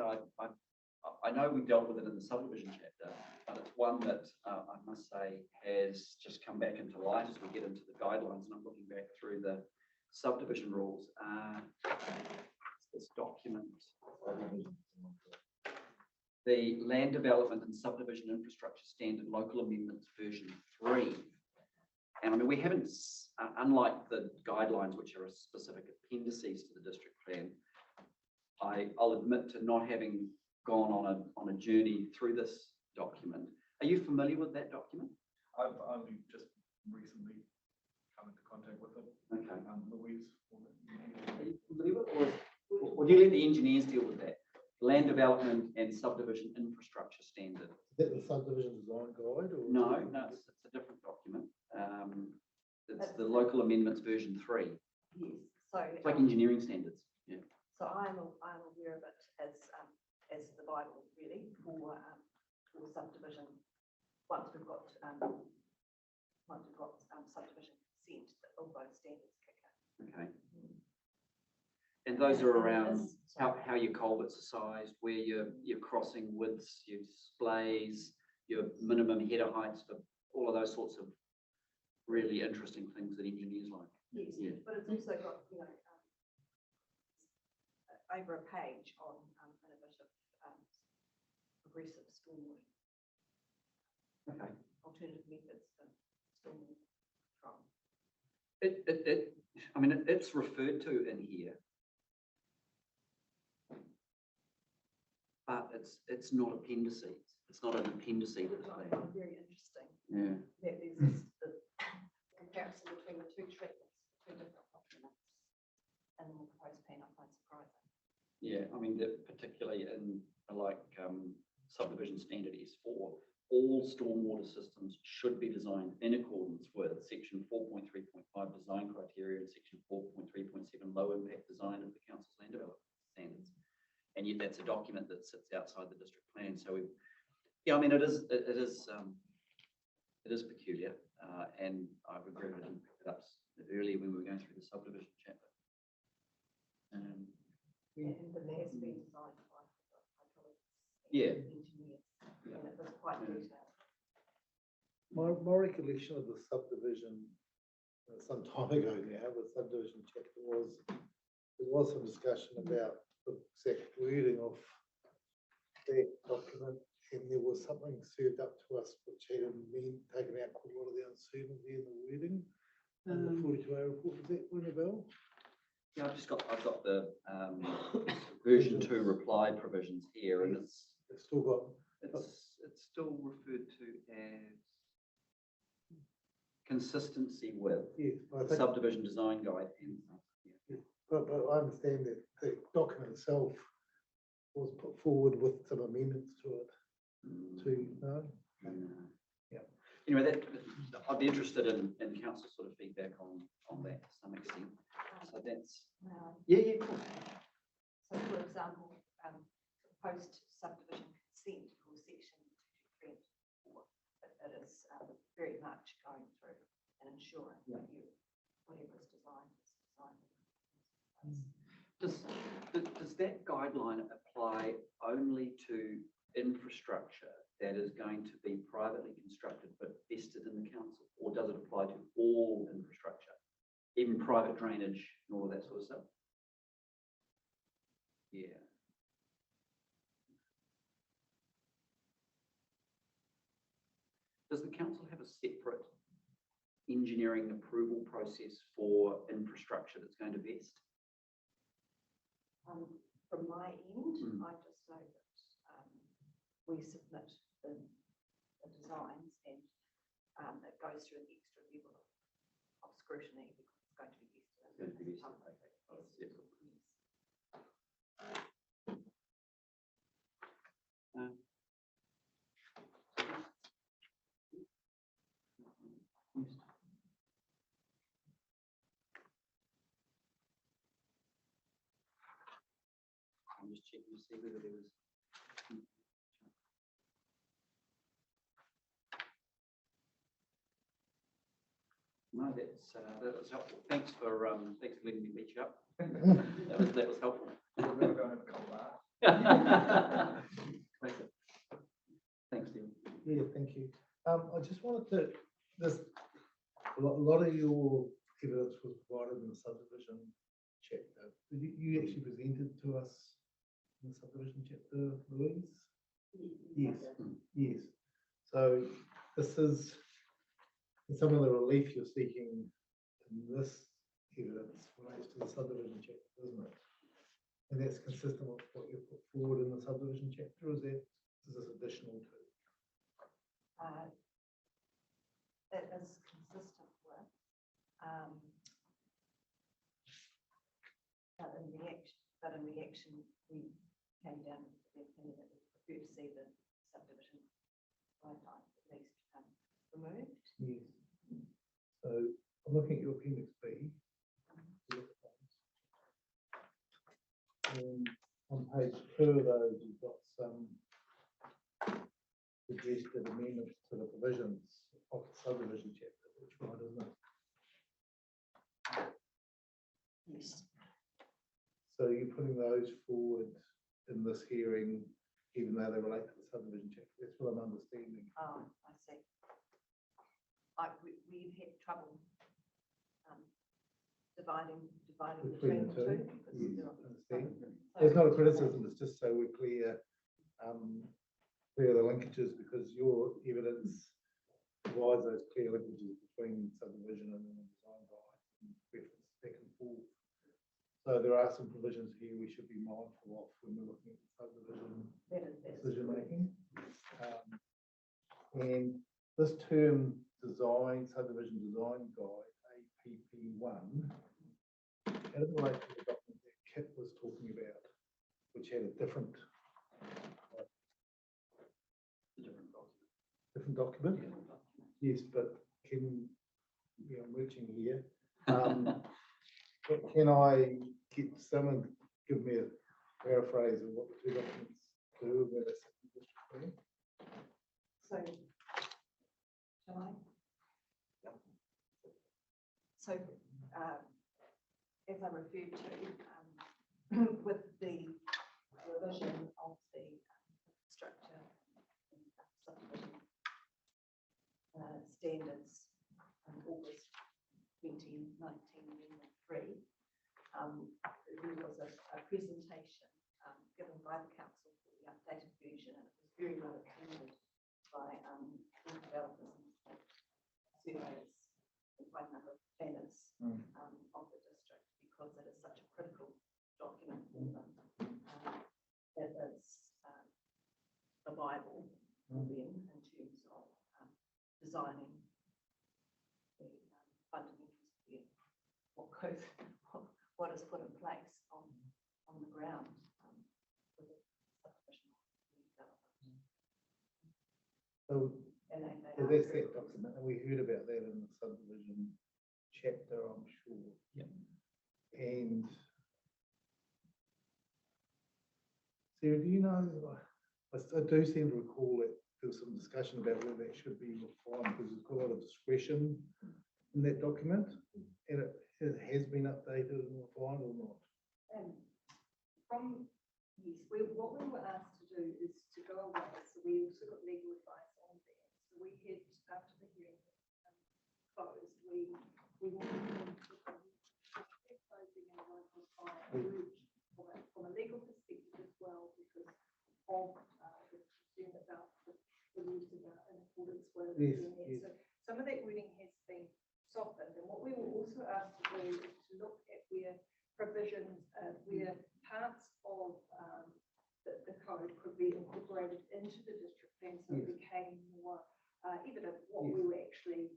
I know we dealt with it in the subdivision chapter, but it's one that I must say has just come back into light as we get into the guidelines, and I'm looking back through the subdivision rules. This document, the Land Development and Subdivision Infrastructure Standard Local Amendments version 3. And I mean, we haven't, unlike the guidelines, which are a specific appendices to the district plan, I'll admit to not having gone on a journey through this document. Are you familiar with that document? I've only just recently come into contact with it. Okay. Louise. Are you familiar with it, or do you let the engineers deal with that? Land Development and Subdivision Infrastructure Standard. Is that the subdivision design guide or? No, it's a different document. It's the Local Amendments version 3. Yes, so. It's like engineering standards. Yeah. So I'm aware of it as the Bible really for subdivision. Once we've got subdivision consent, all those standards kick in. Okay. And those are around how your culverts are sized, where your crossing widths, your displays, your minimum header heights, for all of those sorts of really interesting things that engineers like. Yes, Yeah. but it's also got, over a page on a bit of progressive stormwater, Okay. alternative methods for stormwater control. I mean, it's referred to in here, but it's not appendices. It's not an appendix to the plan. Very interesting Yeah. that there's this the comparison between the two treatments, two different documents, and the proposed plan. I find surprising. Yeah, I mean, particularly in subdivision standard S4, all stormwater systems should be designed in accordance with section 4.3.5 design criteria and section 4.3.7 low impact design of the council's land development standards. And yet that's a document that sits outside the district plan. So I mean, it is peculiar, and I regret I didn't pick it up earlier when we were going through the subdivision chapter. And the has been designed by hydraulics. Yeah. Engineers, and it was quite detailed. My recollection of the subdivision, some time ago now, the subdivision chapter there was some discussion about the exact wording of that document, and there was something served up to us which had been taken out quite a lot of the uncertainty in the wording. And the 42A report, was that ring a bell? Yeah, I've got the version 2 reply provisions here, and It's still got, it's still referred to as consistency with yes, I think, subdivision design guide. but I understand that the document itself was put forward with some amendments to it, no? Yeah. Anyway, I'd be interested in council sort of feedback on that to some extent. So that's, yeah, cool. So for example, post subdivision consent for section 2.4, it is very much going through and ensuring that whatever is designed is designed. Does that guideline apply only to infrastructure that is going to be privately constructed but vested in the council, or does it apply to all infrastructure, even private drainage and all of that sort of stuff? Yeah. Does the council have a separate engineering approval process for infrastructure that's going to vest? From my end, I just know that we submit the designs and it goes through an extra level of scrutiny because it's going to be vested. It's going to be vested, okay. Oh, yes. I'm just checking to see whether there was. No, that was helpful. Thanks for letting me beat you up. That was helpful. We're going to have a couple of hours. Thanks. Yeah, thank you. I just wanted to, this, a lot of your evidence was provided in the subdivision chapter. You actually presented to us in the subdivision chapter, Louise? Yes, yes. So this is some of the relief you're seeking in this evidence relates to the subdivision chapter, isn't it? And that's consistent with what you put forward in the subdivision chapter, is this additional to? It is consistent with, but in the action, we came down with the opinion that we prefer to see the subdivision guidelines at least removed. Yes. So I'm looking at your appendix B. And on page 2 of those, you've got some suggested amendments to the provisions of the subdivision chapter, which one isn't it? Yes. So you're putting those forward in this hearing, even though they relate to the subdivision chapter. That's what I'm understanding. Oh, I see. We've had trouble dividing Between between the two? because Yes, they're- understand. so- It's not a criticism, it's just so we're clear, clear the linkages, because your evidence provides those clear linkages between subdivision and the design guide and reference back and forth. So there are some provisions here we should be mindful of when we're looking at subdivision that is decision correct. making. And this term design, subdivision design guide, APP1, how does it relate to the document that Kit was talking about, which had a different document? Yes, but I'm reaching here. But can I get someone to give me a paraphrase of what the two documents do? Where they sit in the district plan? So, shall I? So, as I referred to, with the revision of the structure and subdivision standards in August 2019, Amendment 3, there was a presentation given by the council for the updated version, and it was very well attended by developers and surveyors and quite a number of planners of the district, because it is such a critical document for them. It is the Bible for them in terms of designing the fundamentals of what is put in place on the ground with the subdivision development. So And they so are that's very that document, and we heard about that in the subdivision chapter, I'm sure. Yeah. And Sarah, do you know, I do seem to recall that there was some discussion about whether that should be refined, because there's got a lot of discretion in that document, and it has been updated and refined or not? What we were asked to do is to go away, so we also got legal advice on that. So we had, after the hearing closed, we wanted to closing and one from a legal perspective as well, because of the concern about the rules about in accordance with the Yes, DNS. yes. So some of that wording has been softened, and what we were also asked to do is to look at where provisions, where parts of the code could be incorporated into the district plan, so it became more evident what we were actually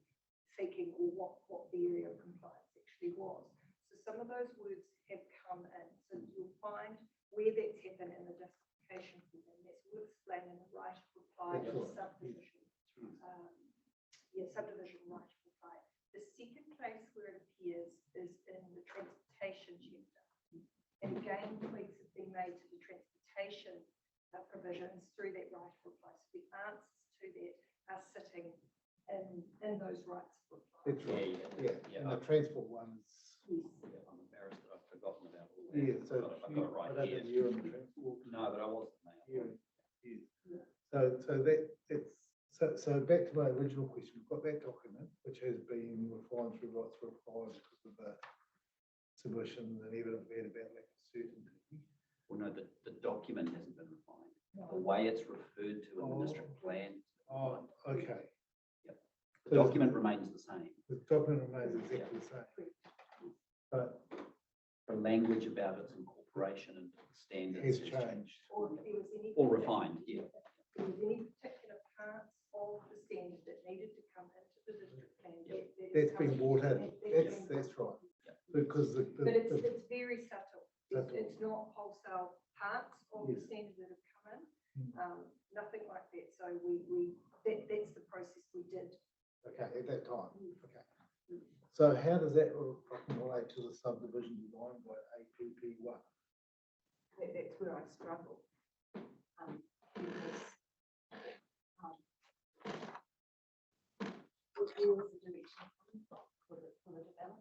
seeking, or what the area of compliance actually was. So some of those words have come in, so you'll find where that's happened in the justification for them. That's will explain in the right of reply That's of right. subdivision. Subdivision right of reply. The second place where it appears is in the transportation chapter. And again, tweaks have been made to the transportation provisions through that right of reply. So the answers to that are sitting in those rights of reply. That's right, Yeah. and the transport ones, Yes. I'm embarrassed that I've forgotten about all that. yeah, so I've got it I right don't here. think you're in the transport. No, but I wasn't, mate. Yeah. So that's So back to my original question, we've got that document, which has been refined through rights required because of the submission and evidence we had about lack of certainty. Well, no, the document hasn't been refined. The way it's referred to in the district plan, Oh, okay. the document remains the same. The document remains exactly the same. But The language about its incorporation into the standards has has changed. Or if there was any. or refined, yeah. If there was any particular parts of the standard that needed to come into the district plan. That's been brought in. That's right. Because But it's very subtle. Subtle. It's not wholesale parts of the Yes. standard that have come in. Mm. Nothing like that. So that's the process we did. Okay, at that time, okay. So how does that fucking relate to the subdivision design by APP one? That's where I struggle. Because, where is the direction coming from for the developer?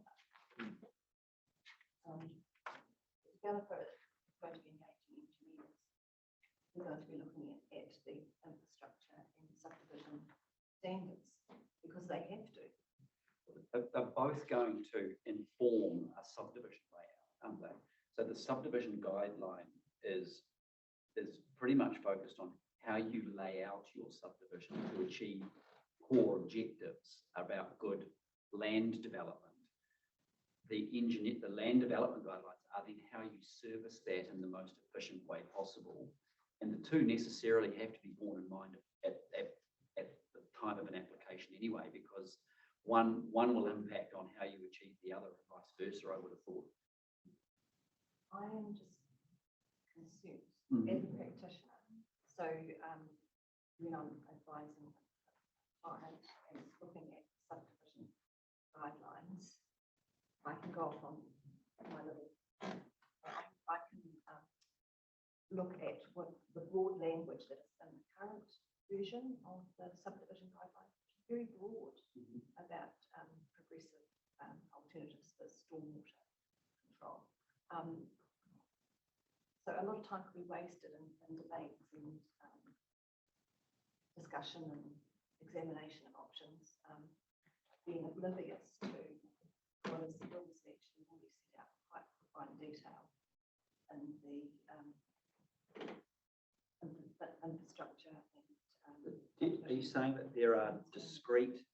The developer is going to be engaging engineers. We're going to be looking at the infrastructure and subdivision standards because they have to. They're both going to inform a subdivision layout, aren't they? So the subdivision guideline is pretty much focused on how you lay out your subdivision to achieve core objectives about good land development. The land development guidelines are then how you service that in the most efficient way possible. And the two necessarily have to be borne in mind at the time of an application anyway, because one will impact on how you achieve the other, and vice versa, I would have thought. I am just concerned Mhm. as a practitioner. So when I'm advising a client and looking at subdivision guidelines, I can go off on my little, I can look at what the broad language that is in the current version of the subdivision guidelines, which is very broad about progressive alternatives for stormwater control. So a lot of time could be wasted in debates and discussion and examination of options, being oblivious to what is actually already set out in quite fine detail in the infrastructure and. Are you saying that there are discrete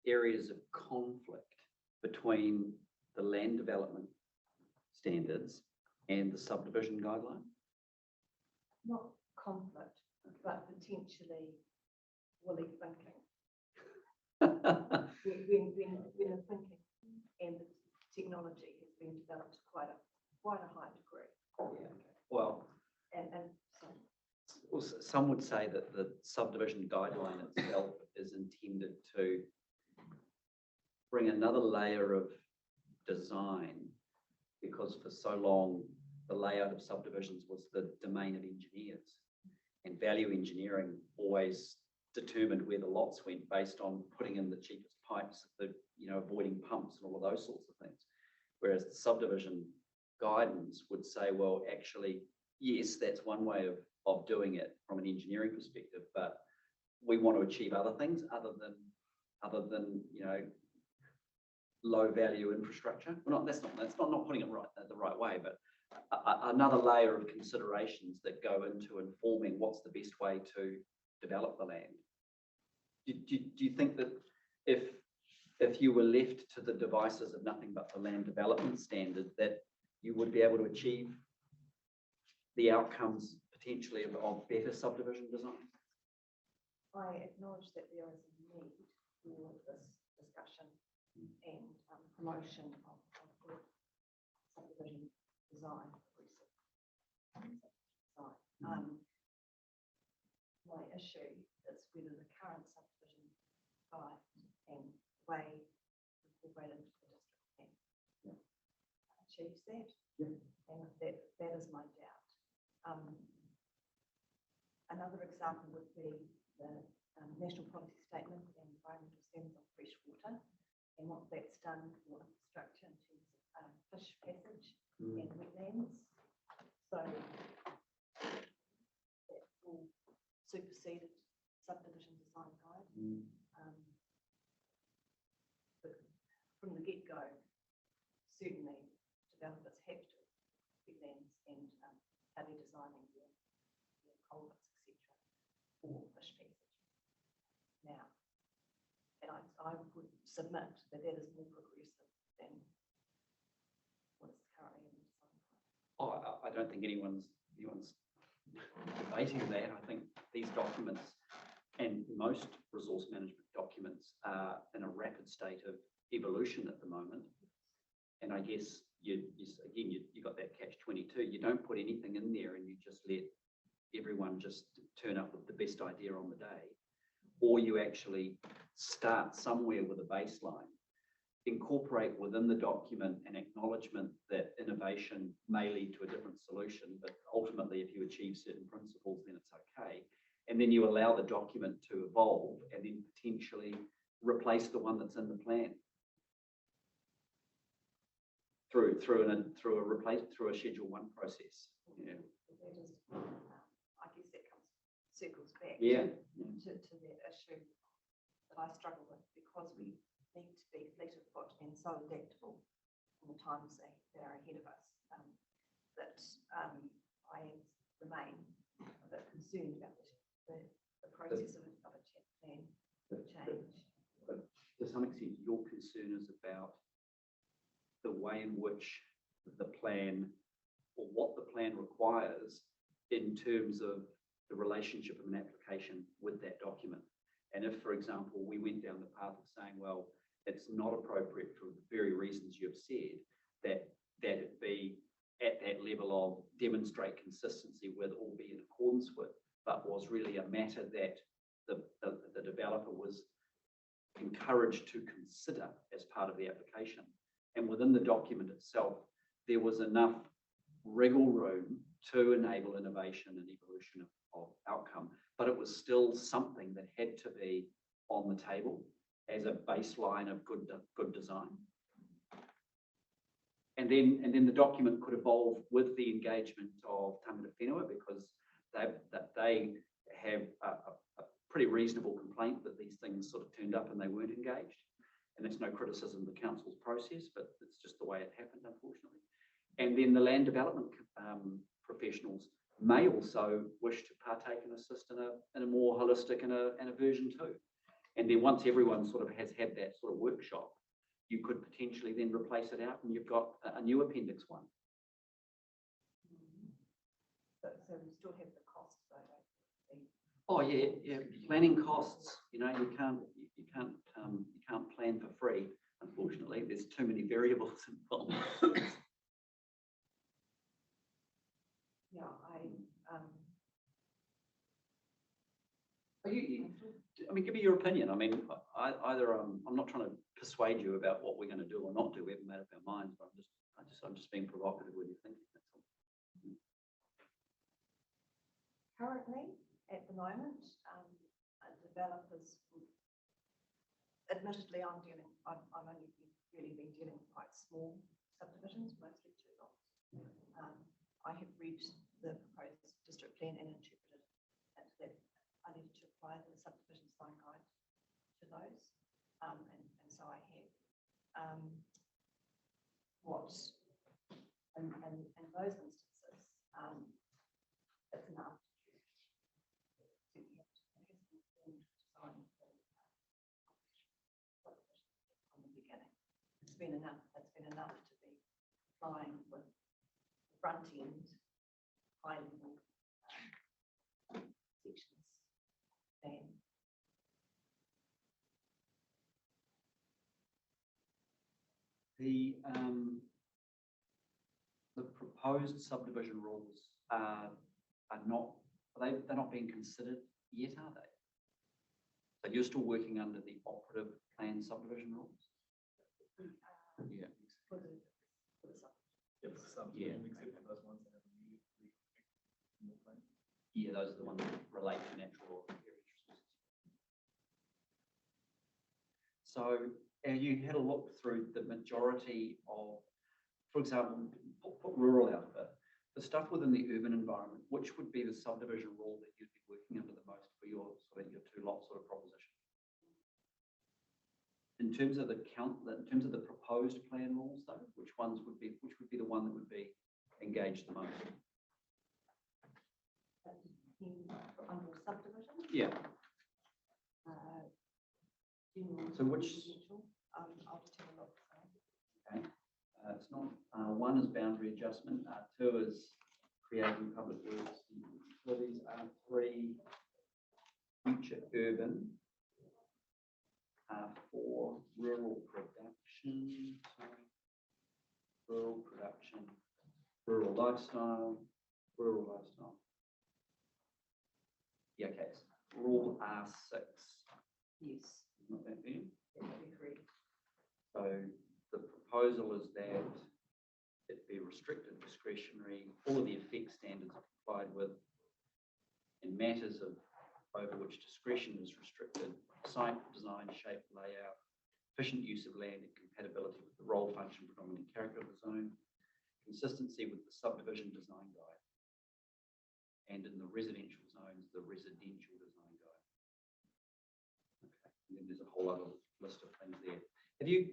areas of conflict between the land development standards and the subdivision guideline? Not conflict, but potentially woolly thinking. When the thinking and the technology has been developed to quite a high degree. Yeah, okay. Well, And so also, some would say that the subdivision guideline itself is intended to bring another layer of design, because for so long the layout of subdivisions was the domain of engineers, and value engineering always determined where the lots went based on putting in the cheapest pipes, avoiding pumps and all of those sorts of things. Whereas the subdivision guidance would say, well, actually, yes, that's one way of doing it from an engineering perspective, but we want to achieve other things other than low value infrastructure. Well, that's not putting it the right way, but another layer of considerations that go into informing what's the best way to develop the land. Do you think that if you were left to the devices of nothing but the land development standard, that you would be able to achieve the outcomes potentially of better subdivision design? I acknowledge that there is a need for this discussion and promotion of good subdivision design. My issue is whether the current subdivision guide and way incorporated into the district plan achieves that. Yeah. And that is my doubt. Another example would be the National Policy Statement and Environmental Standards on Fresh Water, and what that's done for infrastructure in terms of fish passage and wetlands. So that's all superseded subdivision design Um, but from the get-go, certainly developers have to wetlands and how they're designing their culverts, etc. for fish passage. Now, and I would submit that that is more progressive than what is currently in the design plan. Oh, I don't think anyone's debating that. I think these documents and most resource management documents are in a rapid state of evolution at the moment. And I guess you got that catch-22. You don't put anything in there and you just let everyone just turn up with the best idea on the day, or you actually start somewhere with a baseline, incorporate within the document an acknowledgement that innovation may lead to a different solution, but ultimately if you achieve certain principles, then it's okay. And then you allow the document to evolve and then potentially replace the one that's in the plan through a Schedule 1 process. Yeah. That is, I guess that circles back Yeah. to that issue that I struggle with, because we need to be fleet of foot and so adaptable in the times that are ahead of us, that I remain a bit concerned about the process of a plan change. To some extent, your concern is about the way in which the plan, or what the plan requires in terms of the relationship of an application with that document. And if, for example, we went down the path of saying, well, it's not appropriate for the very reasons you've said, that it be at that level of demonstrate consistency with or be in accordance with, but was really a matter that the developer was encouraged to consider as part of the application. And within the document itself, there was enough wriggle room to enable innovation and evolution of outcome, but it was still something that had to be on the table as a baseline of good design. And then the document could evolve with the engagement of Tangata Whenua, because they have a pretty reasonable complaint that these things sort of turned up and they weren't engaged. And it's no criticism of the council's process, but it's just the way it happened, unfortunately. And then the land development professionals may also wish to partake and assist in a more holistic and a version 2. And then once everyone sort of has had that sort of workshop, you could potentially then replace it out and you've got a new Appendix 1. So we still have the costs, though, don't we? Oh yeah. Planning costs. You know, you can't plan for free. Unfortunately, there's too many variables involved. Yeah, I mean, give me your opinion. I mean, I'm not trying to persuade you about what we're going to do or not do. We haven't made up our minds, but I'm just being provocative when you're thinking. That's all. currently, at the moment, developers, admittedly, I've only really been dealing with quite small subdivisions, mostly 2 lots. I have read the proposed district plan and interpreted it that I needed to apply the subdivision design guide to those, and so I have. In those instances, it's enough. From the beginning, it's been enough to be applying with front end, high level sections. Then the proposed subdivision rules are not, they're not being considered yet, are they? So you're still working under the operative plan subdivision rules? Yeah. for the Except for those ones that have immediately in the plan. Yeah, those are the ones that relate to natural or heritage resources. So you had a look through the majority of, for example, put rural out of it. The stuff within the urban environment, which would be the subdivision rule that you'd be working under the most for your 2 lot sort of proposition? In terms of the in terms of the proposed plan rules though, which would be the one that would be engaged the most? Under subdivision. Yeah, General So which- residential, I'll just have a look. okay. It's not, one is boundary adjustment, two is creating public works and utilities, three, future urban, four, rural production, rural production, rural lifestyle. Yeah, okay, so rule R6, Yes, not that bad. that would be correct. So the proposal is that it be restricted, discretionary, all of the effect standards are complied with. In matters of over which discretion is restricted, site design, shape, layout, efficient use of land and compatibility with the role, function, predominant character of the zone, consistency with the subdivision design guide. And in the residential zones, the residential design guide. Okay, and then there's a whole other list of things there. Have you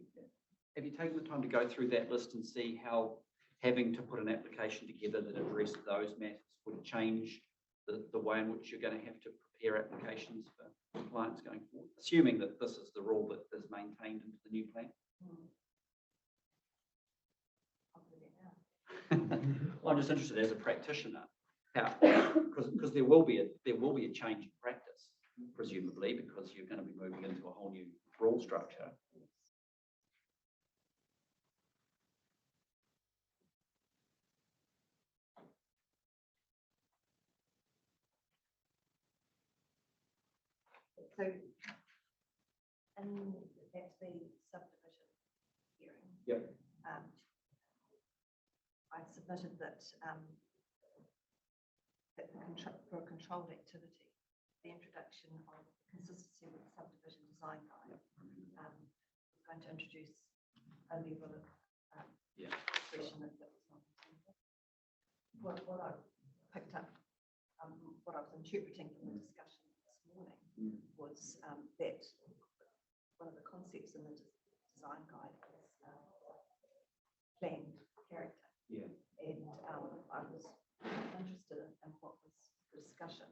taken the time to go through that list and see how having to put an application together that addressed those matters would change the way in which you're going to have to prepare applications for clients going forward, assuming that this is the rule that is maintained into the new plan? I'll do that now. Well, I'm just interested as a practitioner, how, because there will be a change in practice, presumably, because you're going to be moving into a whole new rule structure. So, and that's the subdivision hearing. Yep. I submitted that, that for a controlled activity, the introduction of consistency with the subdivision design guide, was going to introduce a level of discretion that was not intended. What I picked up, what I was interpreting from the discussion this morning was that one of the concepts in the design guide is planned character. Yeah. And I was interested in what was the discussion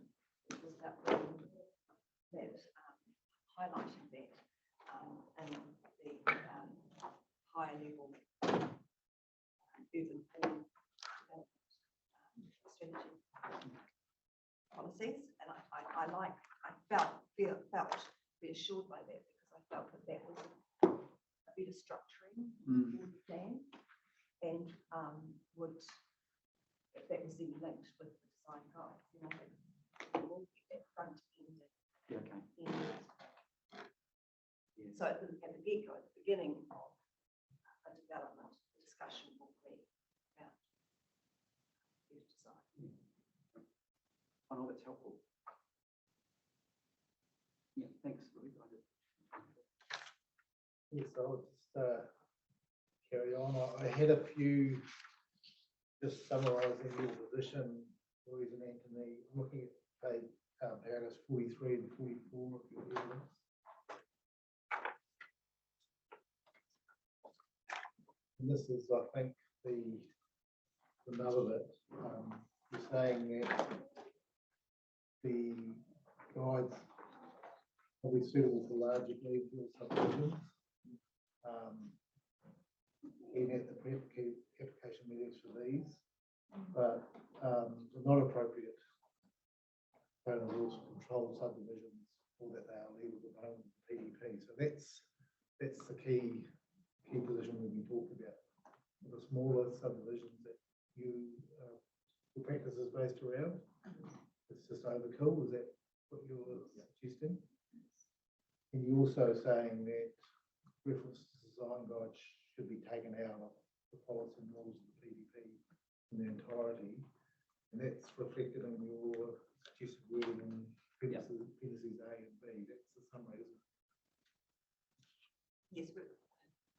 was about that highlighting that and the higher level urban form strategy policies, and I felt reassured by that because I felt that was a bit of structuring for the plan and would that was then linked with the design guide. You know, it will be that front end. Yeah, okay. End. So at the get-go, at the beginning of a development, the discussion will be about the design. I know that's helpful. Yeah, thanks, Louis. Yes, I'll just carry on. I had a few, just summarising your position, Louise and Anthony. I'm looking at page paragraphs 43 and 44 of your evidence. And this is, I think, the nub of it. You're saying that the guides will be suitable for larger greenfield subdivisions. In at the application meetings for these, but they're not appropriate for the rules for controlled subdivisions or that they are legal to own PDP. So that's the key position we've been talking about. The smaller subdivisions that your practice is based around, it's just overkill. Is that what you're suggesting? And you're also saying that reference to design guides should be taken out of the policy and rules of the PDP in their entirety, and that's reflected in your suggested wording in appendices A and B. That's the summary, isn't it? Yes,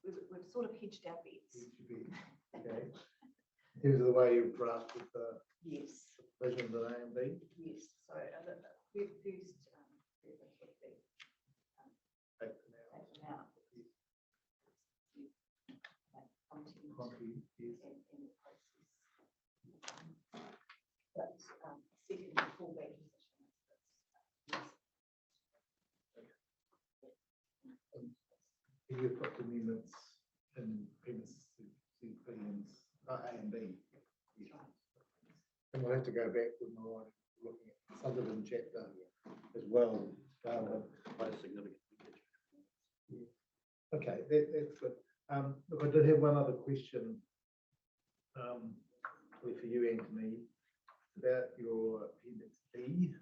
we've sort of hedged our bets. It should be, okay. In terms of the way you've drafted the Yes, versions of A and B, yes. So the first reference would be take them out. taken out. Yes. Concrete, yes. in the process. But second fallback position is You've got the amendments in appendices C, B, and A and B. And we'll have to go back with my writing, looking at the subdivision chapter as well. Quite a significant linkage. Okay, that's good. Look, I did have one other question, probably for you, Anthony, about your appendix B,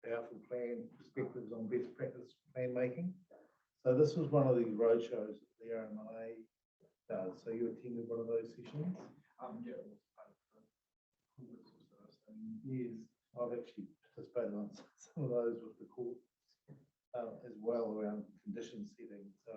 powerful plan perspectives on best practice plan making. So this was one of these roadshows that the RMLA does. So you attended one of those sessions? Yeah. It was part of the conference that I was saying. Yes, I've actually participated on some of those with the courts as well around condition setting. So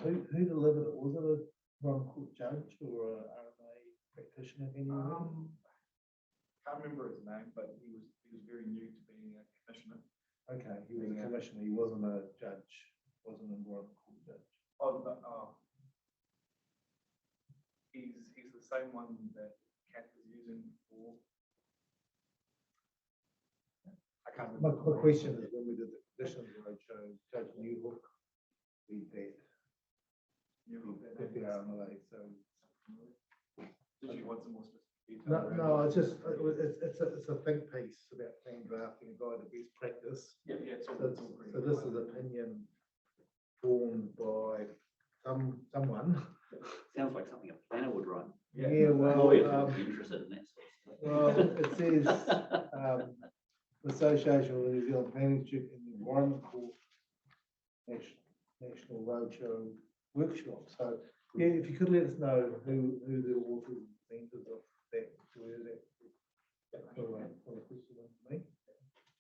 who delivered it? Was it a Royal Court judge or a RMA practitioner? Can't remember his name, but he was very new to being a commissioner. Okay, he was a commissioner. He wasn't a judge. Wasn't a Royal Court judge. Oh, no, he's the same one that Kath is using for. I can't My remember. question is, when we did the conditions roadshow, Judge Newhook, we bet at the RMLA. So Did you want some more specific detail? no, around no, it? it's just it's a think piece about plan drafting, a guide to best practice. Yeah, it's all. So, it's all pretty so this is clear. opinion formed by someone. Sounds like something a planner would write. Yeah, well, Lawyers would be interested in that sort well, of stuff. it says the Association of the New Zealand Planning Institute and the Environment Court National Roadshow Workshop. So, yeah, if you could let us know who the authors and presenters of that were, that for a question for me,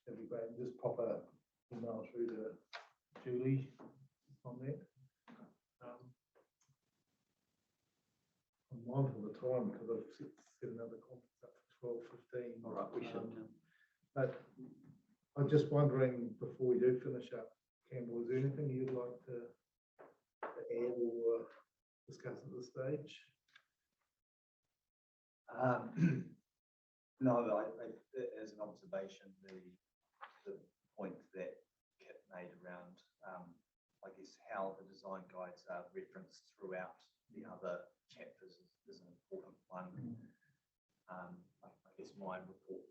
that'd be great. Just pop a email through to Julie on that. I'm mindful of the time because I've set another conference up for 12:15. All right, we should. But I'm just wondering, before we do finish up, Campbell, is there anything you'd like to add or discuss at this stage? No, as an observation, the point that Kit made around, I guess, how the design guides are referenced throughout the other chapters is an important one. I guess my report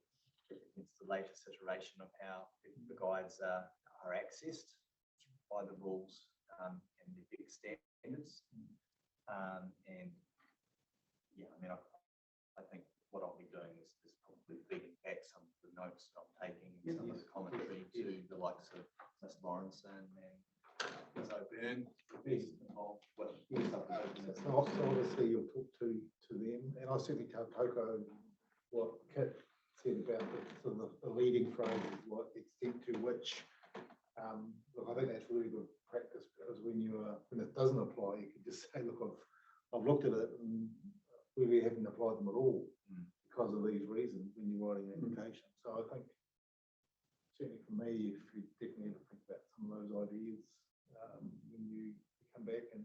represents the latest iteration of how the guides are accessed by the rules and the big standards. And yeah, I mean, I think what I'll be doing is probably feeding back some of the notes that I'm taking, some of the commentary to the likes of Ms. Lawrenson and Ms. O'Byrne, who's involved with subdivision. So obviously you'll talk to them, and I'll certainly tell Toko what Kit said about the sort of the leading phrases, what the extent to which, look, I think that's really good practice, because when it doesn't apply, you can just say, look, I've looked at it and we haven't applied them at all because of these reasons when you're writing an application. So I think certainly for me, if you definitely have to think about some of those ideas when you come back, and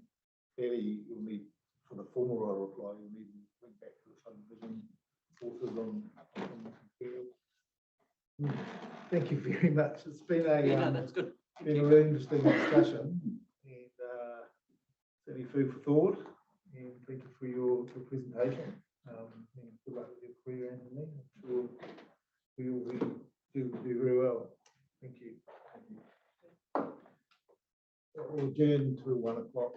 clearly you'll need, for the formal right of reply, you'll need to link back to the subdivision authors on the material. Thank you very much. It's been Yeah, no, that's good. been a really interesting discussion, and certainly food for thought. And thank you for your presentation. And good luck with your career, Anthony. I'm sure we will do very well. Thank you. We'll adjourn to 1 o'clock.